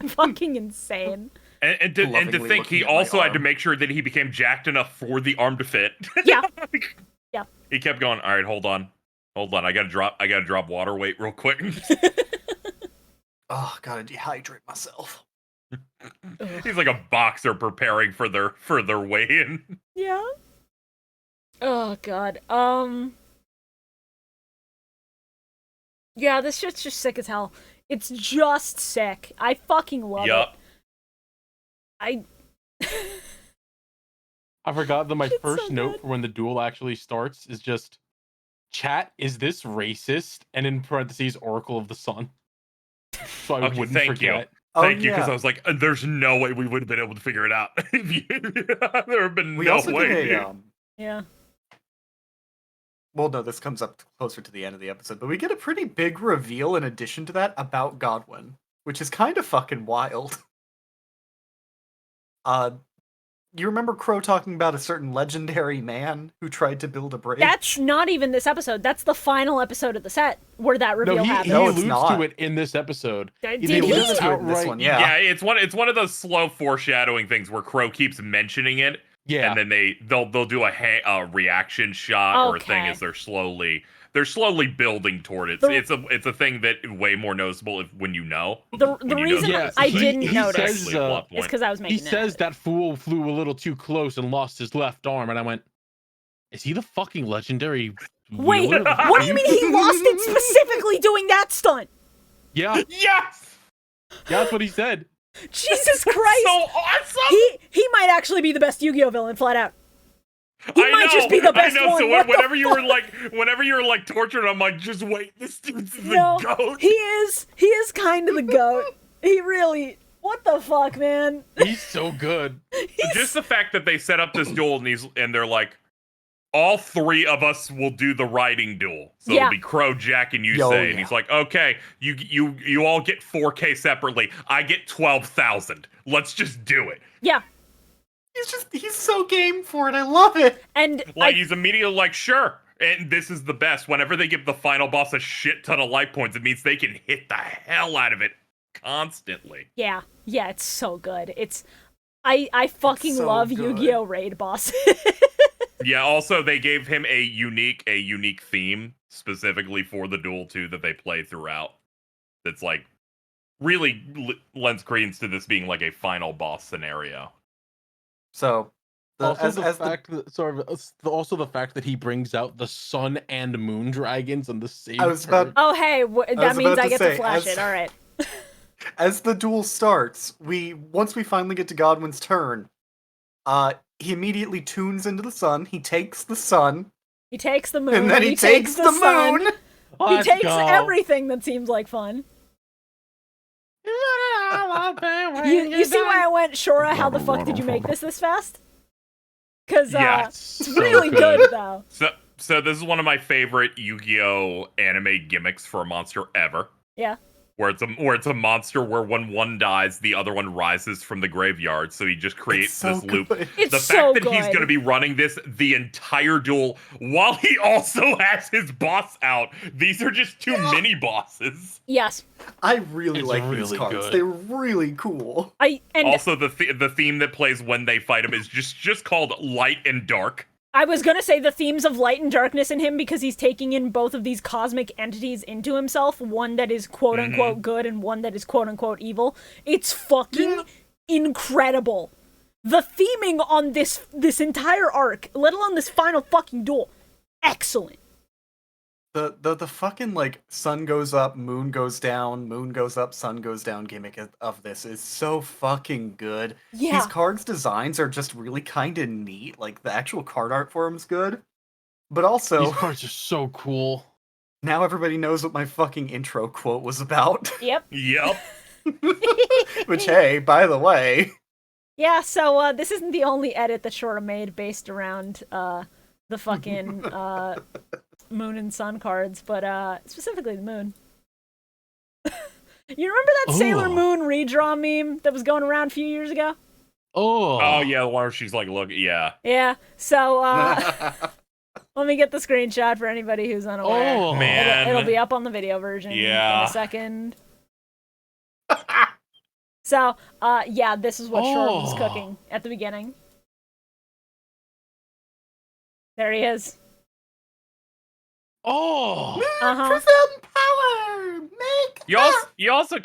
Fucking insane. And to think he also had to make sure that he became jacked enough for the arm to fit. Yeah. Yeah. He kept going, all right, hold on. I gotta drop water weight real quick. Oh, gotta dehydrate myself. He's like a boxer preparing for their weigh-in. Yeah. Oh god. Yeah, this shit's just sick as hell. It's just sick. I fucking love it. I forgot that my It's first so note good. for when the duel actually starts is just, chat, is this racist? And in parentheses, Oracle of the Sun. So I wouldn't forget. Thank you, because I was like, there's no way we would have been able to figure it out. There have been no way. yeah. Well, no, this comes up closer to the end of the episode, but we get a pretty big reveal in addition to that about Godwin, which is kind of fucking wild. You remember Crow talking about a certain legendary man who tried to build a bridge? That's not even this episode. That's the final episode of the set where that reveal happens. He alludes to it in this episode. Did he? he? This one, Yeah, it's one of those slow foreshadowing things where Crow keeps mentioning it. Yeah, and then they'll do a reaction shot or a thing as they're slowly building toward it. It's a thing that way more noticeable when you know. The reason I didn't notice says, is because I was making He says that fool flew a little too close and lost his left arm, and I went, is he the fucking legendary Wait, wheeler? what do you mean he lost it specifically doing that stunt? Yeah. Yes! Yeah, that's what he said. Jesus Christ! So awesome! He might actually be the best Yu-Gi-Oh villain, flat out. He might just be the best one. So What whenever the you fuck? were like tortured, I'm like, just wait, this dude's the goat. He is kind of the goat. He really. What the fuck, man? He's so good. Just the fact that they set up this duel and they're like, all three of us will do the riding duel. So it'll be Crow, Jack, and Yusei. And he's like, okay, you all get 4K separately. I get 12,000. Let's just do it. Yeah. He's so game for it. I love it. And he's immediately like, sure. And this is the best. Whenever they give the final boss a shit ton of life points, it means they can hit the hell out of it constantly. Yeah, it's so good. I fucking love Yu-Gi-Oh raid bosses. Yeah, also they gave him a unique theme specifically for the duel too that they play throughout. That's like really lends credence to this being like a final boss scenario. So, Also the fact that he brings out the sun and moon dragons on the same I was about- turn. Oh, hey, that means I get to say, flash it. All right. as the duel starts, once we finally get to Godwin's turn, he immediately tunes into the sun. He takes the sun, He takes the moon, and then he takes the sun. moon. He Let's takes go. everything that seems like fun. You see why I went, Shorah, how the fuck did you make this fast? Because Yeah, it's really good, though. So this is one of my favorite Yu-Gi-Oh anime gimmicks for a monster ever. Yeah. Where it's a monster where when one dies, the other one rises from the graveyard. So he just creates so this loop. good. It's The so fact that he's good. going to be running this the entire duel while he also has his boss out. These are just two mini bosses. Yes. I really It's like really these cards. good. They're really cool. Also, the theme that plays when they fight him is just called Light and Dark. I was gonna say the themes of light and darkness in him because he's taking in both of these cosmic entities into himself, one that is quote-unquote good and one that is quote-unquote evil. It's fucking incredible. The theming on this entire arc, let alone this final fucking duel, excellent. The fucking, like, sun goes up, moon goes down, moon goes up, sun goes down gimmick of this is so fucking good. Yeah. These cards' designs are just really kind of neat. Like, the actual card art for them's good. But also, These cards are so cool. now everybody knows what my fucking intro quote was about. Yep. Yep. Which, hey, by the way... Yeah, so this isn't the only edit that Shorah made based around the fucking moon and sun cards, but specifically the moon. You remember that Sailor Ooh. Moon redraw meme that was going around a few years ago? Oh yeah, the one where she's like, look, yeah. Yeah, so let me get the screenshot for anybody who's unaware. Oh Man. It'll be up on the video version in Yeah. a second. So, yeah, this is what Shorah was cooking at the beginning. There he is. Oh. Uh-huh. Prism power! Make You also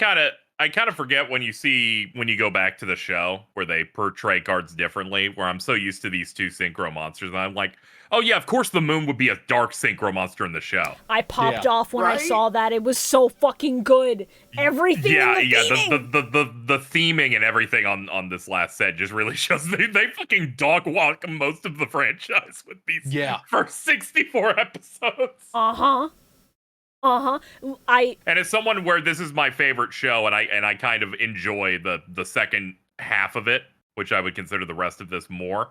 I kind of forget when you go back to the show where they portray cards differently, where I'm so used to these two synchro monsters, and I'm like, oh yeah, of course the moon would be a dark synchro monster in the show. I popped Yeah. off when I Right? saw that. It was so fucking good. Everything in the theming. The theming and everything on this last set just really shows they fucking dog walk most of the franchise with these first 64 episodes. Uh-huh. And as someone where this is my favorite show, and I kind of enjoy the second half of it, which I would consider the rest of this more.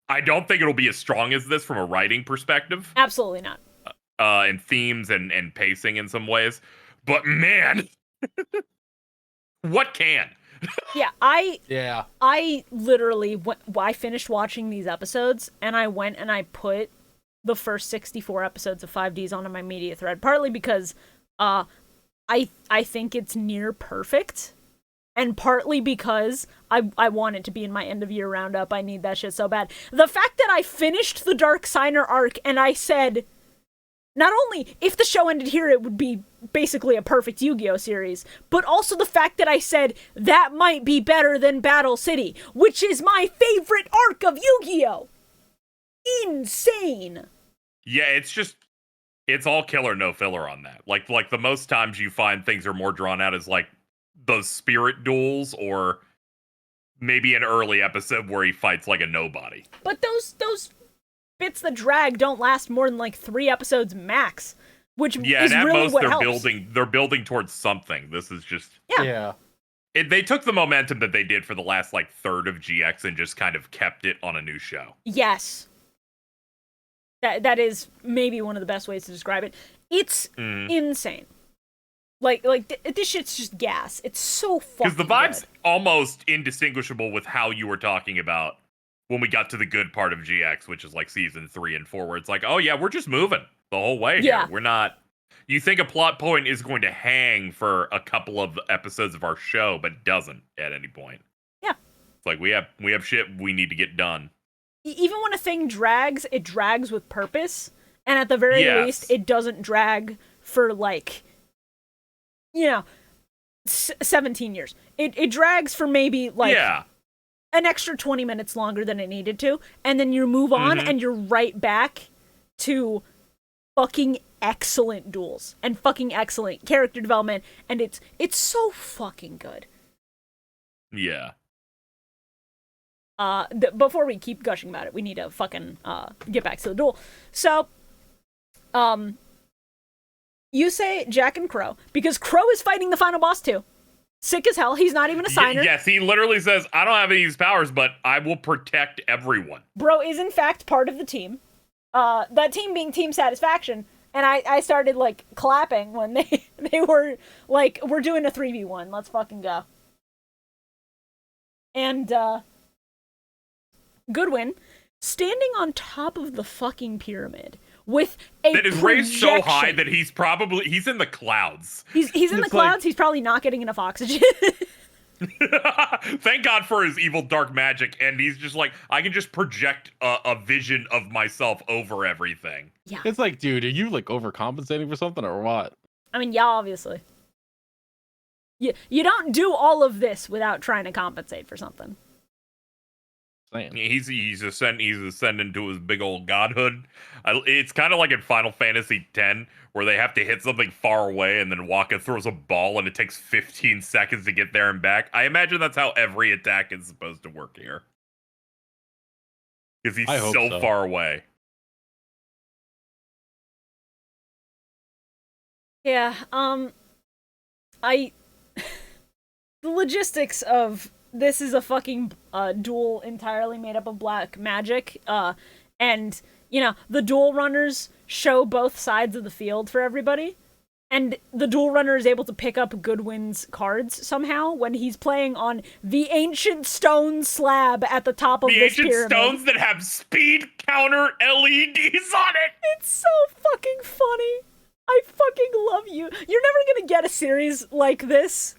I don't think it'll be as strong as this from a writing perspective. Absolutely not. And themes and pacing in some ways. But man, what can? Yeah, I literally, I finished watching these episodes, and I went and I put the first 64 episodes of 5Ds onto my media thread, partly because I think it's near perfect, and partly because I want it to be in my end of year roundup. I need that shit so bad. The fact that I finished the Dark Signer arc and I said, not only if the show ended here, it would be basically a perfect Yu-Gi-Oh series, but also the fact that I said that might be better than Battle City, which is my favorite arc of Yu-Gi-Oh! Insane. Yeah, it's all killer, no filler on that. Like the most times you find things are more drawn out as like those spirit duels, or maybe an early episode where he fights like a nobody. But those bits that drag don't last more than like 3 episodes max, which Yeah, is and at really most what they're helps. building towards something. This is just Yeah. they took the momentum that they did for the last like third of GX and just kind of kept it on a new show. Yes. That is maybe one of the best ways to describe it. It's insane. Like this shit's just gas. It's so fucking Because the vibe's good. almost indistinguishable with how you were talking about when we got to the good part of GX, which is like season 3 and 4, where it's like, oh yeah, we're just moving the whole way Yeah. here. We're not. You think a plot point is going to hang for a couple of episodes of our show, but it doesn't at any point. Yeah. It's like we have shit we need to get done. Even when a thing drags, it drags with purpose, and at the very Yes. least, it doesn't drag for like, 17 years. It drags for maybe like Yeah. an extra 20 minutes longer than it needed to, and then you move on and you're right back to fucking excellent duels and fucking excellent character development, and it's so fucking good. Yeah. Before we keep gushing about it, we need to fucking get back to the duel. So, you say Jack and Crow, because Crow is fighting the final boss too. Sick as hell. He's not even a signer. Yes, he literally says, I don't have any of these powers, but I will protect everyone. Bro is in fact part of the team. That team being Team Satisfaction. And I started like clapping when they were like, we're doing a 3v1. Let's fucking go. And Godwin standing on top of the fucking pyramid with a that is raised so high that he's in the clouds. He's in the clouds. He's probably not getting enough oxygen. Thank God for his evil dark magic, and he's just like, I can just project a vision of myself over everything. Yeah. It's like, dude, are you like overcompensating for something or what? I mean, yeah, obviously. You don't do all of this without trying to compensate for something. He's ascending to his big old godhood. It's kind of like in Final Fantasy X, where they have to hit something far away and then Waka throws a ball and it takes 15 seconds to get there and back. I imagine that's how every attack is supposed to work here. Because he's so far away. Yeah, the logistics of this is a fucking duel entirely made up of black magic, and, you know, the duel runners show both sides of the field for everybody, and the duel runner is able to pick up Godwin's cards somehow when he's playing on the ancient stone slab at the top of this pyramid. The ancient stones that have speed counter LEDs on it! It's so fucking funny. I fucking love you. You're never gonna get a series like this.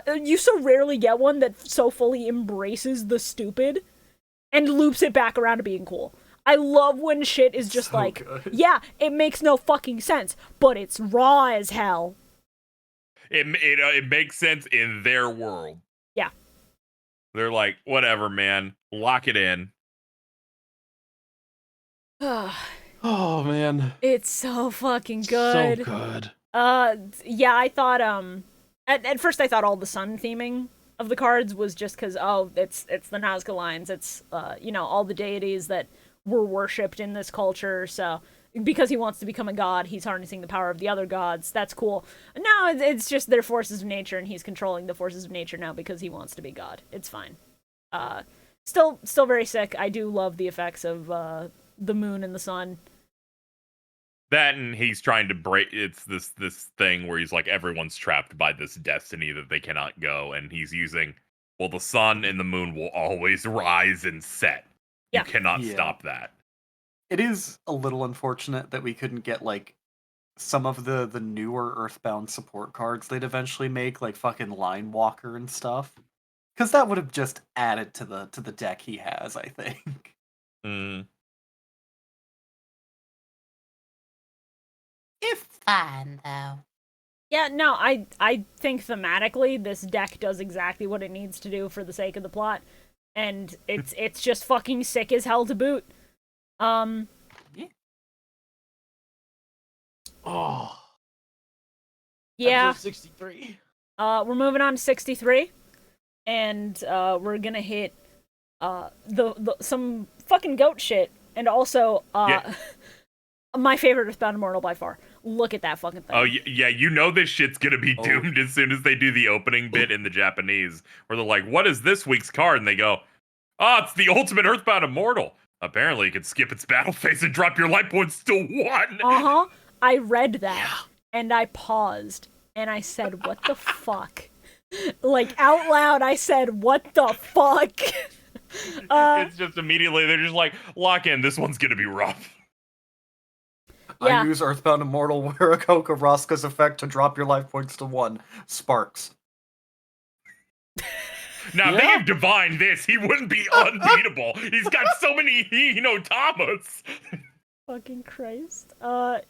You so rarely get one that so fully embraces the stupid and loops it back around to being cool. I love when shit is just so like, good. Yeah, it makes no fucking sense, but it's raw as hell. It makes sense in their world. Yeah. They're like, whatever, man. Lock it in. Oh, man. It's so fucking good. So good. Yeah, I thought, At first, I thought all the sun theming of the cards was just because, it's the Nazca lines. It's, you know, all the deities that were worshipped in this culture. So, because he wants to become a god, he's harnessing the power of the other gods. That's cool. No, it's just their forces of nature, and he's controlling the forces of nature now because he wants to be god. It's fine. Still very sick. I do love the effects of the moon and the sun. That, and he's trying to break, it's this thing where he's like, everyone's trapped by this destiny that they cannot go, and he's using, well, the sun and the moon will always rise and set. Yeah. You cannot stop that. It is a little unfortunate that we couldn't get, like, some of the newer Earthbound support cards they'd eventually make, like fucking Line Walker and stuff. Because that would have just added to the deck he has, I think. It's fine, though. Yeah, no, I think thematically this deck does exactly what it needs to do for the sake of the plot, and it's just fucking sick as hell to boot. Yeah. Oh. Yeah. 63. We're moving on to 63, and we're gonna hit some fucking goat shit, and also my favorite Earthbound Immortal by far. Look at that fucking thing. Oh, yeah, you know this shit's gonna be doomed as soon as they do the opening bit in the Japanese, where they're like, what is this week's card? And they go, it's the ultimate Earthbound Immortal. Apparently, you can skip its battle phase and drop your life points to 1. Uh-huh. I read that, and I paused, and I said, what the fuck? Like, out loud, I said, what the fuck? It's just immediately, they're just like, lock in, this one's gonna be rough. Yeah. I use Earthbound Immortal Wirakoka Raska's effect to drop your life points to 1. Sparks. Now, if they have divined this, he wouldn't be unbeatable. He's got so many Hino Tamas. Fucking Christ.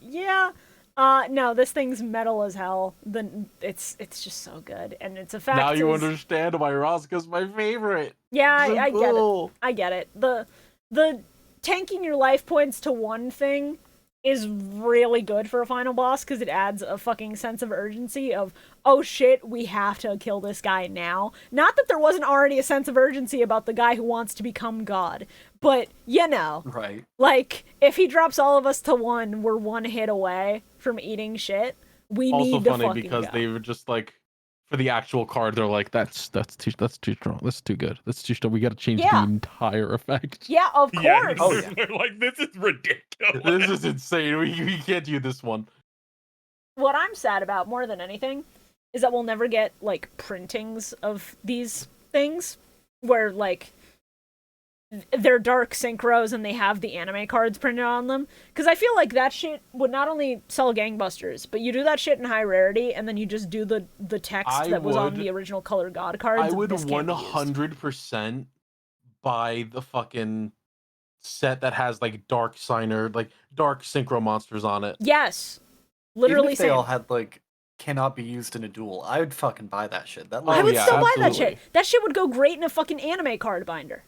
Yeah. No, this thing's metal as hell. It's just so good, and its effect. Now you is... understand why Roscoe's my favorite. Yeah, So I get it. cool. I get it. The tanking your life points to one thing is really good for a final boss because it adds a fucking sense of urgency of, oh shit, we have to kill this guy now. Not that there wasn't already a sense of urgency about the guy who wants to become God, but you know. Right. Like, if he drops all of us to one, we're one hit away from eating shit. We Also need to funny fucking because go. they were just like, for the actual card, they're like, that's too strong. That's too good. That's too strong. We got to change Yeah. the entire effect. Yeah, of course. Yeah, Oh, yeah. they're like, this is ridiculous. This is insane. We can't do this one. What I'm sad about more than anything is that we'll never get like printings of these things where like they're dark synchros and they have the anime cards printed on them, because I feel like that shit would not only sell gangbusters, but you do that shit in high rarity and then you just do the text that was on the original Color God cards. I would this can't be used. 100% buy the fucking set that has like dark synchro monsters on it. Yes, Even literally. if they all same. had like cannot be used in a duel, I would fucking buy that shit. That I Oh, would yeah, still buy that absolutely. shit. That shit would go great in a fucking anime card binder.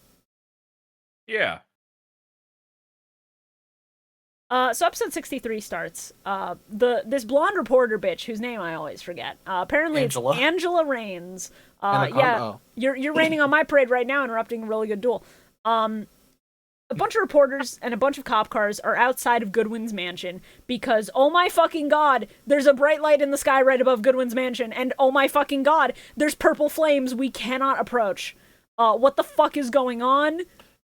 Yeah. So episode 63 starts. This blonde reporter bitch, whose name I always forget. Apparently Angela. it's Angela Reigns. Anaconda. Yeah, Oh. you're raining on my parade right now, interrupting a really good duel. A bunch of reporters and a bunch of cop cars are outside of Godwin's mansion because, oh my fucking god, there's a bright light in the sky right above Godwin's mansion, and oh my fucking god, there's purple flames we cannot approach. What the fuck is going on?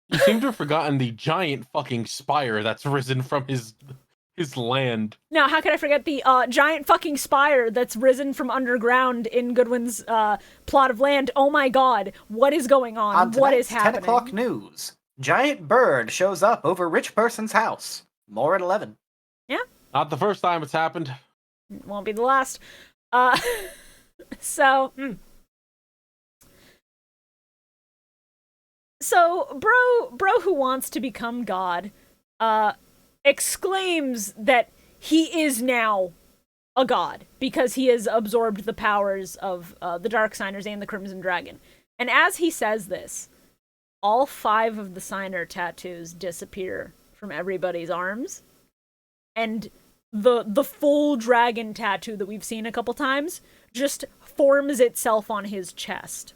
You seem to have forgotten the giant fucking spire that's risen from his land. Now, how could I forget the giant fucking spire that's risen from underground in Godwin's plot of land? Oh my god, what is going on? On What is tonight's happening? 10 o'clock news. Giant bird shows up over rich person's house. More at 11. Not the first time it's happened. Won't be the last. So bro who wants to become God exclaims that he is now a god because he has absorbed the powers of the Dark Signers and the Crimson Dragon. And as he says this, all 5 of the Signer tattoos disappear from everybody's arms, and the full dragon tattoo that we've seen a couple times just forms itself on his chest.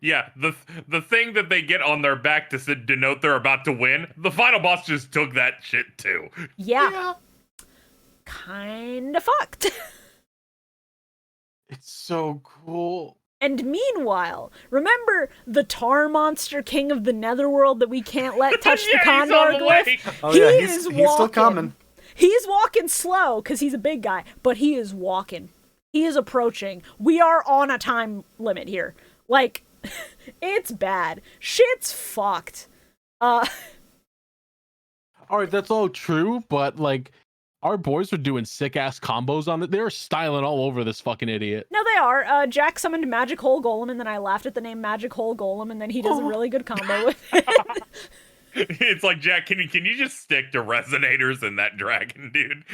Yeah, the thing that they get on their back to denote they're about to win, the final boss just took that shit too. Yeah. Kinda fucked. It's so cool. And meanwhile, remember the tar monster king of the netherworld that we can't let touch the Yeah, he's condor on the glyph? way. Oh He yeah, is he's still walking. coming. He's walking slow because he's a big guy, but he is walking. He is approaching. We are on a time limit here. Like, it's bad. Shit's fucked. All right, that's all true, but like, our boys are doing sick ass combos on it. They're styling all over this fucking idiot. No, they are. Jack summoned Magic Hole Golem, and then I laughed at the name Magic Hole Golem, and then he does a really good combo with it. It's like, Jack, can you just stick to resonators and that dragon, dude?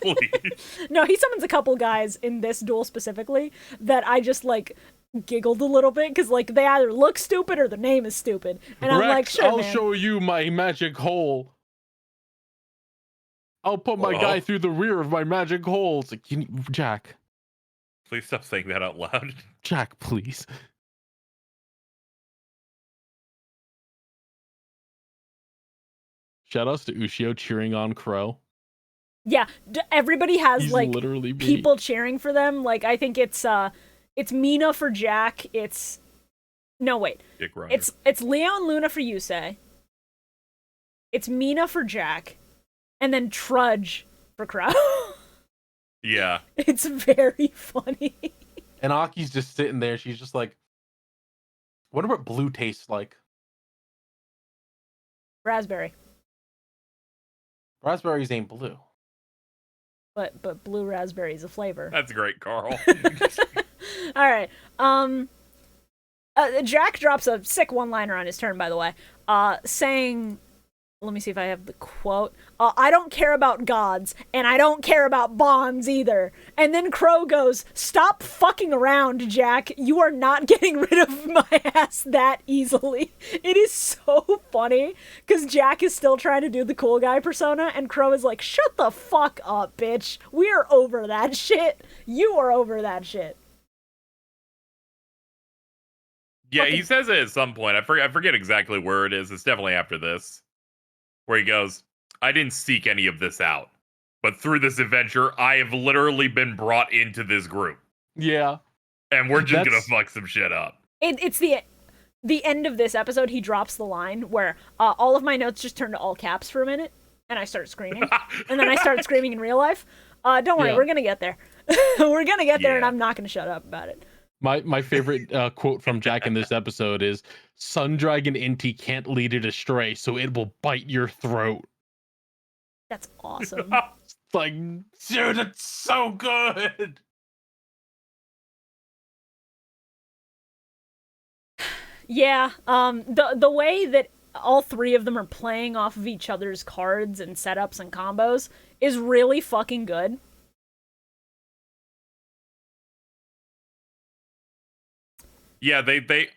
Please. No, he summons a couple guys in this duel specifically that I just, like, giggled a little bit, because, like, they either look stupid or their name is stupid. And I'm like, Rex, sure, I'll man. show you my magic hole. I'll put my Whoa. guy through the rear of my magic hole. It's like, Jack, Please stop saying that out loud. Jack, please. Shoutouts to Ushio cheering on Crow. Yeah, everybody has, He's like, literally me. people cheering for them. Like, I think it's Mina for Jack. No, wait. Dick Rider. It's Leo and Luna for Yusei. It's Mina for Jack. And then Trudge for Crow. Yeah. It's very funny. And Aki's just sitting there. She's just like, wonder what blue tastes like. Raspberry. Raspberries ain't blue. But blue raspberry is a flavor. That's great, Carl. All right. Jack drops a sick one-liner on his turn, by the way, saying let me see if I have the quote. I don't care about gods, and I don't care about bonds either. And then Crow goes, stop fucking around, Jack. You are not getting rid of my ass that easily. It is so funny, because Jack is still trying to do the cool guy persona, and Crow is like, shut the fuck up, bitch. We are over that shit. You are over that shit. Yeah, he says it at some point. I forget exactly where it is. It's definitely after this. Where he goes, I didn't seek any of this out. But through this adventure, I have literally been brought into this group. Yeah. And we're just gonna fuck some shit up. It's the end of this episode, he drops the line where all of my notes just turn to all caps for a minute, and I start screaming. And then I start screaming in real life. Don't worry, we're gonna get there. We're gonna get there, and I'm not gonna shut up about it. My favorite quote from Jack in this episode is, Sun Dragon Inti can't lead it astray, so it will bite your throat. That's awesome. It's like, dude, it's so good. Yeah, the way that all three of them are playing off of each other's cards and setups and combos is really fucking good. Yeah, they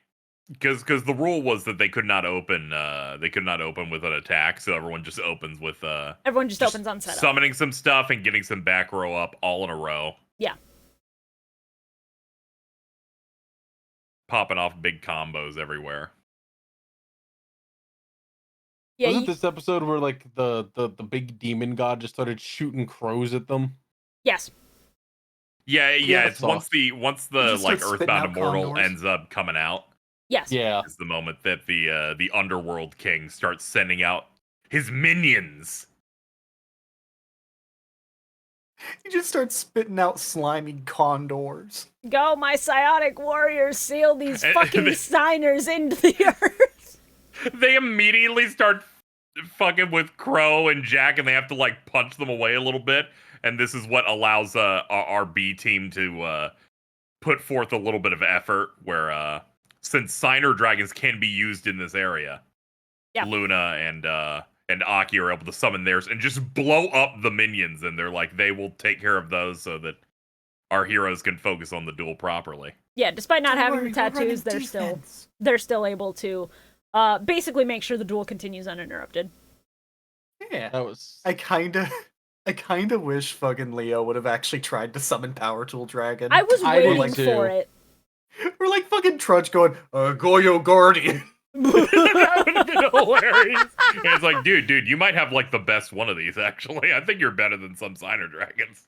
because the rule was that they could not open with an attack, so everyone just opens with everyone just opens on setup, summoning some stuff and getting some back row up all in a row. Yeah. Popping off big combos everywhere. Yeah, Wasn't this episode where like the big demon god just started shooting crows at them? Yes. Yeah, it's once the like Earthbound Immortal condors. ends up coming out. Yes. Yeah. Is the moment that the Underworld King starts sending out his minions. He just starts spitting out slimy condors. Go, my psiotic warriors, seal these fucking signers into the earth. They immediately start fucking with Crow and Jack, and they have to like punch them away a little bit. And this is what allows our B team to put forth a little bit of effort. Where since Signer Dragons can be used in this area, Luna and Aki are able to summon theirs and just blow up the minions. And they're like, they will take care of those so that our heroes can focus on the duel properly. Yeah, despite not having the tattoos, they're still able to basically make sure the duel continues uninterrupted. Yeah, That was. I kind of wish fucking Leo would have actually tried to summon Power Tool Dragon. I was I did waiting too. for it. We're like fucking Trudge going, Goyo Guardian. That would have been hilarious. And it's like, dude, you might have like the best one of these, actually. I think you're better than some Signer Dragons.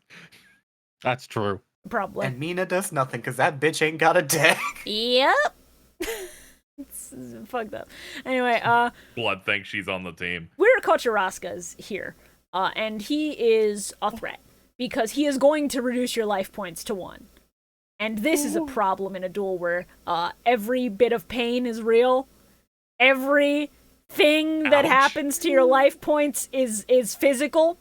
That's true. Probably. And Mina does nothing because that bitch ain't got a deck. Yep. It's fucked up. Anyway, Blood thinks she's on the team. Weird Kocharaska's here, and he is a threat because he is going to reduce your life points to 1. And this is a problem in a duel where every bit of pain is real. Everything that happens to your life points is physical.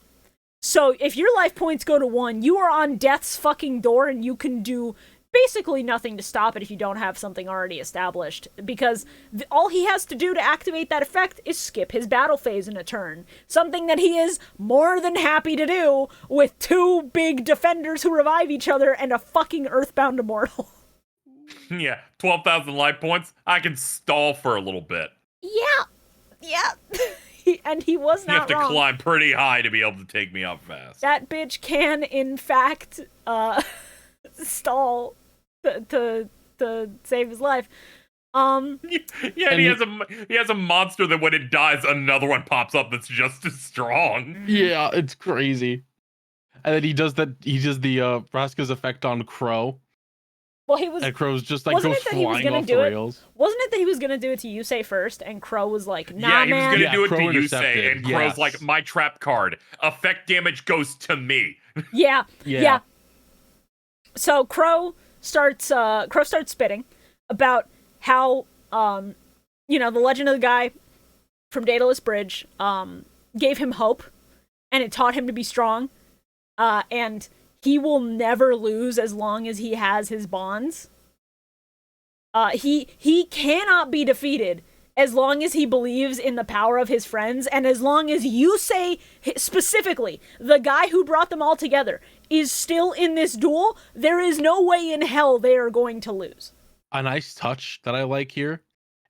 So if your life points go to 1, you are on death's fucking door, and you can do basically nothing to stop it if you don't have something already established, because all he has to do to activate that effect is skip his battle phase in a turn. Something that he is more than happy to do with 2 big defenders who revive each other and a fucking Earthbound Immortal. Yeah, 12,000 life points. I can stall for a little bit. Yeah. And he was You have not to wrong. climb pretty high to be able to take me out fast. That bitch can, in fact, stall to save his life. Yeah, and he has a monster that when it dies, another one pops up that's just as strong. Yeah, it's crazy. And then he does the Vraska's effect on Crow. Well, he was. And Crow's just like Wasn't goes it that he was flying gonna off do the it? rails. Wasn't it that he was gonna do it to Yusei first, and Crow was like, nah, Yeah, he was man. gonna Yeah, do it Crow to Yusei, intercepted, and Crow's yes. like, my trap card. Effect damage goes to me. Yeah. Yeah. So Crow starts spitting about how the legend of the guy from Daedalus Bridge gave him hope, and it taught him to be strong, and he will never lose as long as he has his bonds. He cannot be defeated as long as he believes in the power of his friends, and as long as you say specifically the guy who brought them all together is still in this duel, there is no way in hell they are going to lose. A nice touch that I like here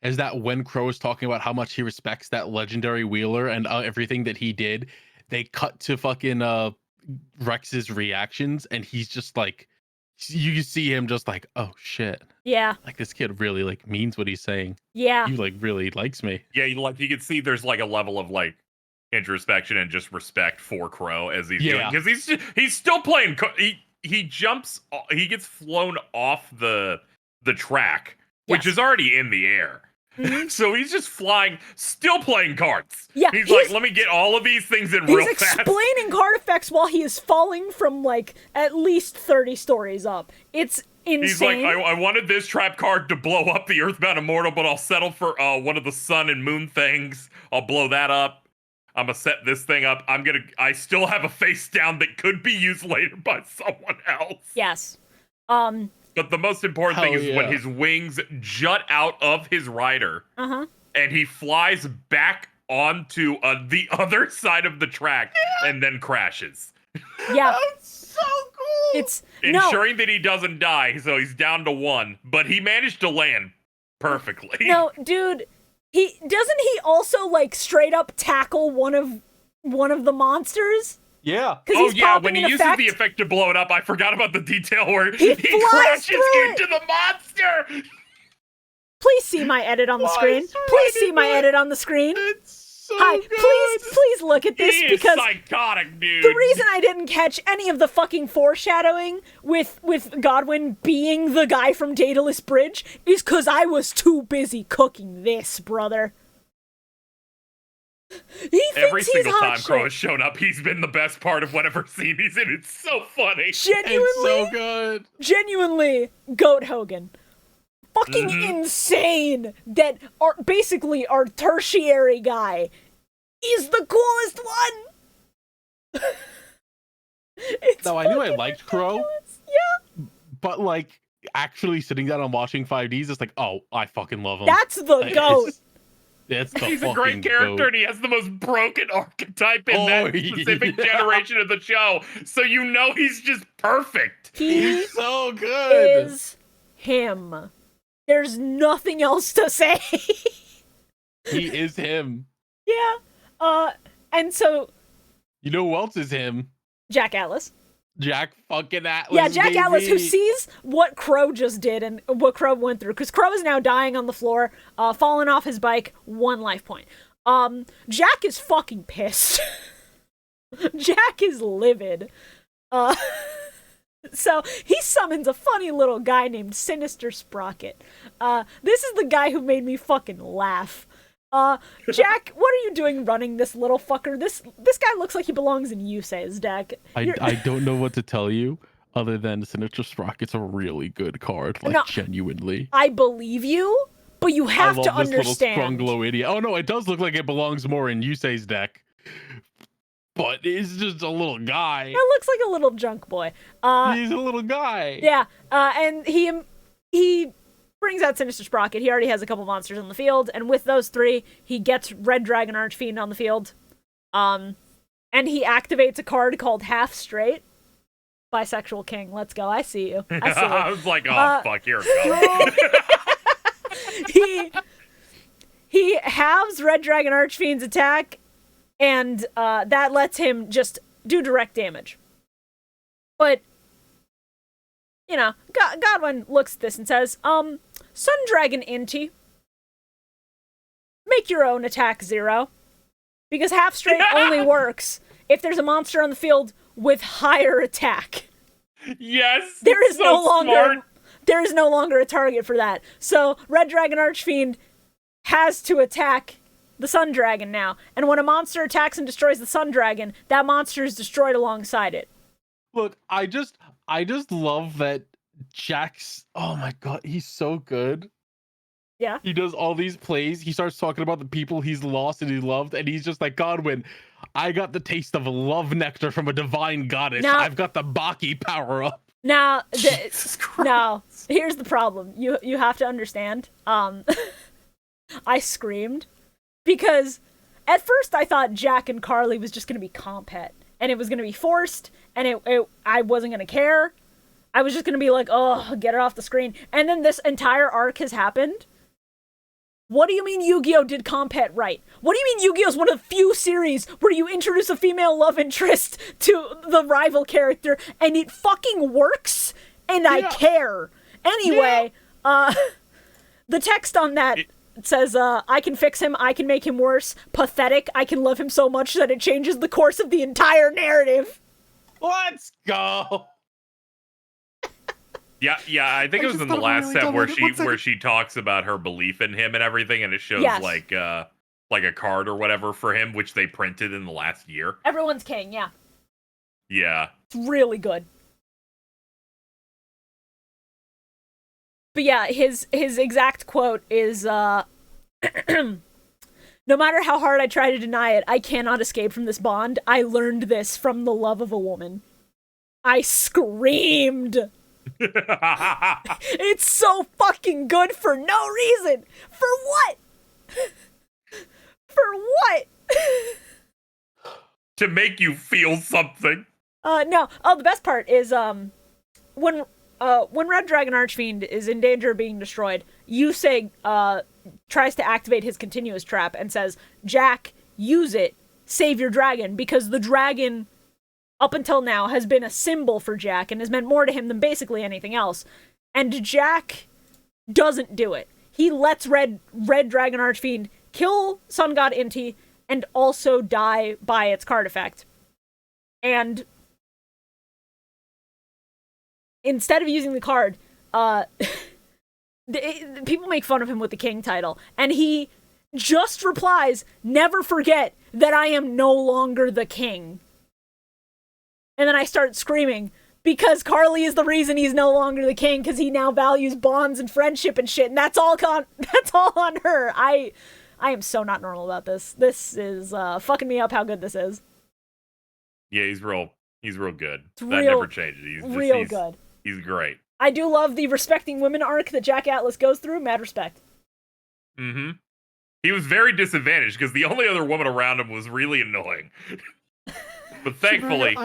is that when Crow is talking about how much he respects that legendary wheeler and everything that he did, they cut to fucking Rex's reactions, and he's just like, you see him just like, oh shit. Yeah. Like, this kid really like means what he's saying. Yeah. He like really likes me. Yeah, you can see there's like a level of like introspection and just respect for Crow as he's doing, because he's still playing. He jumps, he gets flown off the track, which is already in the air. Mm-hmm. So he's just flying, still playing cards. Yeah, he's like, let me get all of these things in real fast. He's explaining card effects while he is falling from like at least 30 stories up. It's insane. He's like, I wanted this trap card to blow up the Earthbound Immortal, but I'll settle for one of the sun and moon things. I'll blow that up. I'm gonna set this thing up. I still have a face down that could be used later by someone else. Yes. But the most important thing is when his wings jut out of his rider, and he flies back onto the other side of the track and then crashes. Yeah. That's so cool. It's ensuring that he doesn't die, so he's down to 1, but he managed to land perfectly. No, dude, he also like straight up tackle one of the monsters? Yeah. Oh yeah, when he uses the effect to blow it up, I forgot about the detail where he crashes into the monster. Please see my edit on the screen. Please see my edit on the screen. It's so Hi, good. please look at this, He is because psychotic, dude. the reason I didn't catch any of the fucking foreshadowing with Godwin being the guy from Daedalus Bridge is because I was too busy cooking this, brother. Every single time shit. Crow has shown up, he's been the best part of whatever scene he's in. It's so funny. Genuinely, It's so good. genuinely, Goat Hogan. Fucking insane that basically our tertiary guy is the coolest one. No, I knew I liked Crow. Yeah. But like actually sitting down and watching 5Ds, it's like, oh, I fucking love him. That's the Like, goat. That's the He's a fucking great character, goat. and he has the most broken archetype in that specific generation of the show. So you know he's just perfect. He He's so good. is him. There's nothing else to say. He is him. Yeah. And so You know who else is him? Jack Atlas. Jack fucking Atlas. Yeah, Jack Atlas, who baby. sees what Crow just did and what Crow went through, because Crow is now dying on the floor, falling off his bike, 1 life point. Jack is fucking pissed. Jack is livid. So he summons a funny little guy named Sinister Sprocket. This is the guy who made me fucking laugh. Jack, what are you doing running this little fucker? This guy looks like he belongs in Yusei's deck. I don't know what to tell you other than Sinister Sprocket's a really good card. Like, No. genuinely. I believe you, but you have I to love this little strong understand. glow idiot. Oh no, it does look like it belongs more in Yusei's deck. But it's just a little guy. It looks like a little junk boy. He's a little guy. Yeah, and he brings out Sinister Sprocket. He already has a couple monsters on the field, and with those 3, he gets Red Dragon Archfiend on the field. And he activates a card called Half Straight. Bisexual King, let's go. I see you. I see you. I was like, oh, fuck, here it goes. He halves Red Dragon Archfiend's attack, and that lets him just do direct damage. But, you know, Godwin looks at this and says, Sun Dragon Inti, make your own attack 0. Because half straight only works if there's a monster on the field with higher attack. Yes. There is so no longer smart. there is no longer a target for that. So Red Dragon Archfiend has to attack the Sun Dragon now. And when a monster attacks and destroys the Sun Dragon, that monster is destroyed alongside it. Look, I just love that Jack's, oh my god, he's so good. Yeah. He does all these plays. He starts talking about the people he's lost and he loved, and he's just like, Godwin, I got the taste of love nectar from a divine goddess. Now- I've got the Baki power up. Now, Jesus Christ. now, here's the problem. You have to understand. I screamed because at first I thought Jack and Carly was just going to be comp het and it was going to be forced and I wasn't going to care. I was just going to be like, oh, get it off the screen. And then this entire arc has happened. What do you mean Yu-Gi-Oh! Did comp het right? What do you mean Yu-Gi-Oh! Is one of the few series where you introduce a female love interest to the rival character and it fucking works and I care. Anyway, the text on that says, I can fix him, I can make him worse, pathetic, I can love him so much that it changes the course of the entire narrative. Let's go. Yeah, I think it was in the last set where she talks about her belief in him and everything, and it shows like a card or whatever for him, which they printed in the last year. Everyone's king, yeah. Yeah. It's really good. But yeah, his exact quote is, no matter how hard I try to deny it, I cannot escape from this bond. I learned this from the love of a woman. I screamed. It's so fucking good for no reason. For what? For what? To make you feel something. No. Oh, the best part is when Red Dragon Archfiend is in danger of being destroyed, Yusei tries to activate his continuous trap and says, Jack, use it, save your dragon, because the dragon up until now has been a symbol for Jack and has meant more to him than basically anything else. And Jack doesn't do it. He lets Red Dragon Archfiend kill Sun God Inti and also die by its card effect. And instead of using the card, people make fun of him with the king title, and he just replies, never forget that I am no longer the king. And then I start screaming, because Carly is the reason he's no longer the king, because he now values bonds and friendship and shit, and that's all on her. I am so not normal about this. This is fucking me up how good this is. Yeah, he's real good. That never changes. He's good. He's great. I do love the respecting women arc that Jack Atlas goes through. Mad respect. Mm-hmm. He was very disadvantaged because the only other woman around him was really annoying. But thankfully,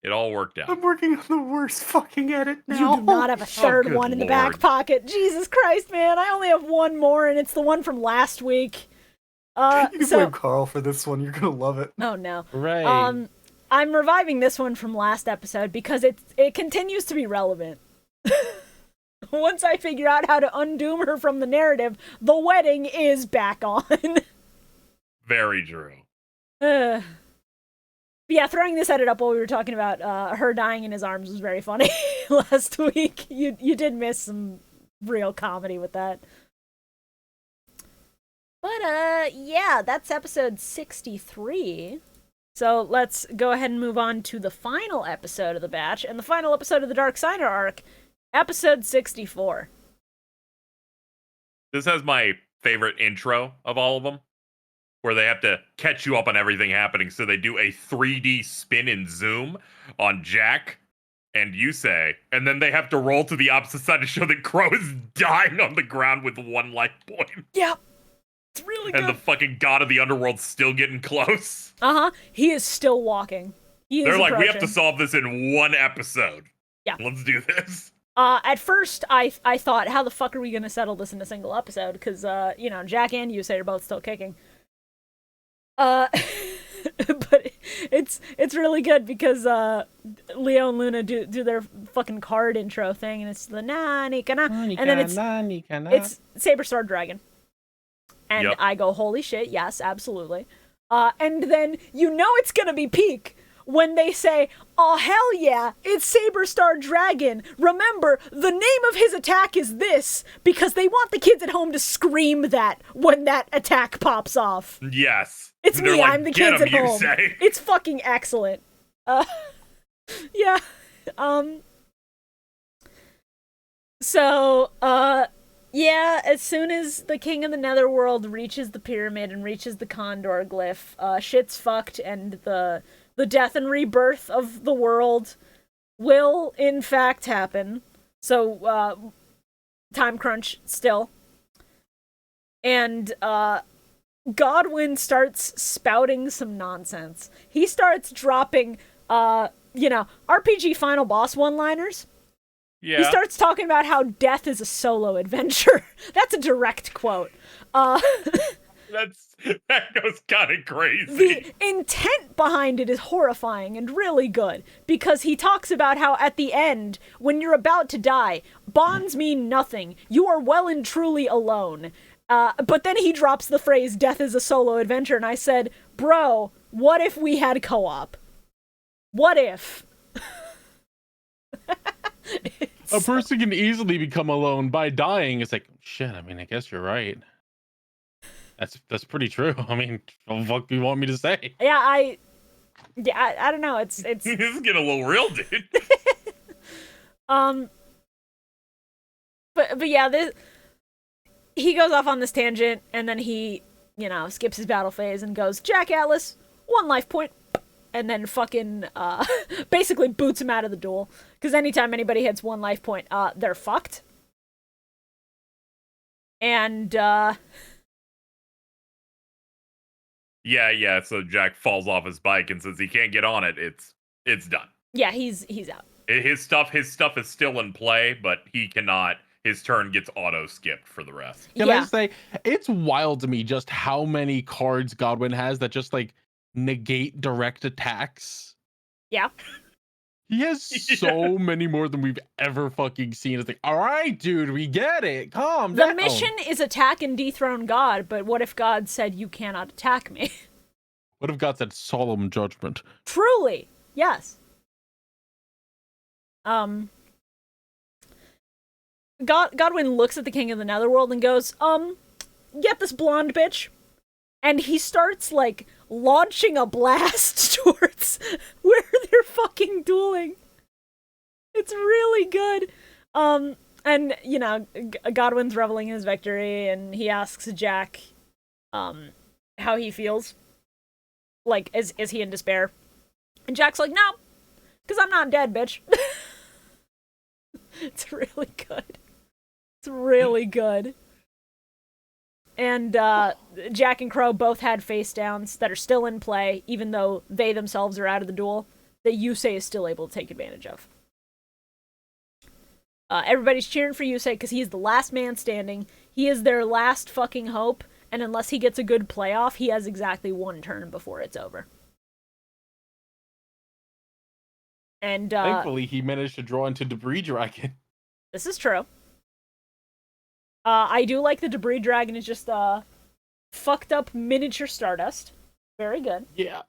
it all worked out. I'm working on the worst fucking edit now. You do not have a third one in the back Lord. pocket. Jesus Christ, man. I only have one more, and it's the one from last week. You can blame Carl for this one. You're gonna love it. Oh, no. Right. I'm reviving this one from last episode because it continues to be relevant. Once I figure out how to undoom her from the narrative, the wedding is back on. Very true. Yeah, throwing this edit up while we were talking about her dying in his arms was very funny last week. You did miss some real comedy with that. But, yeah, that's episode 63. So let's go ahead and move on to the final episode of the batch, and the final episode of the Dark Signer arc, episode 64. This has my favorite intro of all of them, where they have to catch you up on everything happening. So they do a 3D spin and zoom on Jack and Yusei, and then they have to roll to the opposite side to show that Crow is dying on the ground with 1 life point. Yep. It's really good. And the fucking god of the underworld's still getting close. Uh-huh. He is still walking. They're like, we have to solve this in 1 episode. Yeah. Let's do this. At first, I thought, how the fuck are we going to settle this in a single episode? Because, Jack and Yusei are both still kicking. But it's really good because Leo and Luna do their fucking card intro thing, and it's the nani kana, and then it's Saber Star Dragon. And Yep. I go, holy shit, yes, absolutely. And then it's gonna be peak when they say, oh hell yeah, it's Saber Star Dragon. Remember, the name of his attack is this, because they want the kids at home to scream that when that attack pops off. Yes. It's They're me, like, I'm the "Get kids 'em, at home. Yusei." It's fucking excellent. Yeah. So, yeah, as soon as the King of the Netherworld reaches the pyramid and reaches the Condor glyph, shit's fucked, and the death and rebirth of the world will, in fact, happen. So, time crunch still. And Godwin starts spouting some nonsense. He starts dropping, RPG final boss one-liners. Yeah. He starts talking about how death is a solo adventure. That's a direct quote. That goes kind of crazy. The intent behind it is horrifying and really good, because he talks about how at the end, when you're about to die, bonds mean nothing. You are well and truly alone. But then he drops the phrase, death is a solo adventure, and I said, bro, what if we had co-op? What if? A person can easily become alone by dying. It's like, shit, I mean, I guess you're right. That's pretty true. I mean, what the fuck do you want me to say? Yeah, I don't know. It's This is getting a little real, dude. But yeah, he goes off on this tangent, and then he, skips his battle phase and goes, Jack Atlas, 1 life point, and then fucking, basically boots him out of the duel. Because anytime anybody hits 1 life point, they're fucked. And, Yeah, so Jack falls off his bike, and since he can't get on it, it's done. yeah, he's out. His stuff is still in play, but he cannot. His turn gets auto skipped for the rest. Can Yeah. I say, it's wild to me just how many cards Godwin has that just like negate direct attacks. Yeah. He has so many more than we've ever fucking seen. It's like, all right, dude, we get it. Calm The down. mission is attack and dethrone God, but what if God said, you cannot attack me? What if God said solemn judgment? Truly, yes. Godwin looks at the King of the Netherworld and goes, get this blonde bitch. And he starts, like, launching a blast towards where they're fucking dueling. It's really good. And, Godwin's reveling in his victory, and he asks Jack, how he feels. Like, is he in despair? And Jack's like, no, because I'm not dead, bitch. It's really good. It's really good. And Jack and Crow both had face downs that are still in play, even though they themselves are out of the duel, that Yusei is still able to take advantage of. Everybody's cheering for Yusei because he's the last man standing. He is their last fucking hope, and unless he gets a good playoff, he has exactly 1 turn before it's over. And Thankfully, he managed to draw into Debris Dragon. this is true. I do like the Debris Dragon is just fucked up miniature Stardust. Very good. Yeah.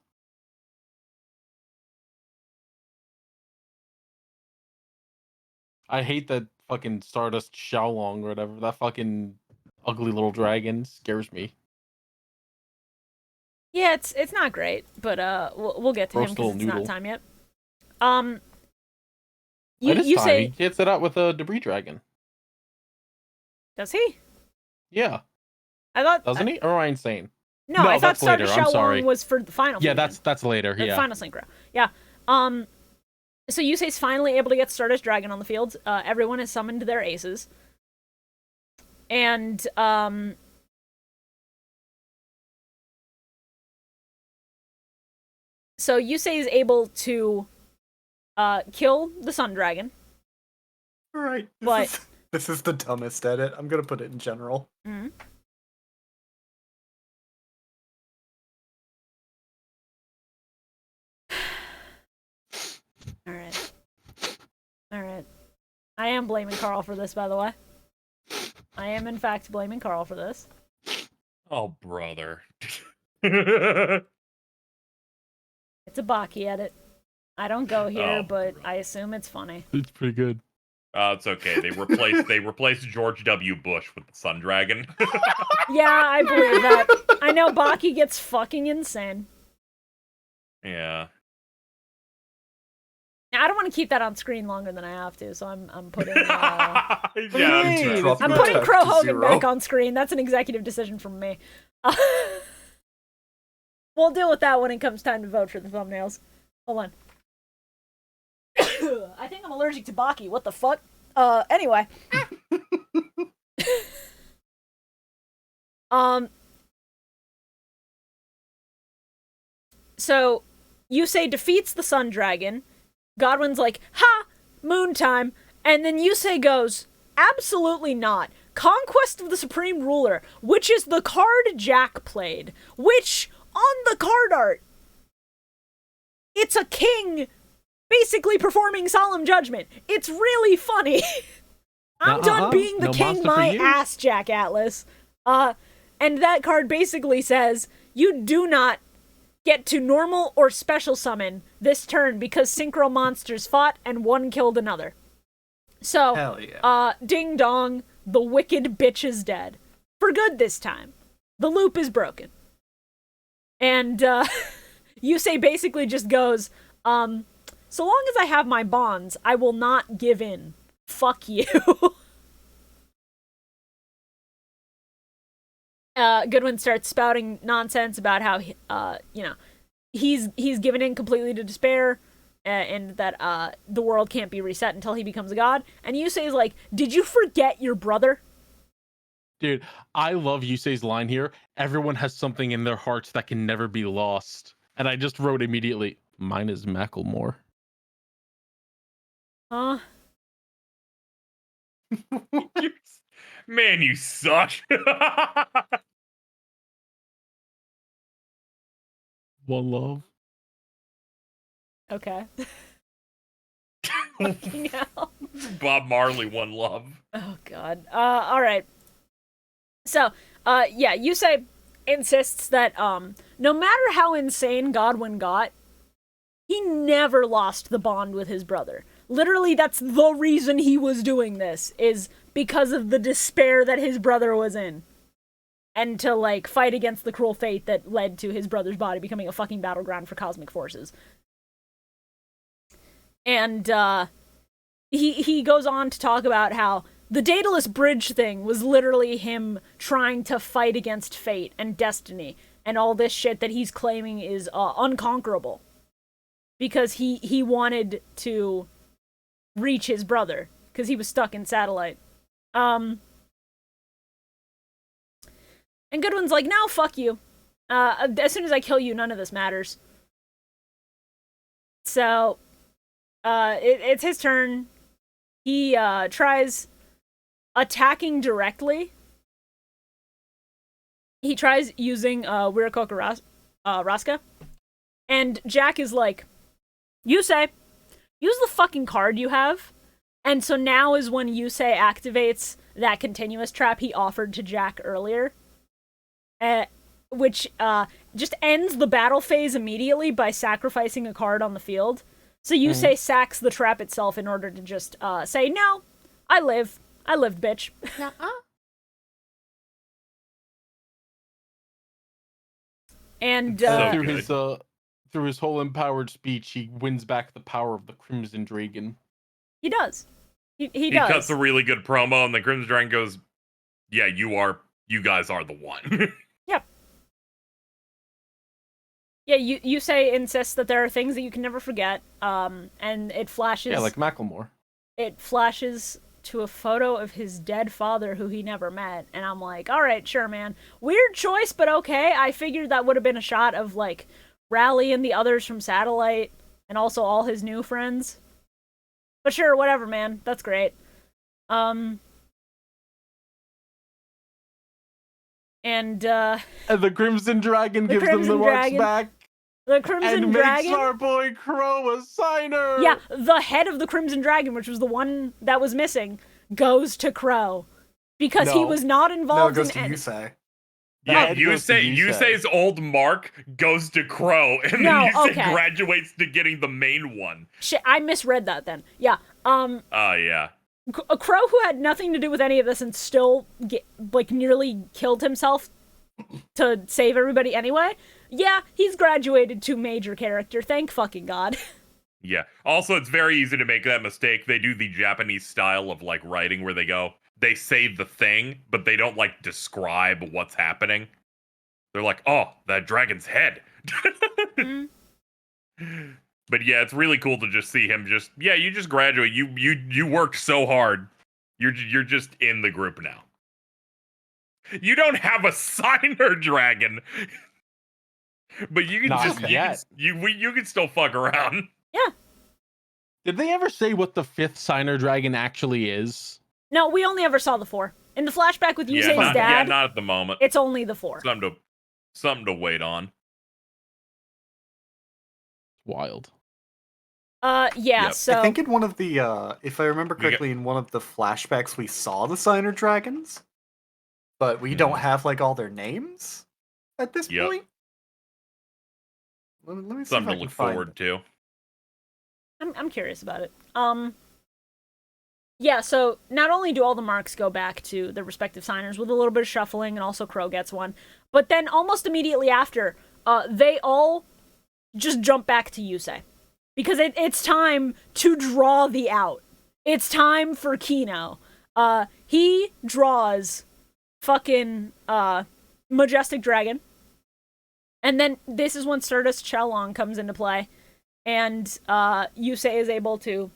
I hate that fucking Stardust Xiaolong or whatever. That fucking ugly little dragon scares me. Yeah, it's not great, but we'll get to him Roast because little it's not noodle. time yet. It is You time. say, He gets it out with a Debris Dragon. does he? Yeah. I thought Doesn't he? Or am I insane? No, No, I thought that's later, Stardust I'm sorry. Xiaolong was for the final. Yeah, fusion. that's later. The Yeah. final synchro. Yeah. So Yusei's finally able to get Stardust Dragon on the field. Everyone has summoned their aces. And, so Yusei is able to, kill the Sun Dragon. Alright. But- This is the dumbest edit. I'm gonna put it in general. Mhm. Alright. I am blaming Carl for this, by the way. I am, in fact, blaming Carl for this. Oh, brother. It's a Baki edit. I don't go here, Oh, but bro. I assume it's funny. It's pretty good. It's okay. They replaced George W. Bush with the Sun Dragon. Yeah, I believe that. I know Baki gets fucking insane. Yeah. Now, I don't want to keep that on screen longer than I have to, so I'm putting Yeah, Hey, Drop I'm your putting text Crow to Hogan 0. back on screen. That's an executive decision from me. We'll deal with that when it comes time to vote for the thumbnails. Hold on. I think I'm allergic to Baki. What the fuck? Anyway. So Yusei defeats the Sun Dragon. Godwin's like, ha! Moon time. And then Yusei goes, absolutely not. Conquest of the Supreme Ruler, which is the card Jack played. Which, on the card art, it's a king basically performing solemn judgment. It's really funny. I'm done being the king my ass, Jack Atlas. And that card basically says, you do not get to normal or special summon this turn because synchro monsters fought and one killed another. So, Hell yeah. ding dong, the wicked bitch is dead. For good this time. The loop is broken. And, Yusei basically just goes, so long as I have my bonds, I will not give in. Fuck you. Godwin starts spouting nonsense about how, he's given in completely to despair, and that, the world can't be reset until he becomes a god. And Yusei's like, did you forget your brother? Dude, I love Yusei's line here. Everyone has something in their hearts that can never be lost. And I just wrote immediately, mine is Macklemore. Man, you suck. One love. Okay. Fucking hell. Bob Marley, one love. Oh, God. Alright. So, Yusei insists that, no matter how insane Godwin got, he never lost the bond with his brother. Literally, that's the reason he was doing this, is because of the despair that his brother was in. And to, like, fight against the cruel fate that led to his brother's body becoming a fucking battleground for cosmic forces. And, he goes on to talk about how the Daedalus Bridge thing was literally him trying to fight against fate and destiny and all this shit that he's claiming is unconquerable. Because he wanted to reach his brother, because he was stuck in Satellite. And Godwin's like, no, fuck you. As soon as I kill you, none of this matters. So, it's his turn. He tries attacking directly. He tries using Wirakoka Raska. And Jack is like, Yusei, use the fucking card you have. And so now is when Yusei activates that continuous trap he offered to Jack earlier. Which just ends the battle phase immediately by sacrificing a card on the field. So Yusei sacks the trap itself in order to just say, no, I lived, bitch. And through his whole empowered speech, he wins back the power of the Crimson Dragon. He does. He He does. cuts a really good promo, and the Crimson Dragon goes, yeah, you guys are the one. Yep. Yeah, Yusei insists that there are things that you can never forget, and it flashes... Yeah, like Macklemore. It flashes to a photo of his dead father who he never met, and I'm like, alright, sure, man. Weird choice, but okay. I figured that would have been a shot of, like, Rally and the others from Satellite, and also all his new friends. But sure, whatever, man. That's great. And the Crimson Dragon gives them the marks back. The Crimson Dragon makes our boy Crow a signer. Yeah, the head of the Crimson Dragon, which was the one that was missing, goes to Crow. Because he was not involved in... No, it goes to Yusei. Yeah, Yusei's old mark goes to Crow, and then Yusei graduates to getting the main one. Shit, I misread that then. Yeah. Yeah. A Crow who had nothing to do with any of this and still, nearly killed himself to save everybody anyway. Yeah, he's graduated to major character. Thank fucking God. Yeah. Also, it's very easy to make that mistake. They do the Japanese style of, like, writing where they say the thing, but they don't, like, describe what's happening. They're like, oh, that dragon's head. But yeah, it's really cool to just see him you just graduate. You worked so hard. You're just in the group now. You don't have a signer dragon, but you can Not just yet. you can still fuck around. Did they ever say what the 5th signer dragon actually is? No, we only ever saw the 4. In the flashback with Yusei's not, dad, not at the moment. it's only the 4. Something to wait on. Wild. Yeah, Yep. so I think in one of the, if I remember correctly, in one of the flashbacks we saw the Signer Dragons, but we don't have like all their names at this Yep. point. Let me see if Something I to can look find forward to. I'm curious about it. Yeah, so not only do all the marks go back to their respective signers with a little bit of shuffling, and also Crow gets one, but then almost immediately after, they all just jump back to Yusei. Because it's time to draw the out. It's time for Kino. He draws fucking Majestic Dragon. And then this is when Stardust Chelong comes into play. And Yusei is able to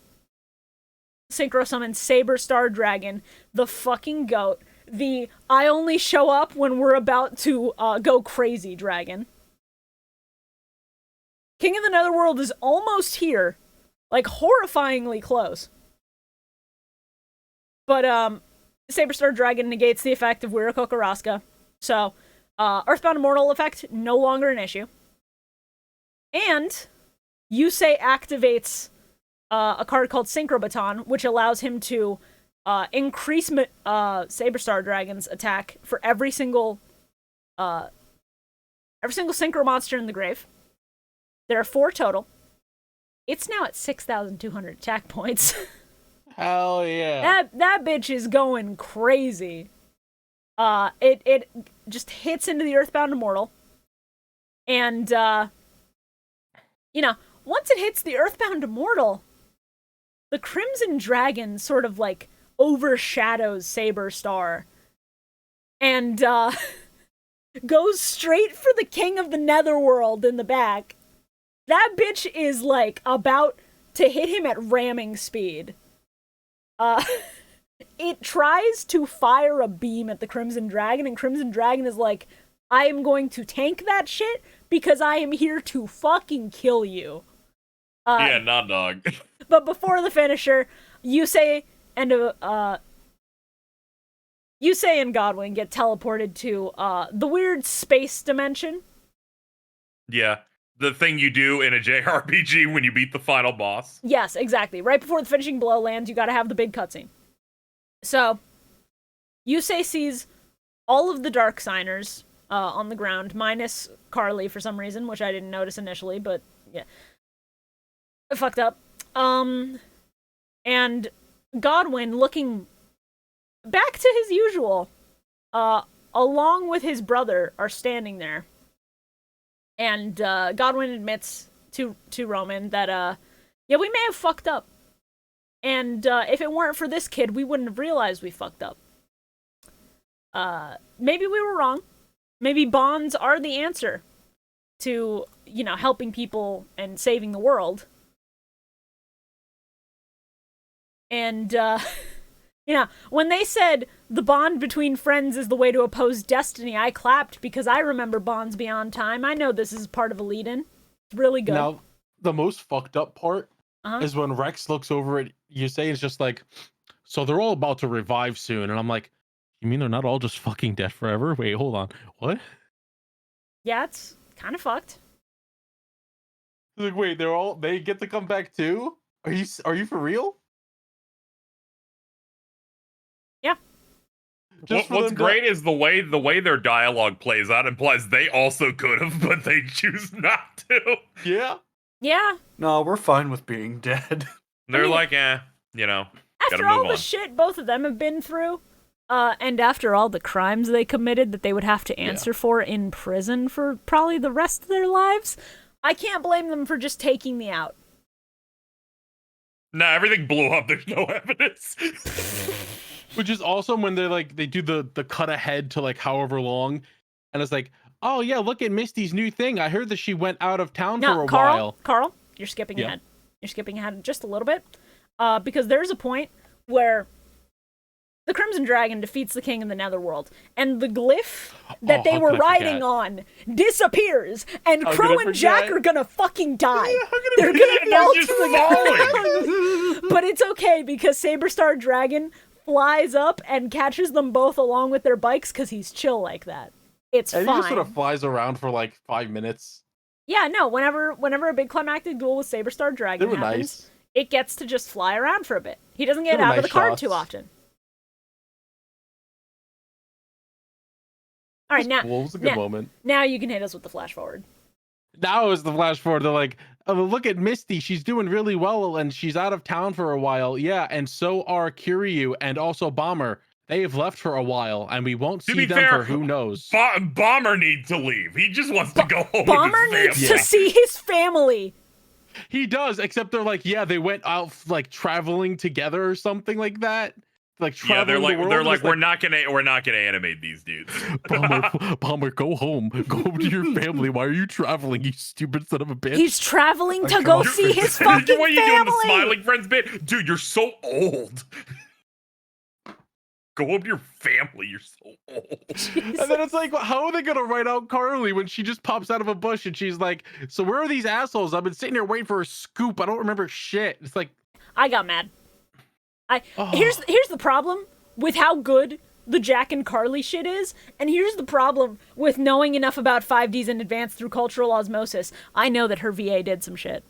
synchro summon Saber Star Dragon, the fucking goat, the I only show up when we're about to go crazy dragon. King of the Netherworld is almost here. Like, horrifyingly close. But, Saber Star Dragon negates the effect of Wiriko Karaska. So, Earthbound Immortal effect, no longer an issue. And Yusei activates a card called Synchro Baton, which allows him to increase Saber Star Dragon's attack for every single Synchro monster in the grave. There are 4 total. It's now at 6,200 attack points. Hell yeah. That bitch is going crazy. It just hits into the Earthbound Immortal. And, you know, once it hits the Earthbound Immortal, the Crimson Dragon sort of, like, overshadows Saber Star. And, goes straight for the King of the Netherworld in the back. That bitch is, like, about to hit him at ramming speed. It tries to fire a beam at the Crimson Dragon, and Crimson Dragon is like, I am going to tank that shit because I am here to fucking kill you. Yeah, nah, dog. But before the finisher, Yusei and Godwin get teleported to the weird space dimension. Yeah. The thing you do in a JRPG when you beat the final boss. Yes, exactly. Right before the finishing blow lands, you gotta have the big cutscene. So, Yusei sees all of the Dark Signers on the ground, minus Carly for some reason, which I didn't notice initially, but yeah. I fucked up. And Godwin, looking back to his usual, along with his brother, are standing there. And Godwin admits to Roman that, yeah, we may have fucked up. And if it weren't for this kid, we wouldn't have realized we fucked up. Maybe we were wrong. Maybe bonds are the answer to, you know, helping people and saving the world. And, you know, when they said the bond between friends is the way to oppose destiny, I clapped because I remember Bonds Beyond Time. I know this is part of a lead-in. It's really good. Now, the most fucked up part is when Rex looks over at Yusei, it's just like, so they're all about to revive soon. And I'm like, you mean they're not all just fucking dead forever? Wait, hold on. What? Yeah, it's kind of fucked. Like, wait, they get to come back too? Are you for real? Yeah. What's great is the way their dialogue plays out implies they also could have, but they choose not to. Yeah. Yeah. No, we're fine with being dead. They're like, you know, After gotta all move the on. shit both of them have been through, and after all the crimes they committed that they would have to answer for in prison for probably the rest of their lives, I can't blame them for just taking the out. Nah, everything blew up. There's no evidence. Which is awesome when they do the cut ahead to like however long, and it's like, oh yeah, look at Misty's new thing. I heard that she went out of town for a while. Carl, you're skipping ahead. You're skipping ahead just a little bit, because there's a point where the Crimson Dragon defeats the king in the Netherworld, and the glyph that they were riding on disappears, and How Crow could I and Jack forget? are gonna fucking die. They're just falling. But it's okay because Saberstar Dragon flies up and catches them both along with their bikes because he's chill like that. It's And fine. he just sort of flies around for like 5 minutes. Yeah, no, whenever a big climactic duel with Saberstar Dragon They were happens, nice. it gets to just fly around for a bit. He doesn't get They were out of nice the card shots. too often. All right, now, Cool. It was a good moment. now you can hit us with the flash forward. Now is the flash forward. They're like, oh, look at Misty. She's doing really well, and she's out of town for a while. Yeah, and so are Kiryu and also Bomber. They have left for a while, and we won't To see be them fair, for who knows. Bomber needs to leave. He just wants to go home Bomber with his needs family. to see his family. He does, except they're like, yeah, they went out like traveling together or something like that. Like Yeah, traveling they're like, the world. they're It's like, we're not gonna animate these dudes. Bomber, go home. Go home to your family. Why are you traveling, you stupid son of a bitch? He's traveling to Come go on, see his Christian. fucking What are you doing, the family. smiling friends bit? Dude, you're so old. Go home to your family. You're so old. And then it's like, how are they gonna write out Carly when she just pops out of a bush and she's like, so where are these assholes? I've been sitting here waiting for a scoop. I don't remember shit. It's like, I got mad. oh. Here's the problem with how good the Jack and Carly shit is, and here's the problem with knowing enough about 5Ds in advance through cultural osmosis. I know that her VA did some shit,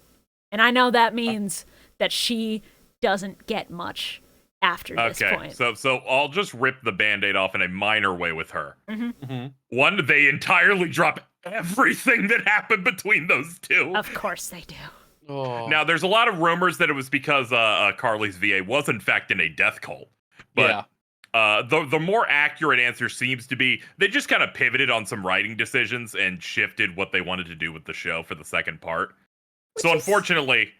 and I know that means that she doesn't get much after this point. So I'll just rip the Band-Aid off in a minor way with her. Mhm. One, they entirely drop everything that happened between those two. Of course they do. Oh. Now, there's a lot of rumors that it was because Carly's VA was in fact in a death cult. But the more accurate answer seems to be they just kind of pivoted on some writing decisions and shifted what they wanted to do with the show for the second part. So unfortunately,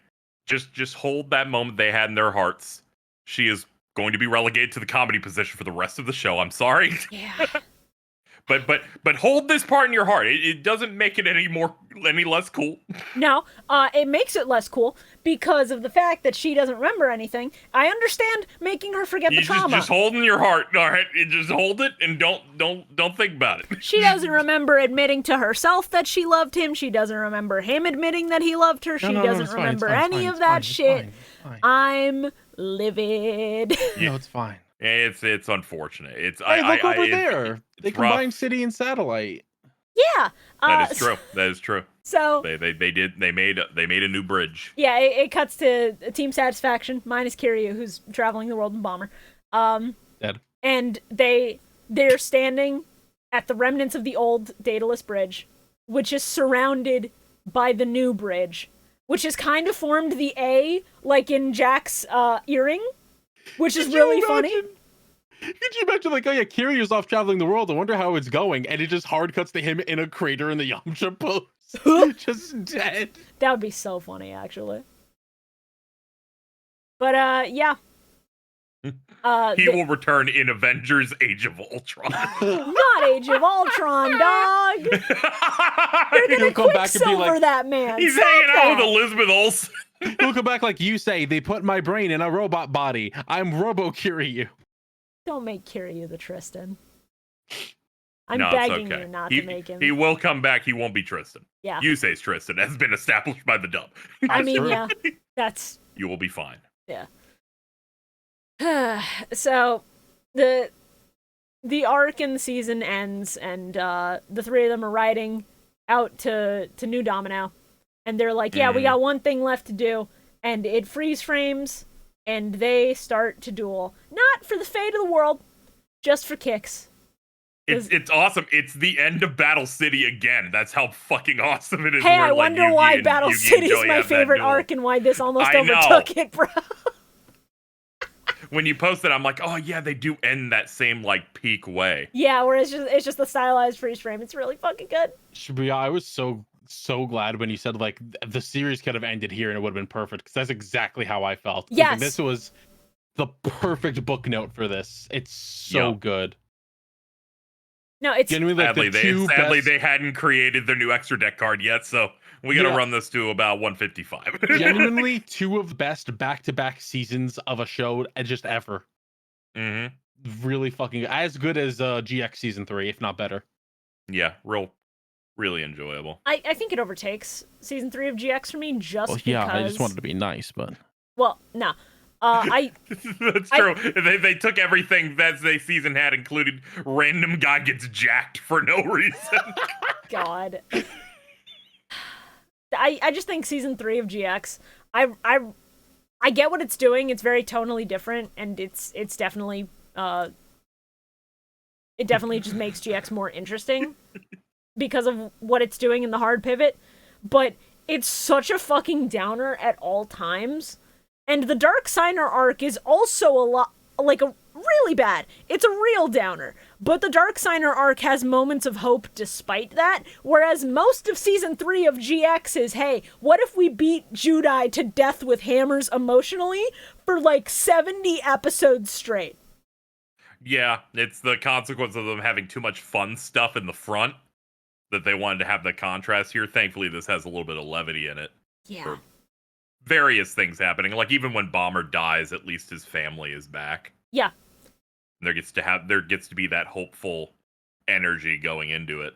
just hold that moment they had in their hearts. She is going to be relegated to the comedy position for the rest of the show. I'm sorry. Yeah. But hold this part in your heart. It doesn't make it any less cool. No, it makes it less cool because of the fact that she doesn't remember anything. I understand making her forget the trauma. Just hold in your heart, all right? You just hold it and don't think about it. She doesn't remember admitting to herself that she loved him. She doesn't remember him admitting that he loved her. She doesn't remember any of that shit. I'm livid. No, it's fine. It's unfortunate. It's Hey, look over it's there. They rough. combined city and satellite. Yeah. That is true. That is true. So They made a new bridge. yeah, it cuts to Team Satisfaction minus Kiryu, who's traveling the world in Bomber. Dead. And they're standing at the remnants of the old Daedalus Bridge, which is surrounded by the new bridge, which has kind of formed the A, like in Jack's earring, which is really funny. Could you imagine, like, oh yeah, Kiryu's off traveling the world. I wonder how it's going. And it just hard cuts to him in a crater in the Yamcha pose. Just dead. That would be so funny, actually. But, yeah. He will return in Avengers Age of Ultron. Not Age of Ultron, dog! They're He'll gonna come back and be Quicksilver like, that man! He's Stop hanging out with that. Elizabeth Olsen. he'll come back like you say, they put my brain in a robot body. I'm Robo Kiryu. Don't make Kiryu the Tristan. I'm No, it's begging okay. you not He- to make him. He will come back. He won't be Tristan. Yeah. Yusei's Tristan has been established by the dub. I mean, true. yeah. That's... You will be fine. So, the arc in the season ends, and the three of them are riding out to New Domino, and they're like, yeah, we got one thing left to do, and it freeze frames, and they start to duel. Not for the fate of the world, just for kicks. It's awesome. It's the end of Battle City again. That's how fucking awesome it is. Hey, where, I like, wonder Yugi why and Battle Yugi and City is Joey my have that favorite duel. arc and why this almost I know. overtook it, bro. When you post it, I'm like, oh yeah, they do end that same like peak way. Yeah, where it's just the stylized freeze frame. It's really fucking good. Shibuya, I was so glad when you said like the series could have ended here and it would have been perfect, because that's exactly how I felt. Like, Yes. this was the perfect book note for this. It's so Yup. good. No, it's Genuinely, like, Sadly, the two best, they hadn't created their new extra deck card yet, so we gotta Yeah. run this to about 155. genuinely two of the best back-to-back seasons of a show just ever. hmm really fucking as good as GX season 3, if not better. Yeah, really enjoyable. I think it overtakes season 3 of GX for me just Well, because. yeah, I just wanted to be nice, but Well, no. That's true. They took everything that the season had, including random guy gets jacked for no reason. God. I just think season 3 of GX, I get what it's doing. It's very tonally different, and it's definitely it definitely just makes GX more interesting because of what it's doing in the hard pivot. But it's such a fucking downer at all times. And the Dark Signer arc is also really bad. It's a real downer. But the Dark Signer arc has moments of hope despite that, whereas most of season 3 of GX is, hey, what if we beat Judai to death with hammers emotionally for like 70 episodes straight? Yeah, it's the consequence of them having too much fun stuff in the front that they wanted to have the contrast here. Thankfully, this has a little bit of levity in it. Yeah. For various things happening. Like, even when Bomber dies, at least his family is back. Yeah. There gets to be that hopeful energy going into it.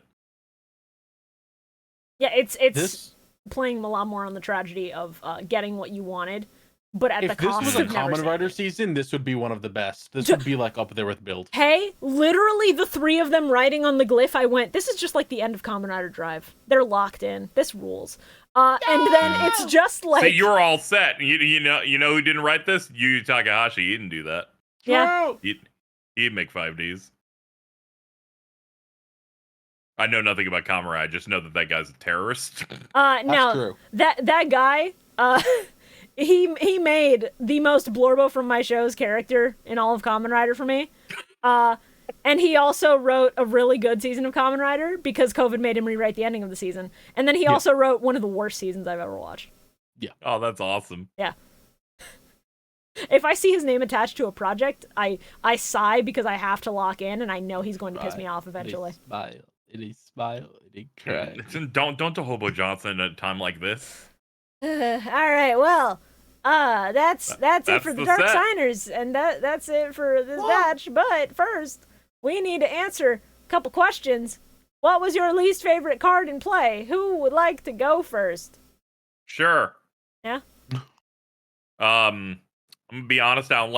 Yeah, it's playing a lot more on the tragedy of getting what you wanted, but at the If this cost was a of never Kamen seeing Rider it. season, this would be one of the best. This would be like up there with Build. Hey, literally the 3 of them writing on the glyph, I went, this is just like the end of Kamen Rider Drive. They're locked in. This rules. And then it's just like... So you're all set. You know who didn't write this? Yu Takahashi. He didn't do that. Yeah. He'd make 5Ds. I know nothing about Kamen Rider. I just know that guy's a terrorist. No, true. that guy, he made the most Blorbo from my show's character in all of Kamen Rider for me. And he also wrote a really good season of Kamen Rider because COVID made him rewrite the ending of the season. And then he also wrote one of the worst seasons I've ever watched. Yeah. Oh, that's awesome. Yeah. If I see his name attached to a project, I sigh because I have to lock in, and I know he's going to piss me off eventually. It smile, it cry. Don't do Hobo Johnson at a time like this. All right, well, that's it for the the Dark set. Signers, and that's it for this batch. But first, we need to answer a couple questions. What was your least favorite card in play? Who would like to go first? Sure. Yeah. I'm gonna be honest. I don't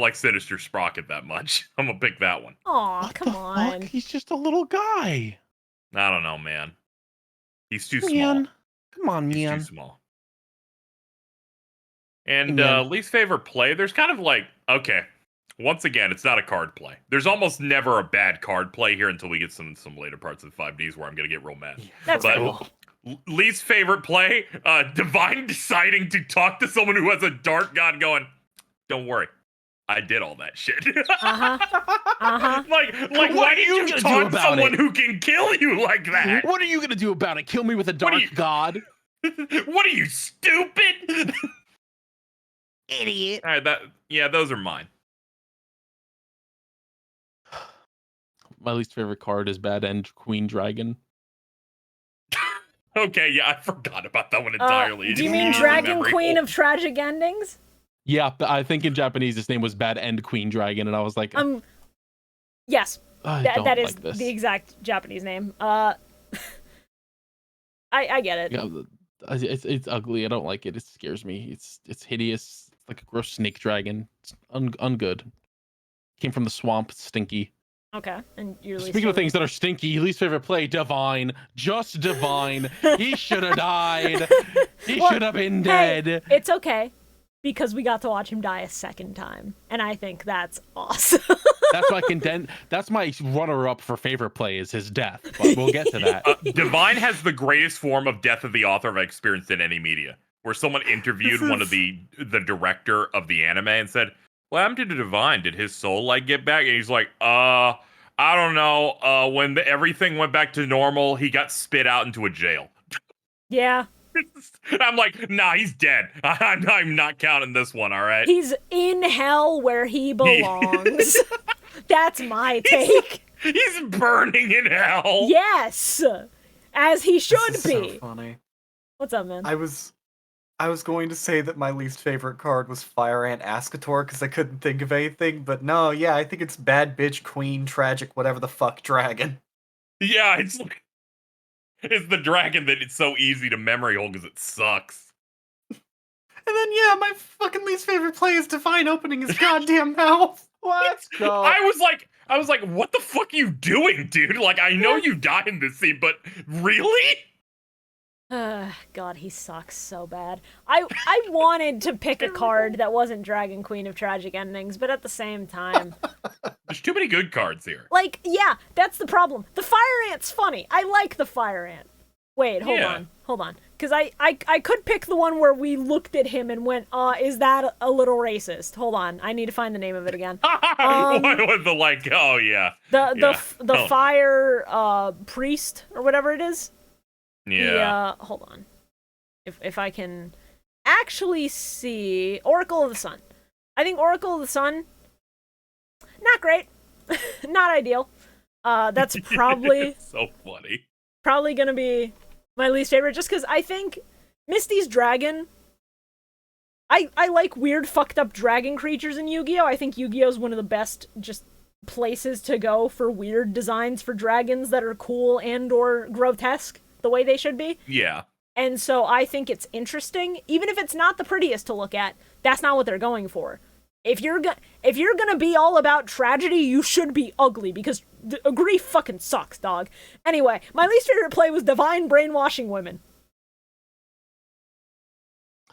like Sinister Sprocket that much. I'm gonna pick that one. Aw, What come the on. fuck? He's just a little guy. I don't know, man. He's too small. Man. Come on, He's man. too small. And Man. least favorite play, there's kind of like, okay, once again, it's not a card play. There's almost never a bad card play here until we get some later parts of 5Ds where I'm gonna get real mad. That's But fair. least favorite play, Divine deciding to talk to someone who has a Dark God going, don't worry, I did all that shit. Uh-huh. Like What why are did you you gonna do taunt about someone it? who can kill you like that? What are you gonna do about it? Kill me with a dark god? What are you, stupid? Idiot. All right, those are mine. My least favorite card is Bad End Queen Dragon. Okay, yeah, I forgot about that one entirely. Do you mean Dragon Queen of Tragic Endings? Yeah, I think in Japanese his name was Bad End Queen Dragon, and I was like, Yes. I That don't is like this. the exact Japanese name. I get it. Yeah, it's ugly. I don't like it. It scares me. It's hideous. It's like a gross snake dragon. It's ungood. Came from the swamp. Stinky. Okay. And your least Speaking of favorite- things that are stinky, least favorite play, Divine. Just Divine. He should have died. He Well, should have been Hey, dead. it's okay because we got to watch him die a second time, and I think that's awesome. That's my runner-up for favorite play is his death. But we'll get to that. Divine has the greatest form of death of the author I've experienced in any media, where someone interviewed one of the director of the anime and said, "What happened to Divine? Did his soul get back?" And he's like, I don't know. When everything went back to normal, he got spit out into a jail." Yeah. I'm like, nah, he's dead. I'm not counting this one. All right. He's in hell where he belongs. That's my take. He's burning in hell. Yes. As he should This is be. so funny. What's up, man? I was I was going to say that my least favorite card was Fire Ant Ascator because I couldn't think of anything, but no, yeah, I think it's Bad Bitch Queen Tragic whatever the fuck Dragon. Yeah, it's like it's the dragon that it's so easy to memory hold because it sucks. And then yeah, my fucking least favorite play is Divine opening his goddamn mouth. Let's go. I was like, what the fuck are you doing, dude? Like, I know you die in this scene, but really? God, he sucks so bad. I wanted to pick a card that wasn't Dragon Queen of Tragic Endings, but at the same time, There's too many good cards here. like, yeah, that's the problem. The Fire Ant's funny. I like the Fire Ant. Wait, hold on. Because I could pick the one where we looked at him and went, is that a little racist? Hold on, I need to find the name of it again. What was the like? Oh yeah, The fire priest or whatever it is. yeah. Hold on. If I can actually see Oracle of the Sun. I think Oracle of the Sun, not great. Not ideal. That's probably So funny. probably gonna be my least favorite just because I think Misty's dragon, I like weird fucked up dragon creatures in Yu-Gi-Oh! I think Yu-Gi-Oh! Is one of the best just places to go for weird designs for dragons that are cool and or grotesque the way they should be. Yeah. And so I think it's interesting, even if it's not the prettiest to look at. That's not what they're going for. If you're gonna be all about tragedy, you should be ugly because grief fucking sucks, dog. Anyway, my least favorite play was Divine brainwashing women.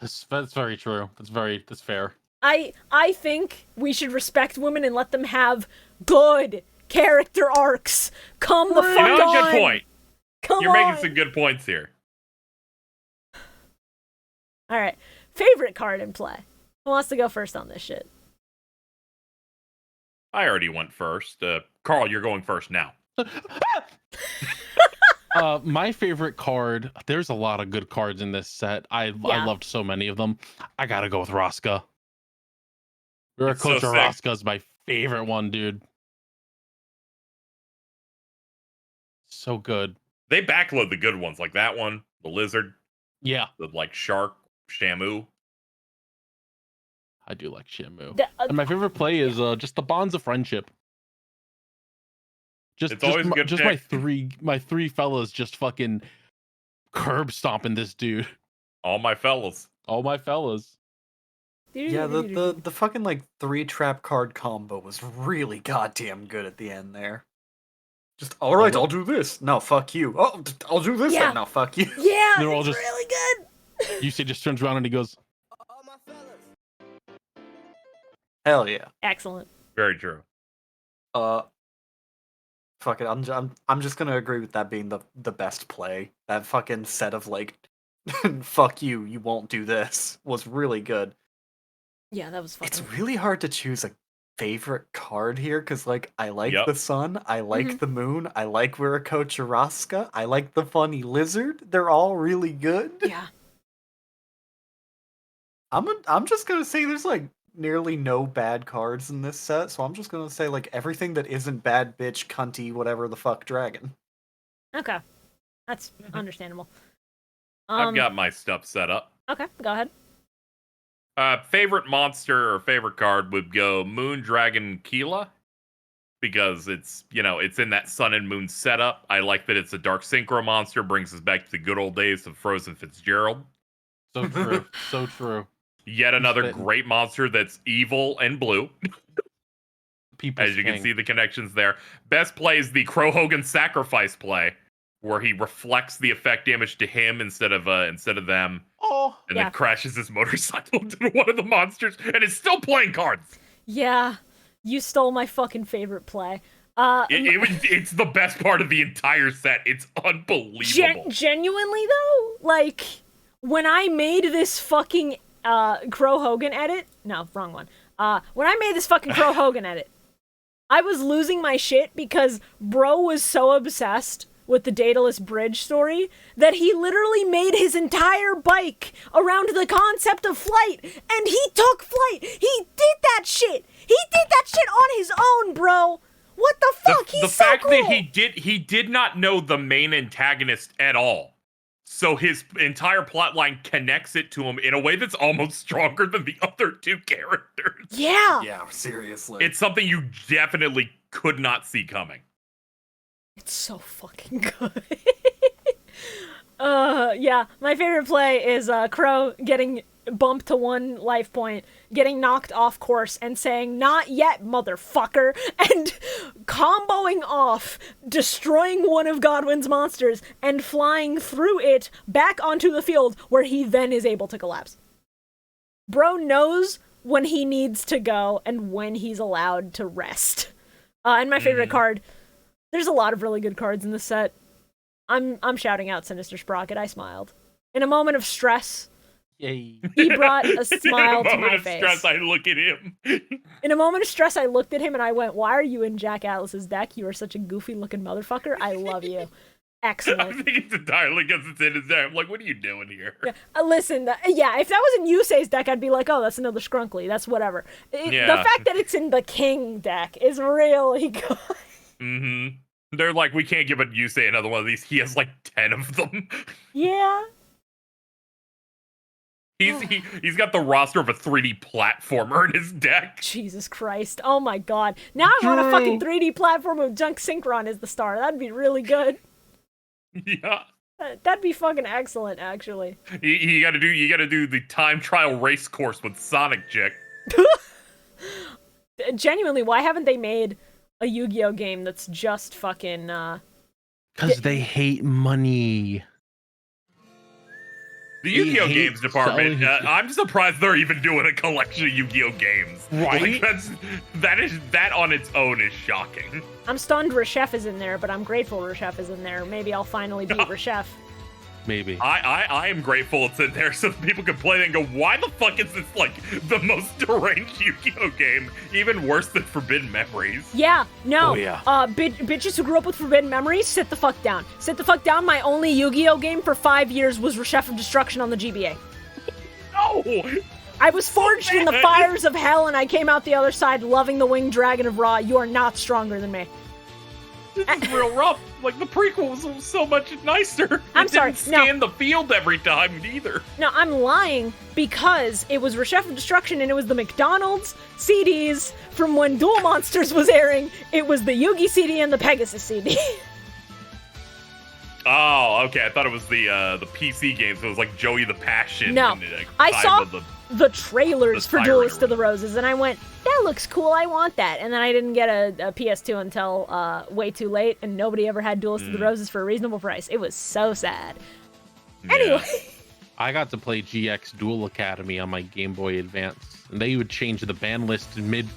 That's very true. That's fair. I think we should respect women and let them have good character arcs. Come the fuck You know, on. good point. Come You're on. making some good points here. All right, favorite card in play. Who wants to go first on this shit? I already went first. Carl, you're going first now. My favorite card. There's a lot of good cards in this set. I loved so many of them. I gotta go with Raska. It's so Coach sick. Raska is my favorite one, dude. So good. They backload the good ones, like that one, the lizard, Yeah, the like shark, Shamu. I do like Shimu. And my favorite play is just the bonds of friendship. It's always a good just pick. my three fellas just fucking curb stomping this dude. All my fellas. All my fellas. Yeah, the fucking like 3-trap card combo was really goddamn good at the end there. Just alright, I'll do this. No, fuck you. Oh, I'll do this. Yeah. Then. No, fuck you. Yeah, They're all it's just- really good. Yusei just turns around and he goes, Hell yeah. Excellent. Very true. Fuck it. I'm just gonna agree with that being the best play. That fucking set of like, fuck you, you won't do this was really good. Yeah, that was fucking. It's really hard to choose a favorite card here because like I like Yep. the sun, I like Mhm. the moon, I like Wirako Churaska, I like the funny lizard. They're all really good. Yeah. I'm just gonna say there's like nearly no bad cards in this set, so I'm just gonna say like everything that isn't bad bitch, cunty, whatever the fuck dragon. Okay. That's understandable. I've got my stuff set up. Okay, go ahead. Favorite monster or favorite card would go Moon Dragon Keela. Because it's, it's in that Sun and Moon setup. I like that it's a Dark Synchro monster, brings us back to the good old days of Frozen Fitzgerald. so true, so true. Yet another fitting. great monster that's evil and blue. People's As you can king. see the connections there. Best play is the Crow Hogan sacrifice play, where he reflects the effect damage to him instead of them, Oh, and Yeah. then crashes his motorcycle into one of the monsters, and is still playing cards. Yeah, you stole my fucking favorite play. It's the best part of the entire set. It's unbelievable. Genuinely though, like when I made this fucking Crow Hogan edit, no, wrong one. When I made this fucking Crow Hogan edit, I was losing my shit because bro was so obsessed with the Daedalus Bridge story that he literally made his entire bike around the concept of flight, and he took flight. He did that shit. He did that shit on his own, bro. What the fuck? The He's so fact cool. that he did not know the main antagonist at all. So his entire plot line connects it to him in a way that's almost stronger than the other two characters. Yeah. Yeah, seriously. It's something you definitely could not see coming. It's so fucking good. Yeah, my favorite play is Crow getting bumped to 1 life point, getting knocked off course, and saying, "Not yet, motherfucker," and comboing off, destroying one of Godwin's monsters, and flying through it back onto the field, where he then is able to collapse. Bro knows when he needs to go and when he's allowed to rest. And my favorite card, there's a lot of really good cards in this set. I'm shouting out Sinister Sprocket. I smiled. In a moment of stress, Yay. he brought a smile In a to moment my of face. stress, I look at him. In a moment of stress, I looked at him and I went, "Why are you in Jack Atlas's deck? You are such a goofy-looking motherfucker. I love you." I Excellent. think it's entirely because it's in his deck. I'm like, what are you doing here? Yeah, listen, yeah, if that was in Yusei's deck, I'd be like, "Oh, that's another Skrunkly. That's whatever." The Yeah. fact that it's in the King deck is really good. Mm-hmm. They're like, we can't give it Yusei another one of these. He has like 10 of them. Yeah. He's got the roster of a 3D platformer in his deck. Jesus Christ. Oh my god. Now I want a fucking 3D platform with Junk Synchron as the star. That'd be really good. Yeah. That'd be fucking excellent, actually. You gotta do the time trial race course with Sonic Chick. Genuinely, why haven't they made a Yu-Gi-Oh game that's just fucking, Because they hate money. The We Yu-Gi-Oh hate games department, selling- I'm surprised they're even doing a collection of Yu-Gi-Oh games. Right? Like, that on its own is shocking. I'm stunned Reshef is in there, but I'm grateful Reshef is in there. Maybe I'll finally beat Reshef. Maybe. I am grateful it's in there so that people can play it and go, why the fuck is this like the most deranged Yu-Gi-Oh game? Even worse than Forbidden Memories. Yeah, no. Oh, yeah. Bitches who grew up with Forbidden Memories, sit the fuck down. Sit the fuck down. My only Yu-Gi-Oh game for 5 years was Reshef of Destruction on the GBA. No! I was forged in the fires of hell, and I came out the other side loving the winged dragon of Ra. You are not stronger than me. This is real rough. Like, the prequel was so much nicer. I'm It sorry, didn't no. scan the field every time either. No, I'm lying because it was Reshef of Destruction and it was the McDonald's CDs from when Duel Monsters was airing. It was the Yugi CD and the Pegasus CD. Oh, okay. I thought it was the PC games. It was like Joey the Passion. No. and, like, I Time saw of the trailers The for Fire Duelist to Arena. the Roses and I went, that looks cool, I want that. And then I didn't get a PS2 until way too late and nobody ever had Duelist to the Roses for a reasonable price. It was so sad. Yeah. Anyway. I got to play GX Duel Academy on my Game Boy Advance, and they would change the ban list mid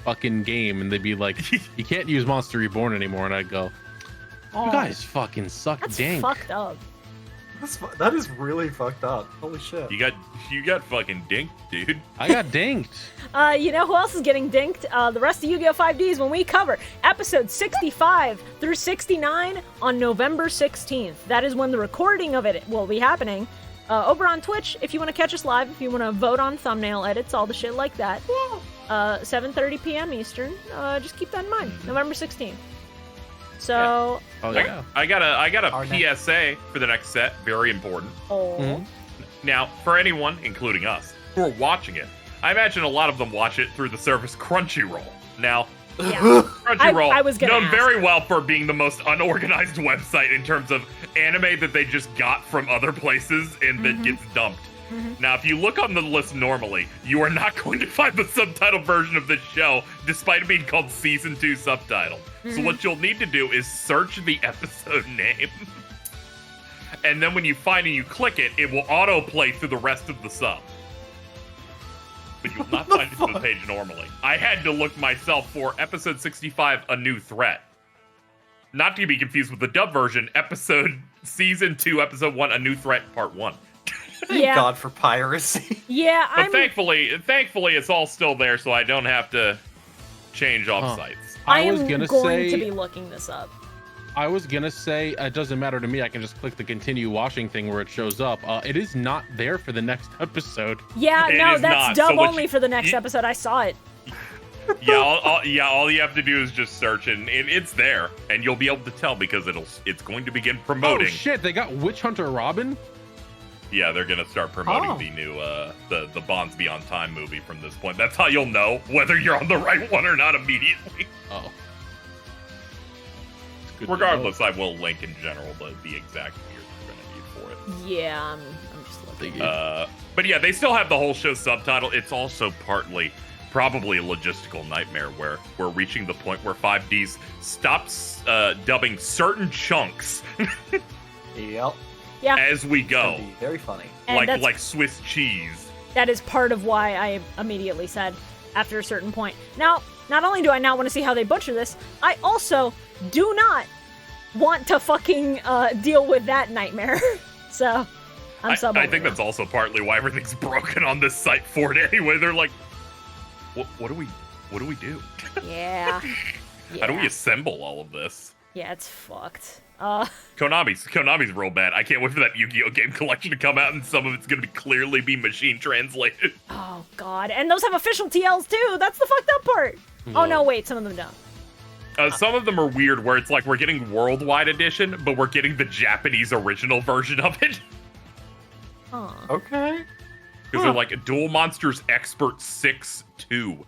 fucking game, and they'd be like, "You can't use Monster Reborn anymore," and I'd go, "You guys fucking suck That's dink." fucked up. That is really fucked up. Holy shit. You got fucking dinked, dude. I got dinked. You know who else is getting dinked? The rest of Yu-Gi-Oh! 5Ds when we cover episode 65 through 69 on November 16th. That is when the recording of it will be happening. Over on Twitch, if you want to catch us live, if you want to vote on thumbnail edits, all the shit like that. 7:30 p.m. Eastern. Just keep that in mind. November 16th. So, Oh yeah. I got a Our PSA for the next set. Very important. oh. Mhm. Now, for anyone, including us, who are watching it, I imagine a lot of them watch it through the service Crunchyroll. Now, Yeah. Crunchyroll, I was gonna known ask. very well for being the most unorganized website in terms of anime that they just got from other places and that gets dumped. Now, if you look on the list normally, you are not going to find the subtitle version of this show, despite it being called Season 2 subtitle. So what you'll need to do is search the episode name. And then when you find it, you click it, it will autoplay through the rest of the sub. But you will not find it to the page normally. I had to look myself for episode 65, A New Threat. Not to be confused with the dub version, Season 2, Episode 1, A New Threat, Part 1. Thank Yeah. God for piracy. Yeah, But thankfully, it's all still there, so I don't have to change off sites. I I was am gonna going say, to be looking this up. it doesn't matter to me. I can just click the continue watching thing where it shows up. It is not there for the next episode. Yeah, It no, is that's not. dub So what only you- for the next you- episode. I saw it. All you have to do is just search, and it's there, and you'll be able to tell because it's going to begin Oh promoting. shit! They got Witch Hunter Robin. Yeah, they're gonna start promoting the new the Bonds Beyond Time movie from this point. That's how you'll know whether you're on the right one or not immediately. Oh. Regardless, I will link in general the exact year you're gonna need for it. Yeah, I'm just looking. But yeah, they still have the whole show subtitle. It's also partly probably a logistical nightmare where we're reaching the point where 5Ds stops dubbing certain chunks Yep. Yeah. as we go. It'd be very funny. And Like Swiss cheese. that is part of why I immediately said after a certain point. Now, not only do I not want to see how they butcher this, I also do not want to fucking deal with that nightmare. So, I'm sub. I think that's also partly why everything's broken on this site for it anyway. They're like, what do we do? Yeah. How do we assemble all of this? Yeah, it's fucked. Konami's real bad. I can't wait for that Yu-Gi-Oh game collection to come out, and some of it's gonna clearly be machine translated. Oh god, and those have official TLs too. That's the fucked up part. Oh no, wait, some of them don't. Some of them are weird, where it's like we're getting worldwide edition, but we're getting the Japanese original version of it. Huh. Okay. Because they're like Duel Monsters Expert 6-2.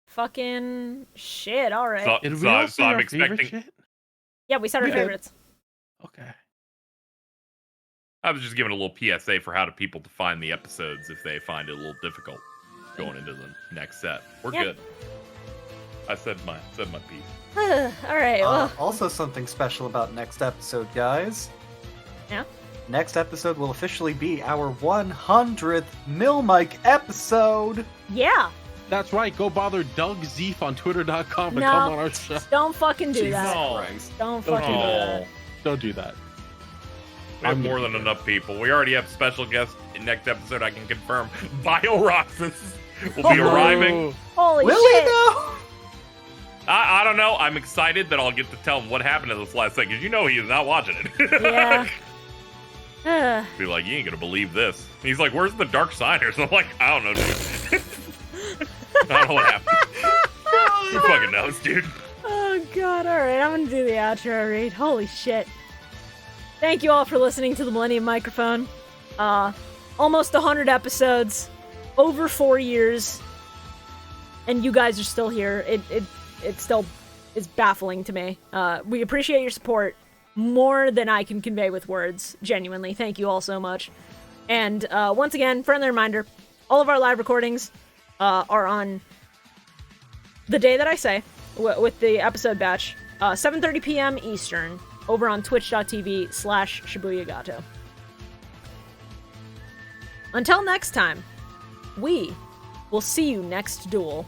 Fucking shit. All right. So, Did we so, all so say I'm our favorite expecting. shit? Yeah, we said our We did. favorites. Okay. I was just giving a little PSA for how to people to find the episodes if they find it a little difficult going into the next set. We're Yeah. good. I said my piece. All right. Well, Also, something special about next episode, guys. Yeah? Next episode will officially be our 100th Milmike episode. yeah. That's right. Go bother Doug Zeef on Twitter.com and No. come on our show. Don't fucking do Jesus that. Christ. Don't fucking do that. Don't do that. We have I'm more gonna than do enough people. We already have special guests in next episode. I can confirm. BioRoxas will be arriving. Holy Will shit. we though? I don't know. I'm excited that I'll get to tell him what happened in this last second. 'Cause you know he is not watching it. Yeah. Be like, you ain't gonna believe this. And he's like, where's the Dark Siders? I'm like, I don't know, dude. I don't know what happened. Who fucking knows, dude? Oh god, alright, I'm gonna do the outro read. Holy shit. Thank you all for listening to the Millennium Microphone. Almost 100 episodes, over 4 years, and you guys are still here. It still is baffling to me. We appreciate your support more than I can convey with words. Genuinely, thank you all so much. And once again, friendly reminder, all of our live recordings are on the day that I say, with the episode batch, 7:30 p.m. Eastern, over on twitch.tv/ShibuyaGato. Until next time, we will see you next duel.